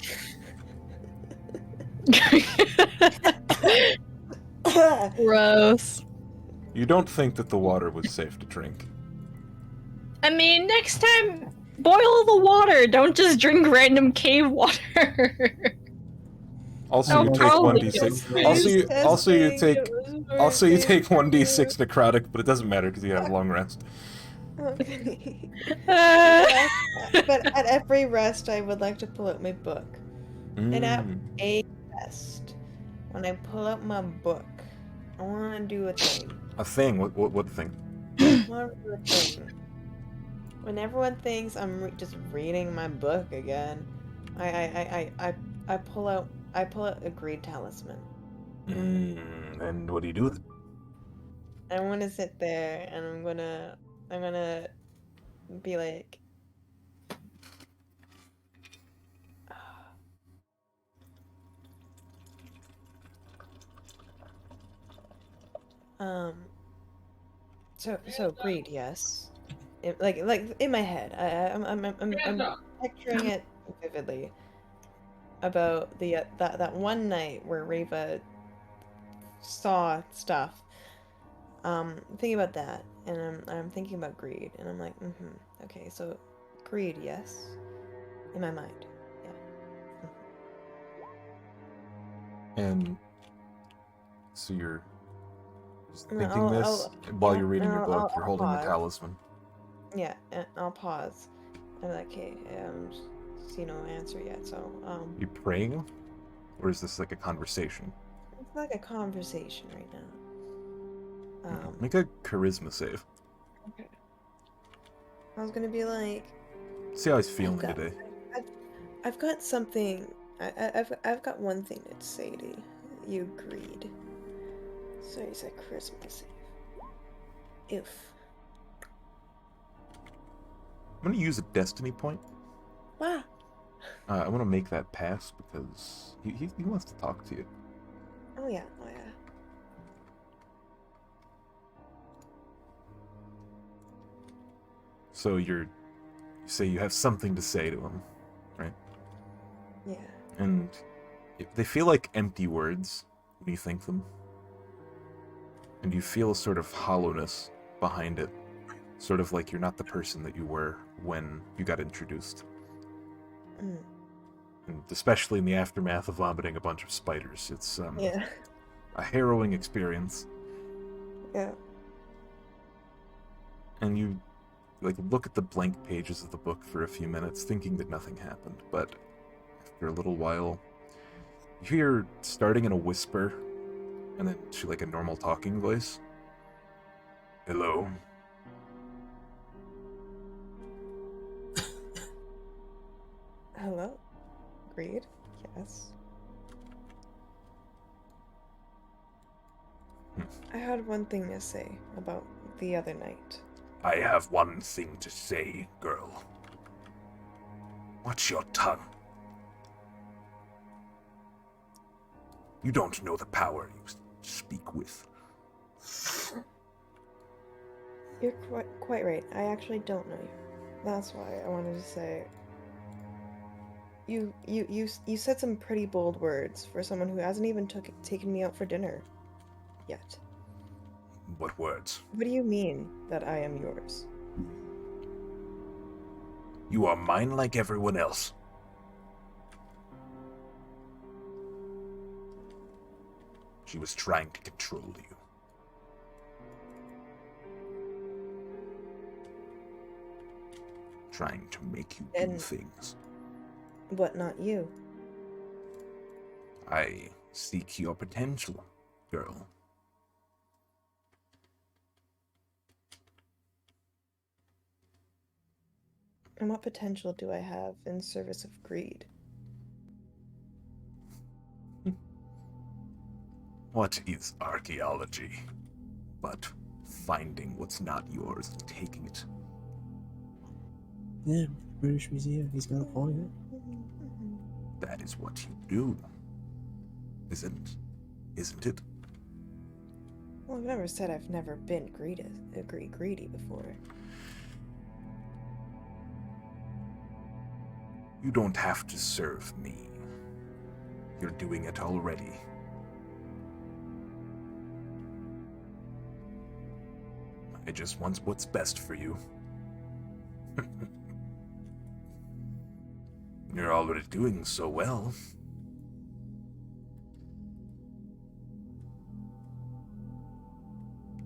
Gross. You don't think that the water was safe to drink. I mean, next time, boil the water. Don't just drink random cave water. Also, you take 1d6. Also, you take 1d6 necrotic, but it doesn't matter because you have a long rest. Okay. But at every rest, I would like to pull out my book. And at a rest, when I pull out my book, I want to do a thing. A thing? What thing? I want to do a thing. When everyone thinks I'm just reading my book again, I pull out a greed talisman. And what do you do with it? I want to sit there and I'm gonna be like, so greed, yes. Like in my head, I'm picturing it vividly. About that one night where Reva saw stuff. Thinking about that, and I'm thinking about greed, and I'm like, okay, so greed, yes, in my mind, yeah. And so you're just thinking this while you're reading your book. You're holding the talisman. Yeah, and I'll pause. I'm like, hey, see no answer yet, so You praying, or is this like a conversation? It's like a conversation right now. Make a charisma save. Okay. I was gonna be like, see how he's feeling today. I've got something. I've got one thing to say to you, greed. So he said charisma save. If. I'm gonna use a destiny point. Wow. I want to make that pass because he wants to talk to you. Oh yeah. So you say you have something to say to him, right? Yeah. And they feel like empty words when you think them. And you feel a sort of hollowness behind it. Sort of like you're not the person that you were when you got introduced. And especially in the aftermath of vomiting a bunch of spiders. It's a harrowing experience. Yeah. And you look at the blank pages of the book for a few minutes, thinking that nothing happened. But after a little while, you hear, starting in a whisper, and then to like a normal talking voice, "Hello." Hello? Greed? Yes. I had one thing to say about the other night. I have one thing to say, girl. Watch your tongue. You don't know the power you speak with. You're quite right. I actually don't know you. That's why I wanted to say. You said some pretty bold words for someone who hasn't even taken me out for dinner yet. What words? What do you mean that I am yours? You are mine like everyone else. She was trying to control you. Trying to make you do things. But not you. I seek your potential, girl. And what potential do I have in service of greed? What is archaeology? But finding what's not yours and taking it. Yeah, British Museum. He's got a point. That is what you do. Isn't it? Well, I've never said I've never been greedy before. You don't have to serve me. You're doing it already. I just want what's best for you. You're already doing so well.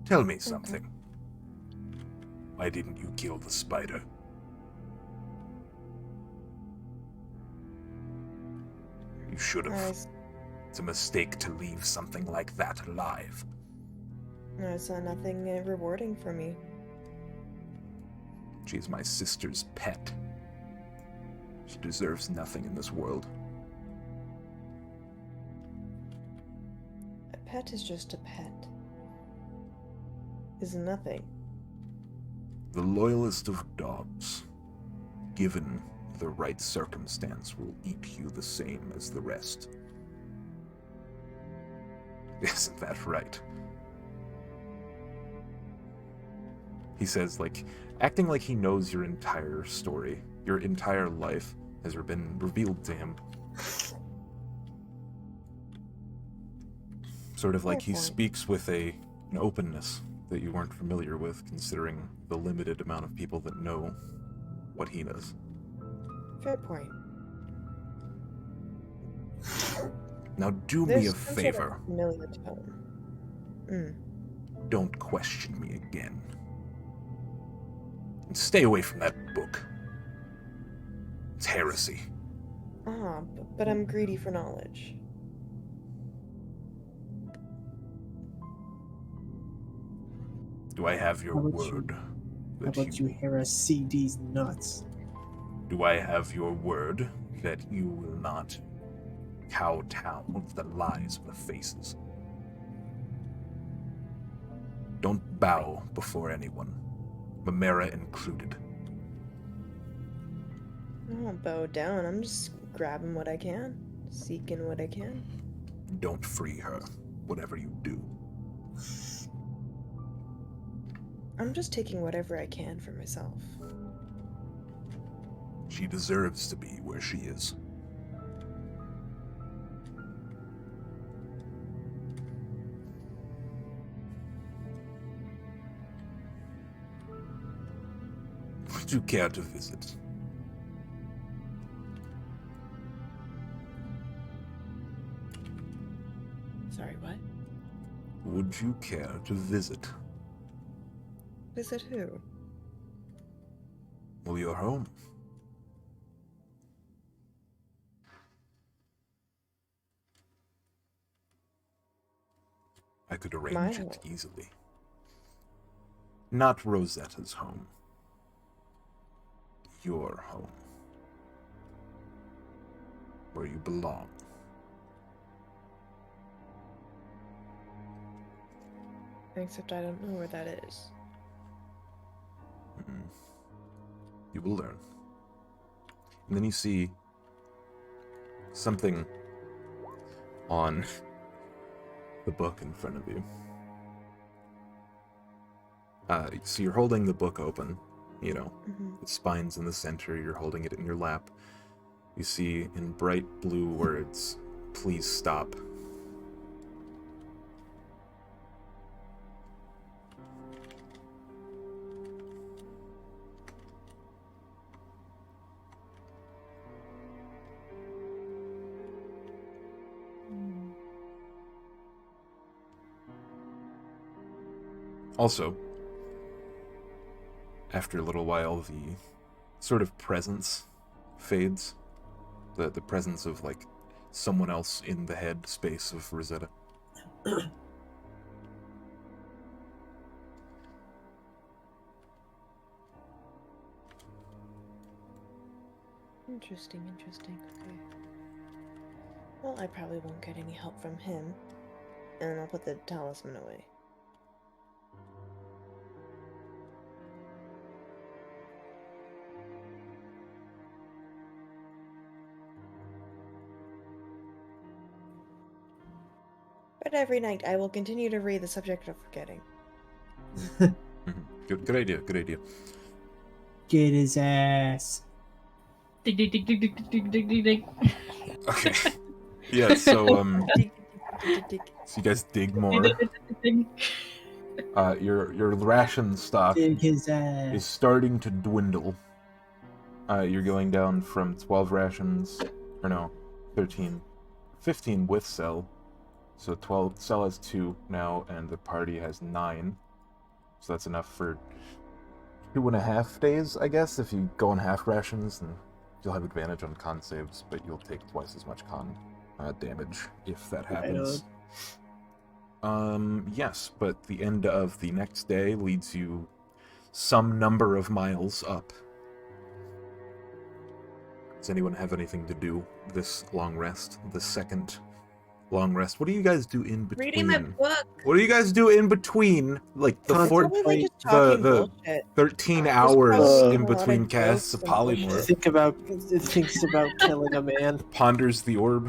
Tell me something. Why didn't you kill the spider? You should have. It's a mistake to leave something like that alive. I saw nothing rewarding for me. She's my sister's pet. She deserves nothing in this world. A pet is just a pet. Is nothing. The loyalest of dogs, given the right circumstance, will eat you the same as the rest. Isn't that right? He says, like, acting like he knows your entire story, your entire life has been revealed to him. Sort of like he speaks with an openness that you weren't familiar with, considering the limited amount of people that know what he knows. Fair point. Now do me a favor. Familiar tone. Don't question me again. And stay away from that book. It's heresy. But I'm greedy for knowledge. Do I have your word? How about you heresy these nuts? Do I have your word that you will not kowtow to the lies of the faces? Don't bow before anyone, Mamera included. I won't bow down. I'm just grabbing what I can, seeking what I can. Don't free her, whatever you do. I'm just taking whatever I can for myself. She deserves to be where she is. Would you care to visit? Sorry, what? Would you care to visit? Visit who? Well, your home. I could arrange it easily. Not Rosetta's home. Your home. Where you belong. Except I don't know where that is. Mm. You will learn. And then you see something on the book in front of you. So you're holding the book open, you know, the spine's in the center, you're holding it in your lap. You see in bright blue words, "Please stop." Also, after a little while, the sort of presence fades. The presence of, like, someone else in the head space of Rosetta. Interesting. Okay. Well, I probably won't get any help from him. And I'll put the talisman away. But every night I will continue to read the subject of forgetting. Good idea, good idea. Get his ass. Dig, dig, dig, dig, dig, dig, dig, dig, dig. Okay. Yeah, so, Dig, dig, dig, dig, dig. so you guys dig more. Your ration stock Dig his is ass. starting to dwindle. You're going down from 12 rations, or no, 13, 15 with Cell. So 12, Cell has 2 now, and the party has 9. So that's enough for 2.5 days, I guess. If you go on half rations, then you'll have advantage on con saves, but you'll take twice as much con damage if that happens. Yes, but the end of the next day leads you some number of miles up. Does anyone have anything to do this long rest? The second long rest. What do you guys do in between? Reading my book. What do you guys do in between? Like the Probably just talking the bullshit. 13 There's hours probably in a lot between of casts jokes of and polymorph. It thinks about killing a man. Ponders the orb.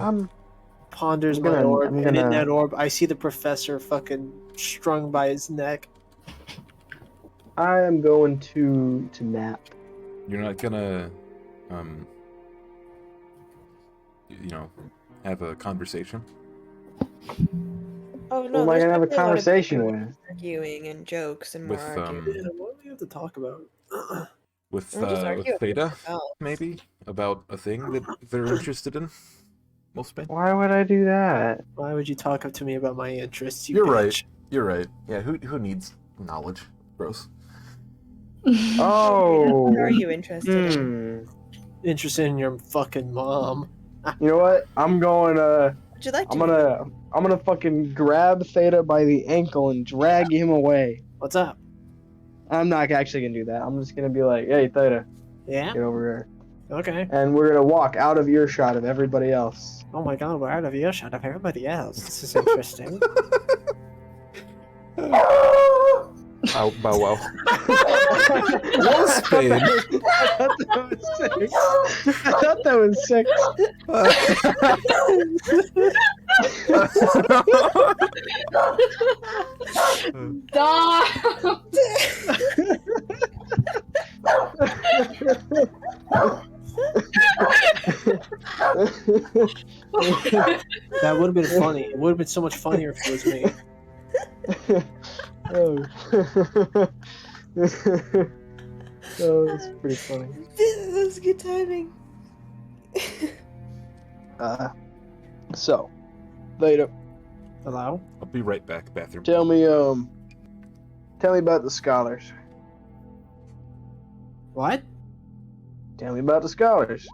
Ponders I'm my gonna- orb, I'm and in gonna- that orb, I see the professor fucking strung by his neck. I am going to nap. You're not gonna, you know, have a conversation. Oh Who no, am I there's gonna have a definitely lot of conversation with? arguing and jokes and more With arguing. Yeah, what do we have to talk about? with We'll just argue Theta, about. maybe about a thing that they're interested in. Wolfsbane. Why would I do that? Why would you talk to me about my interests, you You're bitch? right. You're right. Yeah. Who needs knowledge? Gross. Oh. What are you interested in? Interested in your fucking mom. You know what? I'm going Would you like to? I'm gonna fucking grab Theta by the ankle and drag him away. What's up? I'm not actually gonna do that. I'm just gonna be like, hey Theta, Yeah? get over here. Okay. And we're gonna walk out of earshot of everybody else. Oh my god, we're out of earshot of everybody else. This is interesting. Bow wow. Wolfsbane. I thought that was sick. Stop! That would have been funny. It would have been so much funnier if it was me. Oh. Oh, that's pretty funny. That was good timing. So, Theta, Hello? I'll be right back. Bathroom. tell me about the scholars. What? Tell me about the scholars.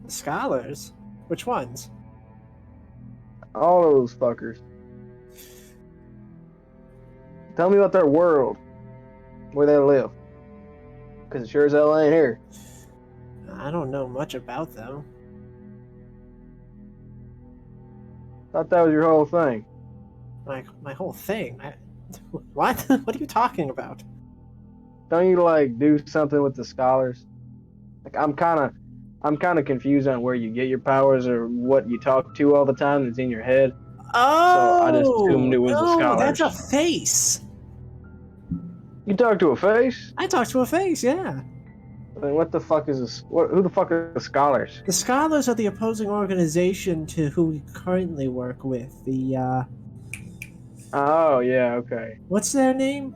Scholars? Which ones? All those fuckers. Tell me about their world. Where they live. Because it sure as hell ain't here. I don't know much about them. Thought that was your whole thing. My whole thing. What? What are you talking about? Don't you like do something with the scholars? Like I'm kind of confused on where you get your powers or what you talk to all the time that's in your head. So I just assumed it was the Oh, scholars. that's a face. You talk to a face? I talked to a face, yeah. Then what the fuck is this? Who the fuck are the scholars? The Scholars are the opposing organization to who we currently work with. Oh yeah, okay. What's their name?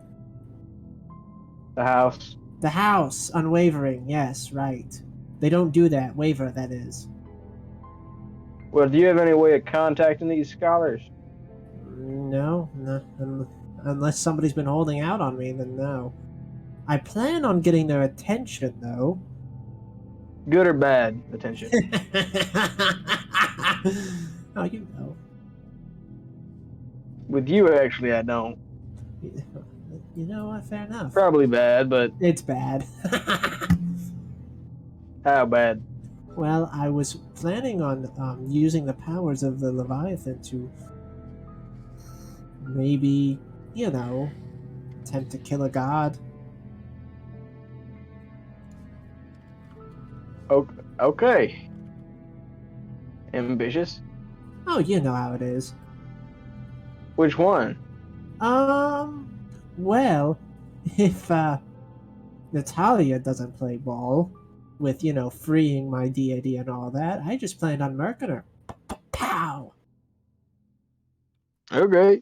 The house. The House. Unwavering, yes, right. They don't do that. Waver, that is. Well, do you have any way of contacting these scholars? No, unless somebody's been holding out on me, then no. I plan on getting their attention, though. Good or bad attention? Oh, you know. With you, actually, I don't. You know what? Fair enough. Probably bad, but It's bad. how bad? Well, I was planning on using the powers of the Leviathan to maybe, attempt to kill a god. Okay. Ambitious? Oh, you know how it is. Which one? Well, if Natalia doesn't play ball with, freeing my deity and all that, I just planned on murking her. Pow! Okay.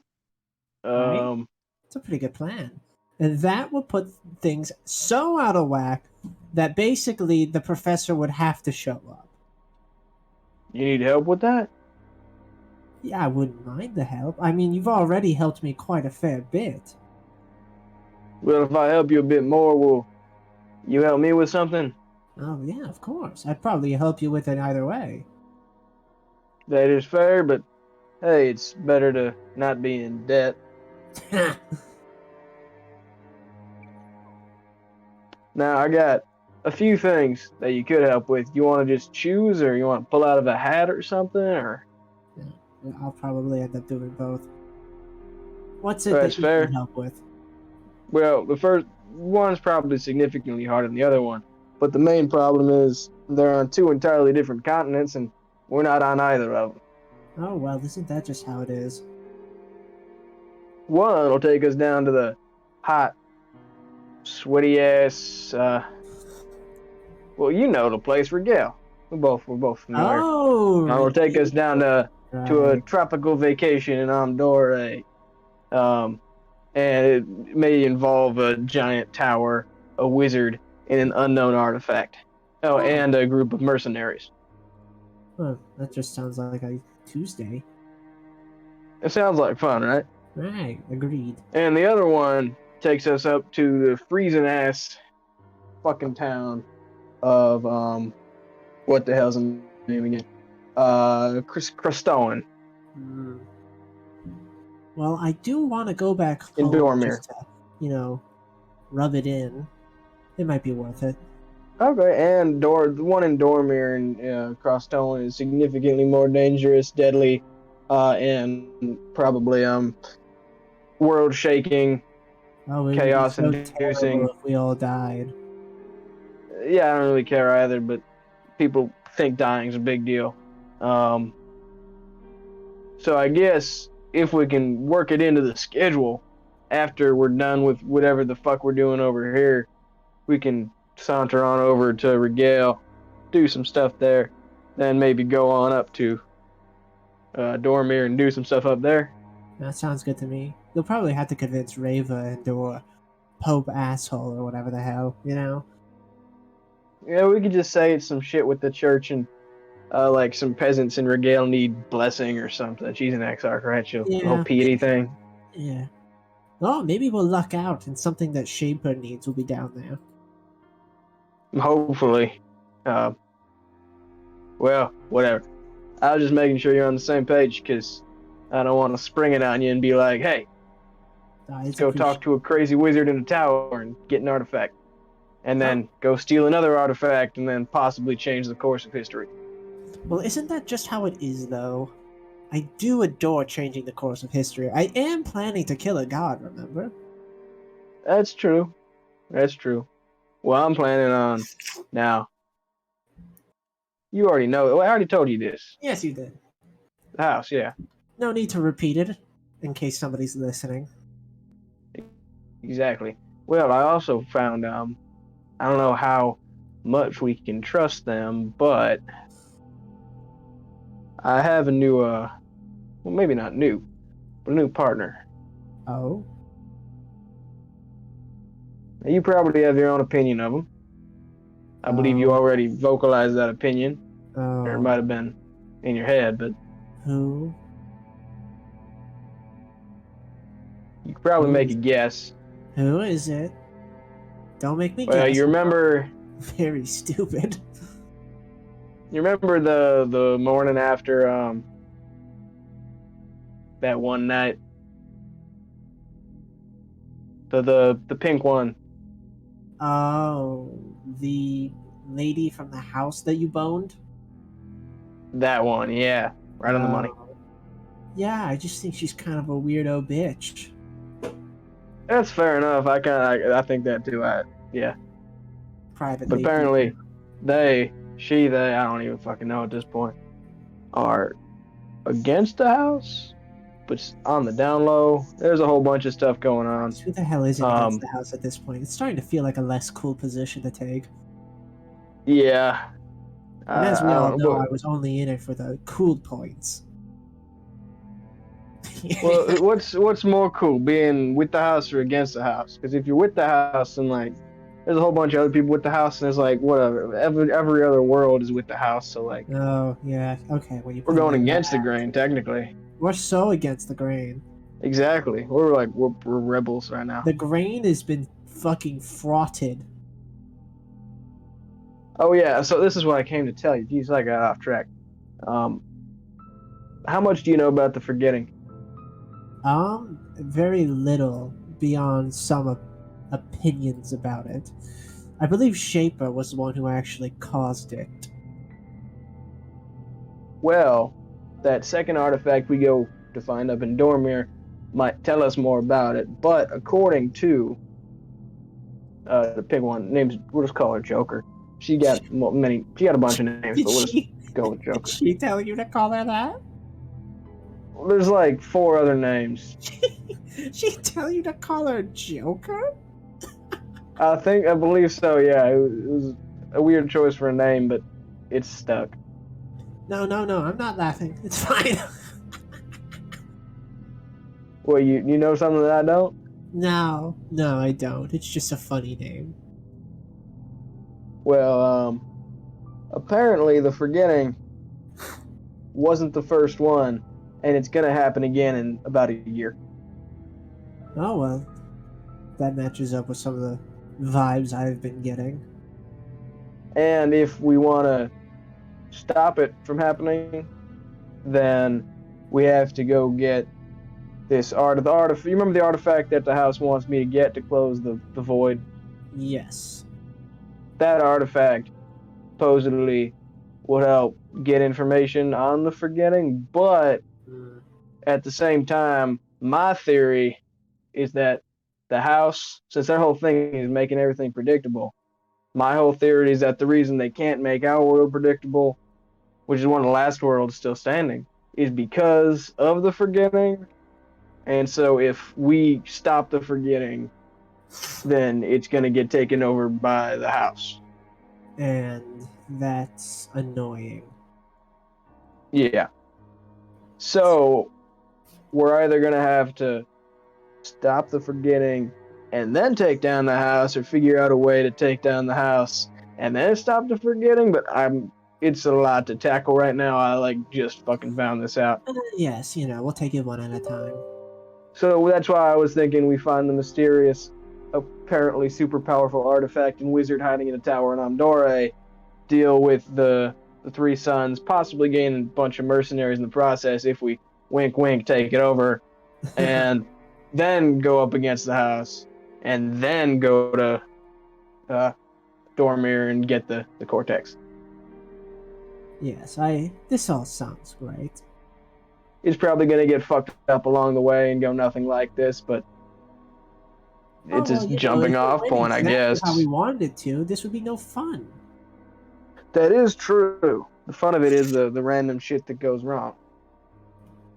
Right? It's a pretty good plan. And that would put things so out of whack that basically the professor would have to show up. You need help with that? Yeah, I wouldn't mind the help. I mean, you've already helped me quite a fair bit. Well, if I help you a bit more, will you help me with something? Oh, yeah, of course. I'd probably help you with it either way. That is fair, but hey, it's better to not be in debt. Now, I got a few things that you could help with. You want to just choose, or you want to pull out of a hat or something, or? I'll probably end up doing both. What's it That's that you fair. need help with? Well, the first one's probably significantly harder than the other one. But the main problem is they're on two entirely different continents, and we're not on either of them. Oh, well, isn't that just how it is? One will take us down to the hot, sweaty ass. Well, you know the place, Regale. We're both familiar. Oh, It'll take us down to a right. tropical vacation in Andorra. And it may involve a giant tower, a wizard, and an unknown artifact. Oh, and a group of mercenaries. Well, that just sounds like a Tuesday. It sounds like fun, right? Right, agreed. And the other one takes us up to the freezing ass fucking town of what the hell's the name again? Crestone. Mm. Well, I do want to go back In home Dormir. just to, rub it in. It might be worth it. Okay, and the one in Dormir and Crestone is significantly more dangerous, deadly, and probably world shaking. Oh, it Chaos would be so inducing. terrible if we all died. Yeah, I don't really care either, but people think dying's a big deal. So I guess if we can work it into the schedule after we're done with whatever the fuck we're doing over here, we can saunter on over to Regale, do some stuff there, then maybe go on up to Dormir and do some stuff up there. That sounds good to me. You'll probably have to convince Rava into a Pope asshole or whatever the hell, Yeah, we could just say it's some shit with the church and like some peasants in Regale need blessing or something. She's an exarch, right? She'll whole piety thing. Yeah. Oh, maybe we'll luck out and something that Shaper needs will be down there. Hopefully. Well, whatever. I was just making sure you're on the same page because I don't want to spring it on you and be like, hey, let's go talk to a crazy wizard in a tower and get an artifact. And then go steal another artifact and then possibly change the course of history. Well, isn't that just how it is, though? I do adore changing the course of history. I am planning to kill a god, remember? That's true. That's true. Well, I'm planning on now. You already know. Well, I already told you this. Yes, you did. The house, yeah, No need to repeat it in case somebody's listening. exactly. Well, I also found I don't know how much we can trust them, but I have a new well, maybe not new, but a new partner. Oh? Now, you probably have your own opinion of him. I believe you already vocalized that opinion, or it might have been in your head, but Who? you could probably make a guess. Who is it? Don't make me guess. Well, you remember Very stupid. You remember the morning after that one night? The pink one. Oh, the lady from the house that you boned? That one, yeah. Right on the money. Yeah, I just think she's kind of a weirdo bitch. That's fair enough. I think that too. Yeah. Privately. But apparently they, I don't even fucking know at this point, are against the house, but on the down low. There's a whole bunch of stuff going on. Who the hell is against the house at this point? It's starting to feel like a less cool position to take. Yeah. And as we all know, I was only in it for the cool points. Well, what's more cool, being with the house or against the house? Because if you're with the house, and like, there's a whole bunch of other people with the house, and it's like whatever. Every other world is with the house, so like. Oh yeah, okay. Well, we're going against the grain, technically. We're so against the grain. Exactly. We're rebels right now. The grain has been fucking frothed. Oh yeah, so this is what I came to tell you. Jeez, I got off track. How much do you know about the forgetting? Very little beyond some opinions about it. I believe Shaper was the one who actually caused it. Well, that second artifact we go to find up in Dormir might tell us more about it, but according to the pig one, we'll just call her Joker. She got a bunch of names, but we'll just go with Joker. Did she tell you to call her that? There's like 4 other names. She tell you to call her Joker? I believe so, yeah. It was a weird choice for a name, but it's stuck. No, I'm not laughing. It's fine. Well, you know something that I don't? No, I don't. It's just a funny name. Well, apparently the forgetting wasn't the first one, and it's gonna happen again in about a year. Oh well, that matches up with some of the vibes I've been getting. And if we want to stop it from happening, then we have to go get this artifact. You remember the artifact that the house wants me to get to close the void? Yes. That artifact supposedly would help get information on the forgetting, but at the same time, my theory is that the house, since their whole thing is making everything predictable, my whole theory is that the reason they can't make our world predictable, which is one of the last worlds still standing, is because of the forgetting. And so if we stop the forgetting, then it's going to get taken over by the house. And that's annoying. Yeah. So we're either going to have to stop the forgetting and then take down the house, or figure out a way to take down the house and then stop the forgetting. But it's a lot to tackle right now. I just fucking found this out. Yes, we'll take it one at a time. So that's why I was thinking we find the mysterious, apparently super powerful artifact and wizard hiding in a tower in Amdore, deal with the 3 sons, possibly gain a bunch of mercenaries in the process if we wink wink take it over, and then go up against the house, and then go to Dormir and get the Cortex. Yes, this all sounds great. is probably going to get fucked up along the way and go nothing like this, but it's well, a you know, jumping if it off went point, I exactly guess. how we wanted it to, this would be no fun. That is true. The fun of it is the random shit that goes wrong.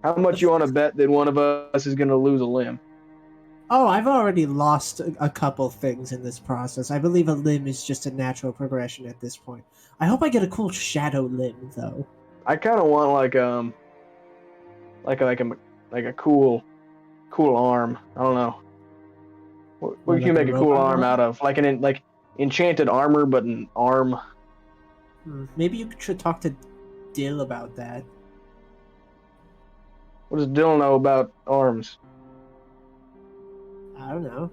How much you want to bet that one of us is going to lose a limb? Oh, I've already lost a couple things in this process. I believe a limb is just a natural progression at this point. I hope I get a cool shadow limb, though. I kind of want like a cool arm. I don't know. What Or can you like a make a cool robot arm out of? Like like enchanted armor, but an arm. Maybe you should talk to Dill about that. What does Dylan know about arms? I don't know.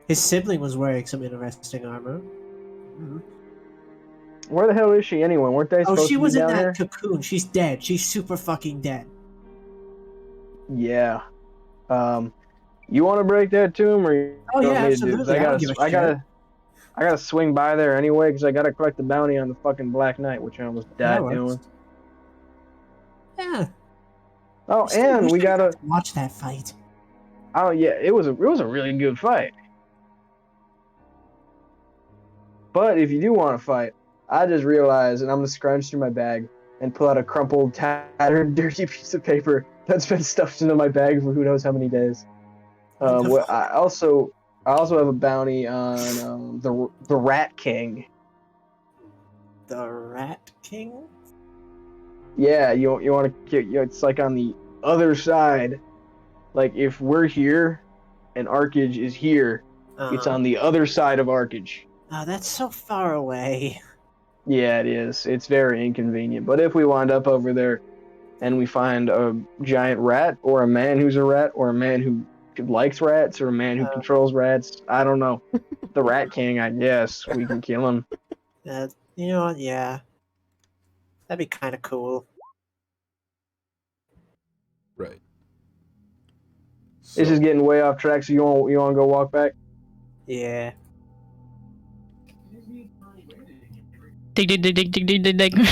His sibling was wearing some interesting armor. Where the hell is she anyway? Weren't they Oh, supposed she to be was in down that here? cocoon. She's dead. She's super fucking dead. Yeah. You want to break that to him, or you Oh want yeah, me to do? 'Cause absolutely. I don't give a shit. I gotta swing by there anyway, because I gotta collect the bounty on the fucking Black Knight, which I almost That died works. doing. Yeah. Oh, I still and wish we I got gotta. to watch that fight. Oh yeah, it was a really good fight. But if you do want to fight, I just realized, and I'm gonna scrunch through my bag and pull out a crumpled, tattered, dirty piece of paper that's been stuffed into my bag for who knows how many days. I also have a bounty on the Rat King. The Rat King? Yeah, you want to? It's like on the other side. Like if we're here, and Arcage is here, it's on the other side of Arcage. Oh, that's so far away. Yeah, it is. It's very inconvenient. But if we wind up over there, and we find a giant rat, or a man who's a rat, or a man who likes rats, or a man who controls rats, I don't know. The Rat King, I guess we can kill him. You know what? Yeah, that'd be kind of cool. Right. This is getting way off track. So you want to go walk back? Yeah. Dig, dig, dig, dig, dig, dig, dig, dig.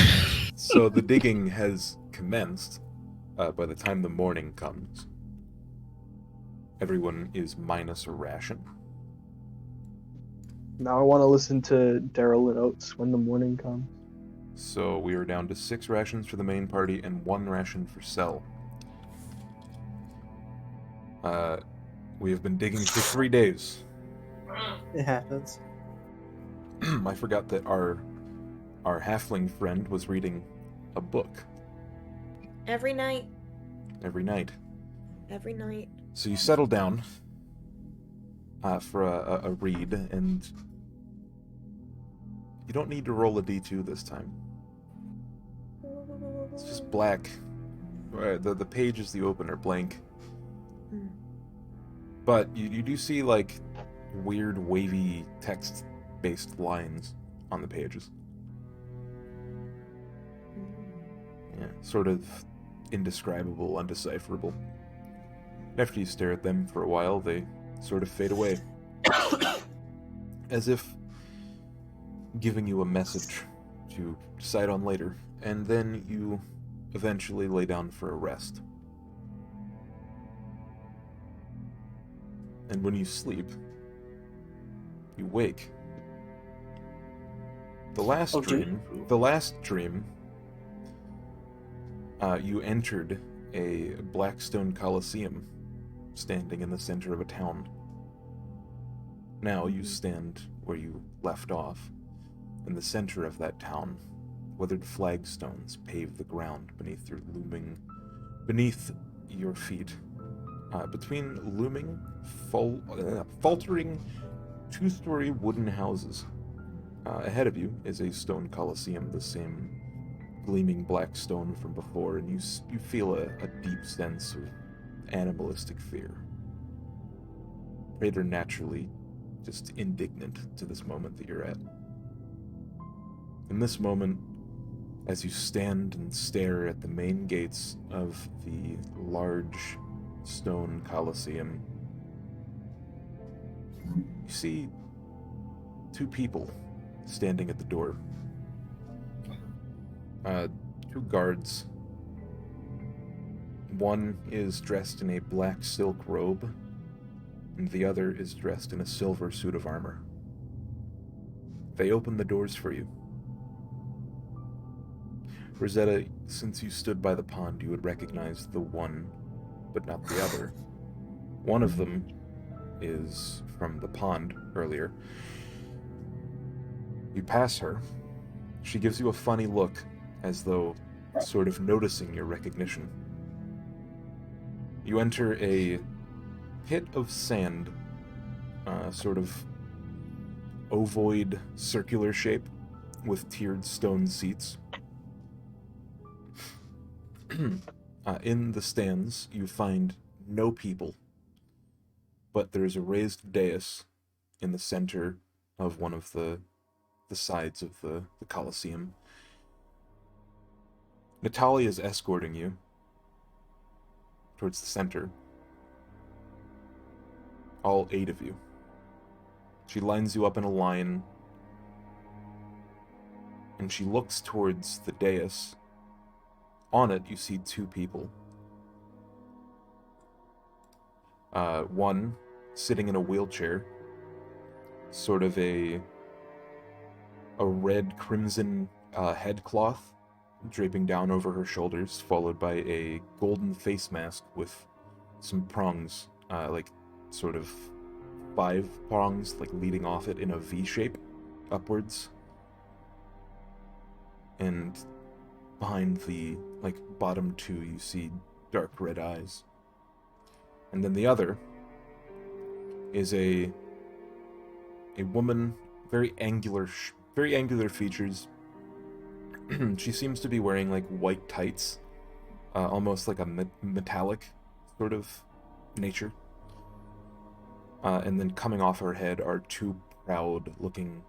So the digging has commenced. By the time the morning comes, everyone is minus a ration. Now I want to listen to Daryl and Oates when the morning comes. So we are down to 6 rations for the main party and 1 ration for Cell. We have been digging for 3 days. It happens. I forgot that our halfling friend was reading a book Every night. every night. Every night. So you settle down for a read, and you don't need to roll a d2 this time. It's just black. The pages the open are blank. But you do see, like, weird, wavy, text-based lines on the pages. Yeah, sort of indescribable, undecipherable. After you stare at them for a while, they sort of fade away. As if giving you a message to decide on later. And then you eventually lay down for a rest. And when you sleep, you wake. The last dream, you entered a Blackstone Coliseum standing in the center of a town. Now you stand where you left off, in the center of that town. Weathered flagstones pave the ground beneath your feet. Between looming, faltering, 2-story wooden houses. Ahead of you is a stone coliseum, the same gleaming black stone from before, and you feel a deep sense of animalistic fear. Preternaturally just indignant to this moment that you're at. In this moment, as you stand and stare at the main gates of the large stone coliseum, you see 2 people standing at the door. two guards. One is dressed in a black silk robe, and the other is dressed in a silver suit of armor. They open the doors for you. Rosetta, since you stood by the pond, you would recognize the one, but not the other. One of them is from the pond earlier. You pass her. She gives you a funny look, as though sort of noticing your recognition. You enter a pit of sand, sort of ovoid circular shape with tiered stone seats. In the stands, you find no people, but there's a raised dais in the center of one of the sides of the Colosseum. Natalia is escorting you towards the center. All 8 of you. She lines you up in a line, and she looks towards the dais. On it, you see 2 people. One sitting in a wheelchair, sort of a red crimson headcloth draping down over her shoulders, followed by a golden face mask with some prongs, like sort of 5 prongs, like leading off it in a V shape upwards. And behind the bottom 2, you see dark red eyes. And then the other is a woman, very angular features. She seems to be wearing white tights, almost like a metallic sort of nature. And then coming off her head are 2 proud-looking,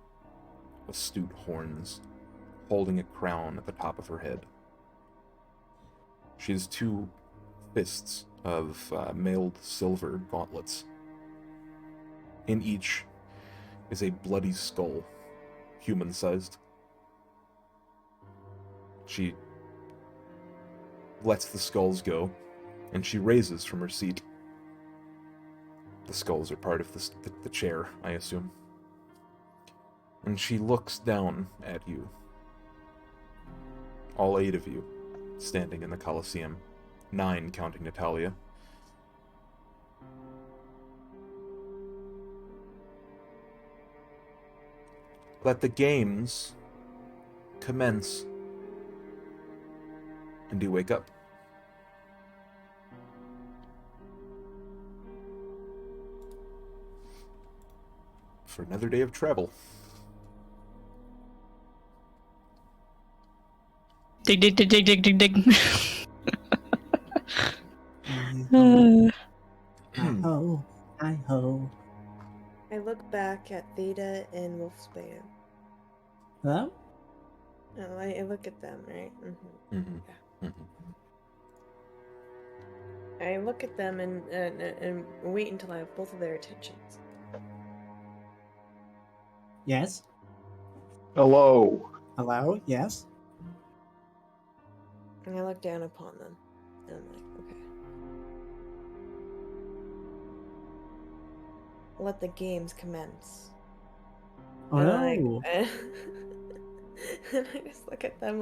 astute horns, holding a crown at the top of her head. She has 2 fists of mailed silver gauntlets. In each is a bloody skull, human-sized. She lets the skulls go, and she raises from her seat. The skulls are part of the chair, I assume. And she looks down at you. All 8 of you, standing in the Colosseum. 9 counting Natalia. Let the games commence. And you wake up. For another day of travel. Dig, dig, dig, dig, dig, dig, dig. Hi-ho, hi-ho. I look back at Theta and Wolfsbane. Hello? Oh, I look at them, right? Mm-hmm. Mm-hmm. Yeah. Mm-hmm. I look at them and wait until I have both of their attentions. Yes? Hello. Hello? Yes? And I look down upon them. And I'm like, okay. Let the games commence. Oh and no! And I just look at them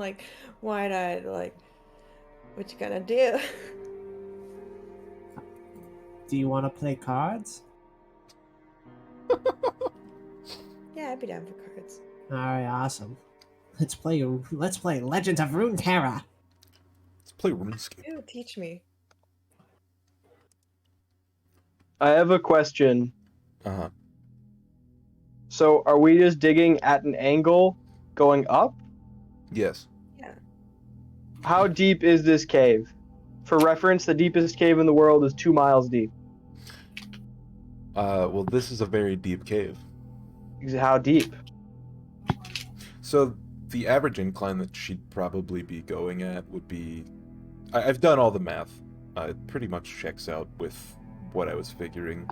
wide-eyed, what you gonna do? Do you want to play cards? Yeah, I'd be down for cards. Alright, awesome. Let's play Legends of Runeterra. Let's play RuneScape. Ew, teach me. I have a question. Uh-huh. So, are we just digging at an angle going up? Yes. Yeah. How deep is this cave? For reference, the deepest cave in the world is 2 miles deep. Well, this is a very deep cave. How deep? So the average incline that she'd probably be going at would be... I've done all the math. It pretty much checks out with what I was figuring.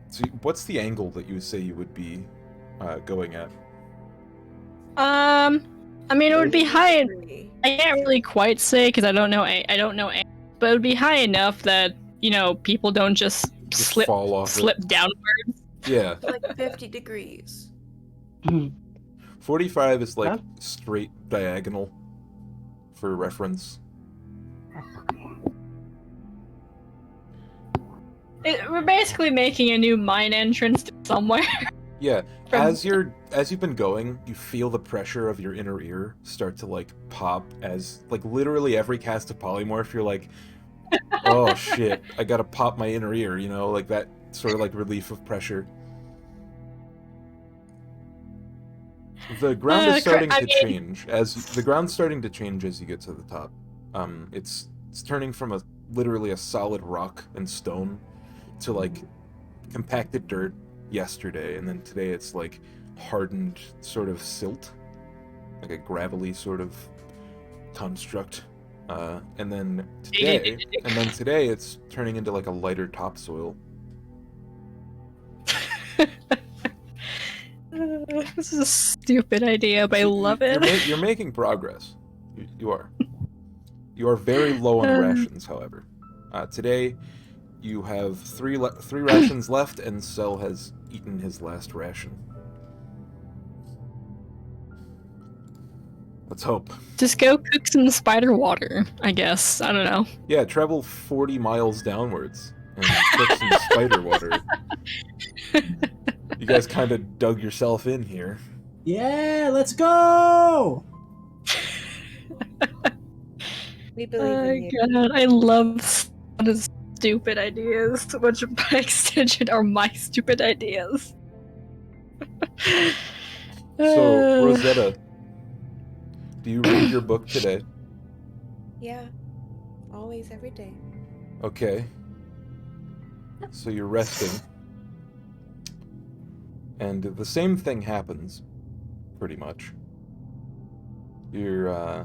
So what's the angle that you would say you would be going at? I mean, it would be 50 high. degree. I can't really quite say because I don't know. I don't know, but it would be high enough that people don't just slip fall off slip it. down. Yeah. So like 50 degrees. 45 is like Huh? straight diagonal for reference. We're basically making a new mine entrance to somewhere. Yeah, From- as you've been going, you feel the pressure of your inner ear start to like pop as like literally every cast of polymorph you're like, oh shit, I gotta pop my inner ear, like that sort of like relief of pressure. The ground is starting to change as you get to the top. It's turning from literally a solid rock and stone to like compacted dirt yesterday, and then today it's like hardened sort of silt, like a gravelly sort of construct. And then today it's turning into like a lighter topsoil. This is a stupid idea, but I love it. You're making progress. You are. You are very low on rations, however. Today, you have three rations left, and Cell has eaten his last ration. Let's hope. Just go cook some spider water, I guess. I don't know. Yeah, travel 40 miles downwards and cook some spider water. You guys kind of dug yourself in here. Yeah, let's go! We believe in you. God, I love stupid ideas, which by extension are my stupid ideas. So, Rosetta, do you read your book today? Yeah. Always, every day. Okay. So you're resting. And the same thing happens, pretty much. Your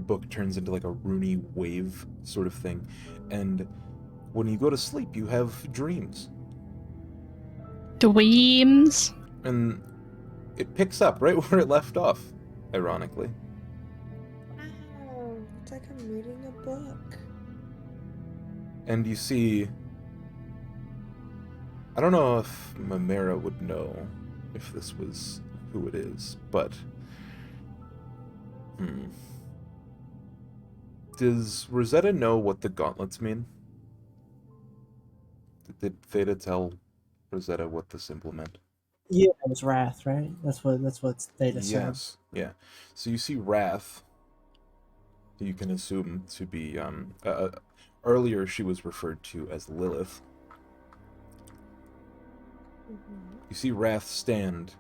book turns into like a Rooney wave sort of thing. And when you go to sleep, you have dreams. Dreams. And it picks up right where it left off, ironically. Wow. It's like I'm reading a book. And you see... I don't know if Mamera would know if this was who it is, but... Does Rosetta know what the gauntlets mean? Did Theta tell Rosetta what the symbol meant? Yeah, it was Wrath, right? That's what Theta said. Yes, yeah. So you see Wrath, you can assume to be, earlier she was referred to as Lilith. You see Wrath stand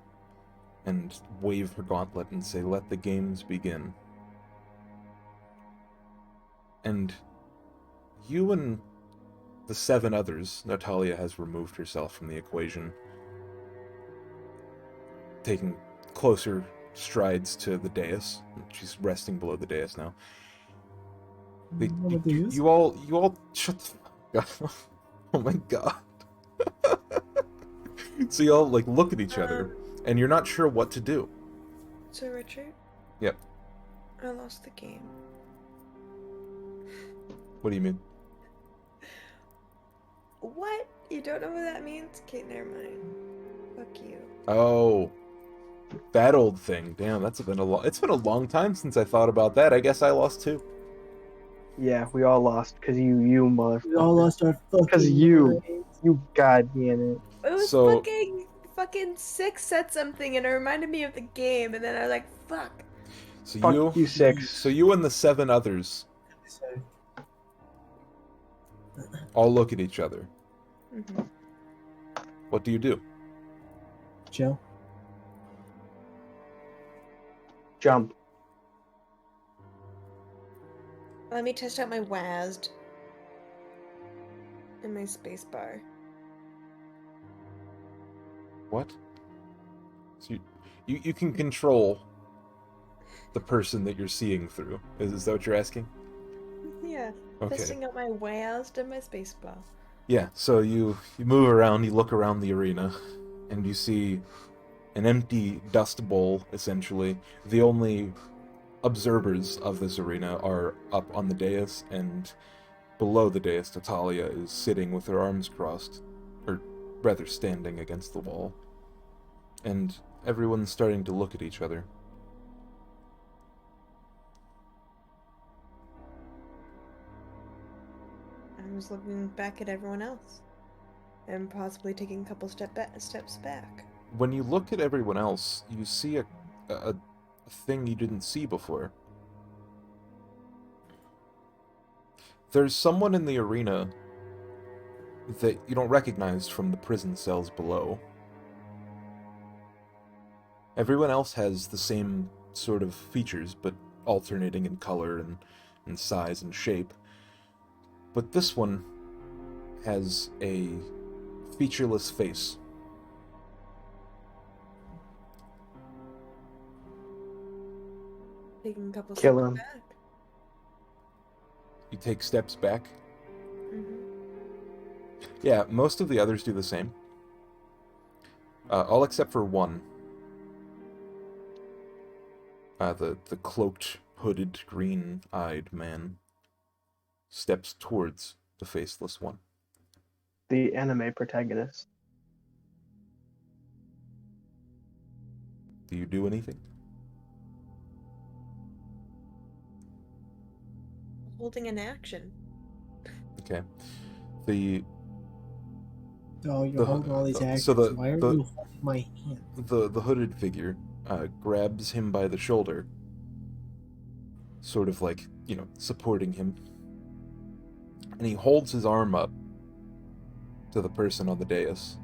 and wave her gauntlet and say, "Let the games begin." And you and the 7 others, Natalia has removed herself from the equation, taking closer strides to the dais. She's resting below the dais now. You all shut the fuck up. Oh my god. So you all like look at each other, and you're not sure what to do. So Richard? Yep. I lost the game. What do you mean? What? You don't know what that means? Okay, never mind. Fuck you. Oh, that old thing. Damn, it's been a long time since I thought about that. I guess I lost too. Yeah, we all lost because you motherfucker. We all lost our fucking Because you minds. goddamn it. It was So- fucking 6 said something and it reminded me of the game, and then I was like, fuck. So Fuck you, 6. So you and the 7 others all look at each other. Mm-hmm. What do you do? Joe. Jump. Let me test out my WASD and my spacebar. What? So you can control the person that you're seeing through. Is that what you're asking? Yeah. Okay. Testing out my WASD and my spacebar. Yeah, so you move around, you look around the arena, and you see an empty dust bowl, essentially. The only observers of this arena are up on the dais, and below the dais, Natalia is sitting with her arms crossed, or rather standing against the wall. And everyone's starting to look at each other. I was looking back at everyone else, and possibly taking a couple steps back. When you look at everyone else, you see a thing you didn't see before. There's someone in the arena that you don't recognize from the prison cells below. Everyone else has the same sort of features, but alternating in color and size and shape. But this one has a featureless face. Taking a couple Kill steps him. back. You take steps back. Mm-hmm. Yeah, most of the others do the same. All except for one. The cloaked, hooded, green-eyed man steps towards the faceless one. The anime protagonist. Do you do anything? Holding an action. Okay. The Oh, you're The- holding all these the- actions. so the- Why are the- you holding my hand? the hooded figure grabs him by the shoulder, sort of like, supporting him. And he holds his arm up to the person on the dais.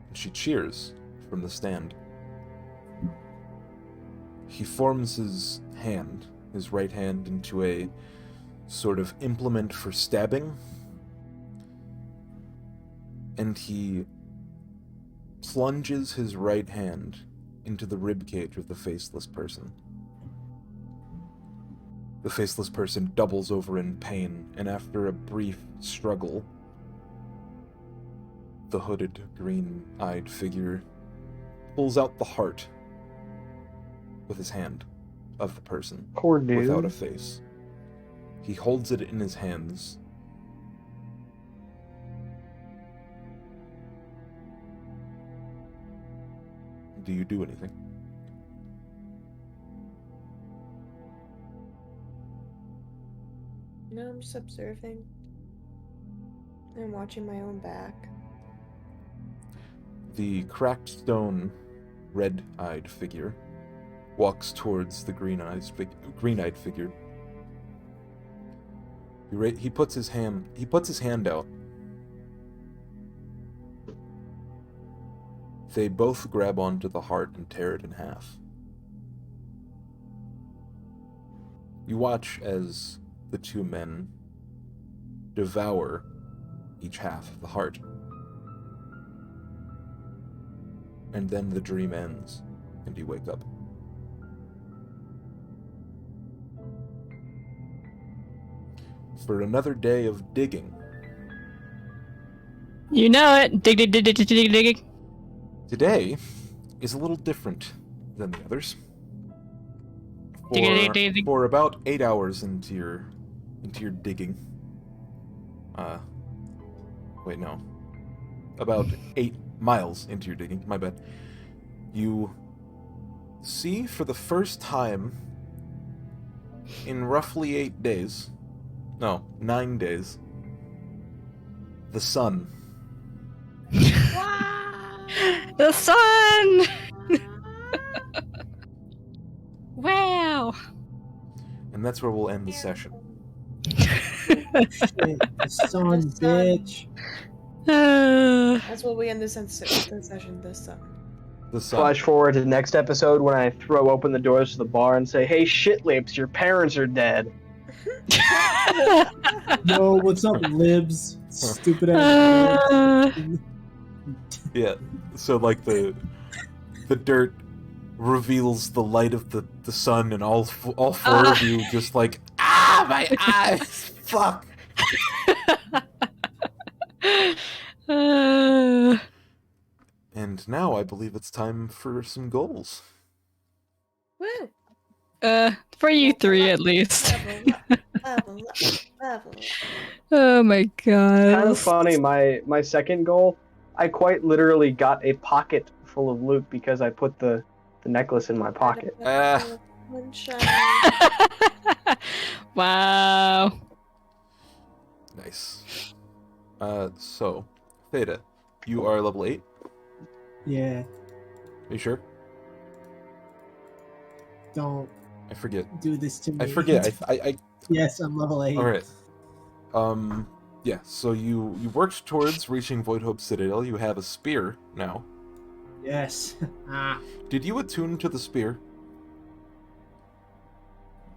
And she cheers from the stand. He forms his right hand, into a sort of implement for stabbing. And he plunges his right hand into the ribcage of the faceless person. The faceless person doubles over in pain, and after a brief struggle, the hooded, green-eyed figure pulls out the heart with his hand of the person Poor dude. without a face. He holds it in his hands. Do you do anything? No, I'm just observing. I'm watching my own back. The cracked stone, red-eyed figure walks towards the green-eyed figure. He puts his hand out. They both grab onto the heart and tear it in half. You watch as the two men devour each half of the heart. And then the dream ends, and you wake up. For another day of digging. You know it. Dig, dig, dig, dig, dig, dig, dig. Today is a little different than the others. Dig, dig, dig, dig. For about 8 hours into your digging. Wait, no. About 8 miles into your digging, my bad. You see for the first time in roughly 8 days, no, 9 days, the sun. The sun! Wow! And that's where we'll end the session. Shit, the sun, bitch. That's what we end the session this sun. The sun. Flash forward to the next episode when I throw open the doors to the bar and say, "Hey, shit lips, your parents are dead." Yo, what's up, libs? Stupid ass. Yeah, so like the dirt reveals the light of the sun, and all four of you just like, my eyes, fuck. And now I believe it's time for some goals. Woo! For you three at least. Level up, level up, level up. Oh my god. Kind of funny. My second goal, I quite literally got a pocket full of loot because I put the necklace in my pocket. Sunshine. Wow. Nice. So, Theta, you are level 8. Yeah. Are you sure? Don't I forget. do this to me. I forget. I Yes, I'm level 8. All right. Yeah. So you worked towards reaching Voidhope Citadel. You have a spear now. Yes. Ah. Did you attune to the spear?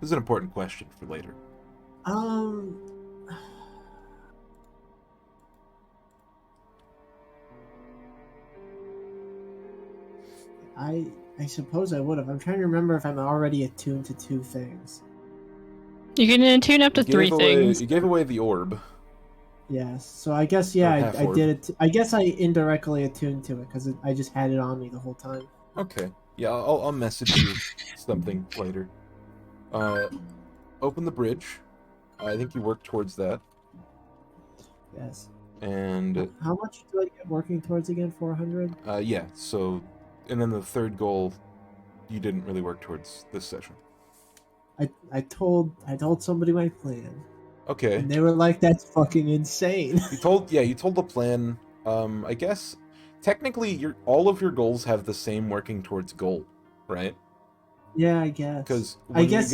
This is an important question for later. I suppose I would have. I'm trying to remember if I'm already attuned to 2 things. You can tune up to 3 things. You gave away the orb. Yes. So I guess yeah, Or half I orb. did it. I guess I indirectly attuned to it because I just had it on me the whole time. Okay. Yeah, I'll message you something later. Open the bridge. I think you worked towards that. Yes. And How much do I get working towards again? 400. yeah. So, and then the third goal, you didn't really work towards this session. I told somebody my plan, Okay. and they were like, "That's fucking insane." You told the plan. I guess technically all of your goals have the same working towards goal, right? Yeah, I guess. Because I guess.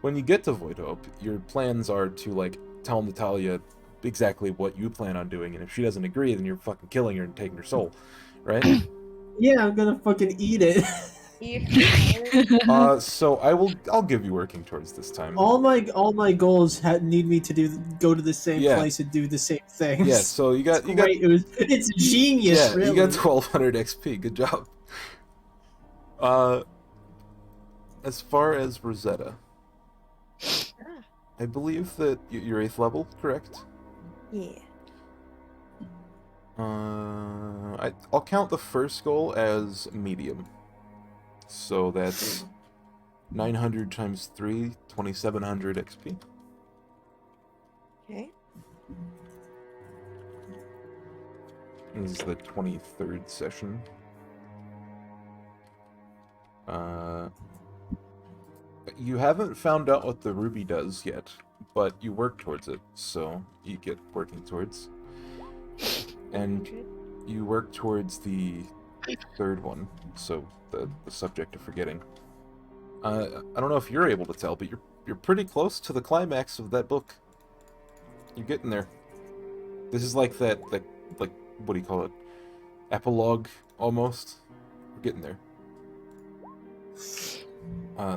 when you get to Voidhope, your plans are to like tell Natalia exactly what you plan on doing, and if she doesn't agree, then you're fucking killing her and taking her soul, right? Yeah, I'm gonna fucking eat it. So I'll give you working towards this time. all my goals need me to go to the same Yeah. place and do the same things. Yeah, so It's genius. yeah, really. you got 1200 XP. Good job. As far as Rosetta, I believe that you're 8th level, correct? Yeah. I'll count the first goal as medium. So that's 900 times 3, 2700 XP. Okay. This is the 23rd session. You haven't found out what the ruby does yet, but you work towards it, so you get working towards. And you work towards the third one, so the subject of forgetting. I don't know if you're able to tell, but you're pretty close to the climax of that book. You're getting there. This is like that like what do you call it? Epilogue almost. We're getting there.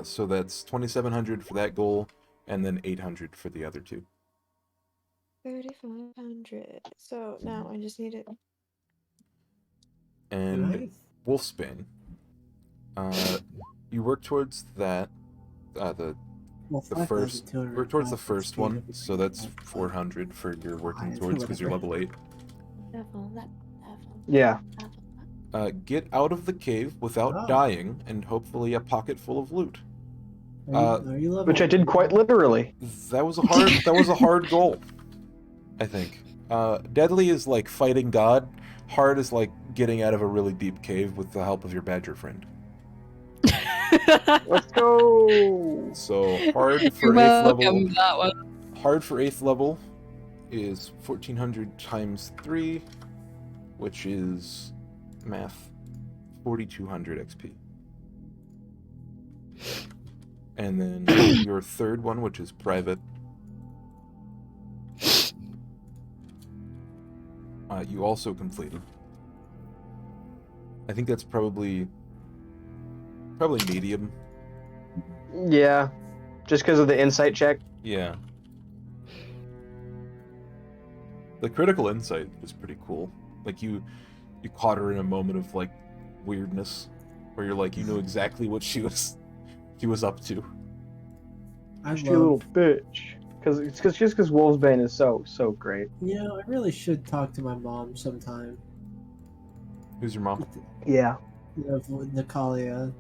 So that's 2700 for that goal, and then 800 for the other 2. 3500. So now I just need it. And Nice. Wolfsbane. You work towards that. The first. Work towards the first one, so that's 400 for your working towards because you're level 8. Level up, Yeah. level Get out of the cave without dying, and hopefully a pocket full of loot. Are you level? Which I did quite literally. That was a hard goal, I think. Deadly is like fighting God. Hard is like getting out of a really deep cave with the help of your badger friend. Let's go. So hard for You're 8th welcome, level. that one. Hard for 8th level is 1400 times 3, which is math 4200 XP. And then your third one, which is private, you also completed. I think that's probably medium. Yeah. Just because of the insight check. Yeah. The critical insight was pretty cool. Like you caught her in a moment of like weirdness, where you're like you knew exactly what she was up to. I She a little bitch. Just because Wolfsbane is so great. You know, I really should talk to my mom sometime. Who's your mom? Yeah. Natalia,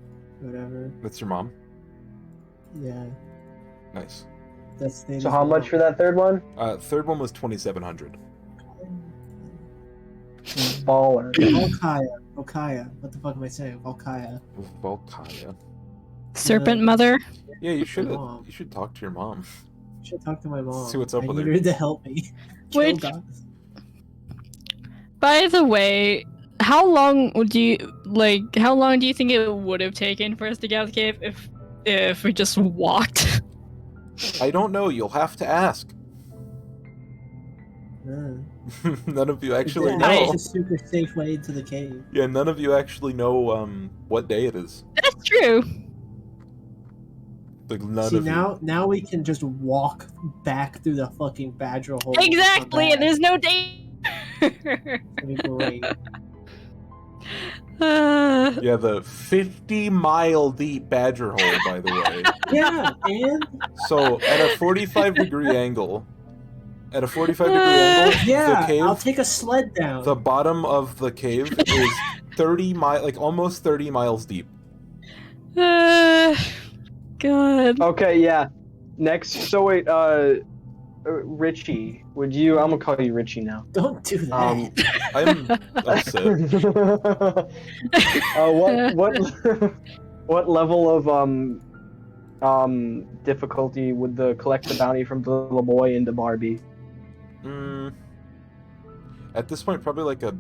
whatever. That's your mom? Yeah, Nice. that's Theta's So how much mom. for that third one? Third one was 2,700. Baller. Volkaya. What the fuck am I saying? Volkaya. Volkaya. Serpent Mother. Yeah, you should mom. you should talk to your mom. I should talk to my mom. See what's up I with need her. her to help me. Kill Which- gods. By the way, how long do you think it would have taken for us to get out of the cave if we just walked? I don't know. You'll have to ask. None of you actually Yeah. know. It's a super safe way into the cave. Yeah, none of you actually know what day it is. That's true. Like none See, of you. now we can just walk back through the fucking badger hole. Exactly, and there's no danger. That'd be great. Yeah, the 50-mile deep badger hole, by the way. Yeah, and So at a 45-degree angle, the cave, I'll take a sled down. the bottom of the cave is 30 almost 30 miles deep. God. Okay, yeah. Next, so wait, Richie, would you? I'm gonna call you Richie now. Don't do that. I'm upset. What level of difficulty would the collect the bounty from the little boy into Barbie? At this point, probably like a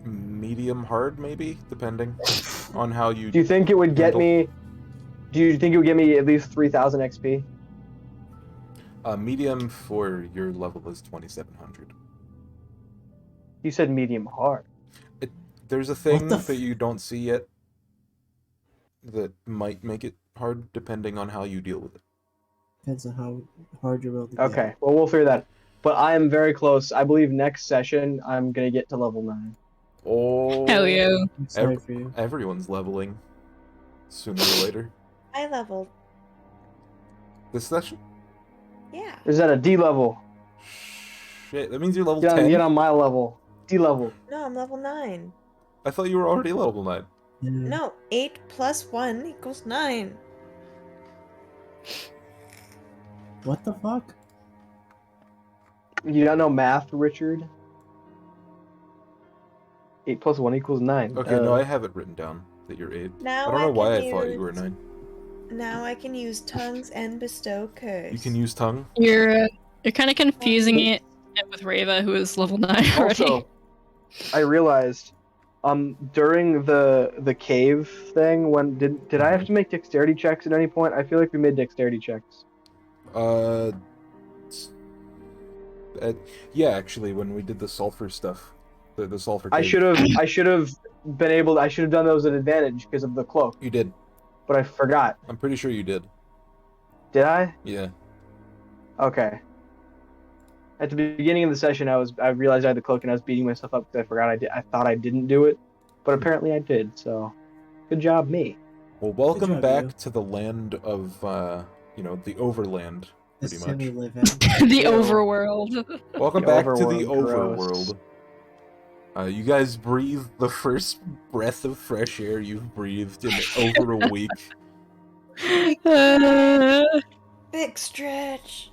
medium hard, maybe, depending on how you. Do you think it would get handle- me? Do you think it would get me at least 3,000 XP? Medium for your level is 2,700. You said medium hard. There's a thing the that you don't see yet that might make it hard, depending on how you deal with it. Depends on how hard you're willing to get. Okay, well we'll figure that. But I am very close. I believe next session I'm gonna get to level 9. Oh, Hell yeah. I'm sorry for you. everyone's leveling sooner or later. I leveled. This session? Yeah. Is that a D level? Shit, that means you're level Get 10? on my level. D level. No, I'm level 9. I thought you were already level 9. Yeah. No, 8 plus 1 equals 9. What the fuck? You don't know math, Richard? 8 plus 1 equals 9. Okay, no, I have it written down that you're 8. Now I don't know why I can thought you were use- 9. Now I can use tongues and bestow curse. You can use tongue? You're kind of confusing it with Reva, who is level 9 already. Also, I realized, during the cave thing, when did I have to make dexterity checks at any point? I feel like we made dexterity checks. Yeah, actually, when we did the sulfur stuff, the sulfur. I cave. should have done those at advantage because of the cloak, You did. but I forgot. I'm pretty sure you did. Did I? Yeah. Okay. At the beginning of the session, I realized I had the cloak and I was beating myself up because I forgot I thought I didn't do it, but apparently I did. So, good job, me. Well, welcome job, back you. to the land of, the overland, This pretty is we much. live in. The overworld. Welcome The back to the overworld, gross. overworld. You guys breathed the first breath of fresh air you've breathed in over a week. Big stretch.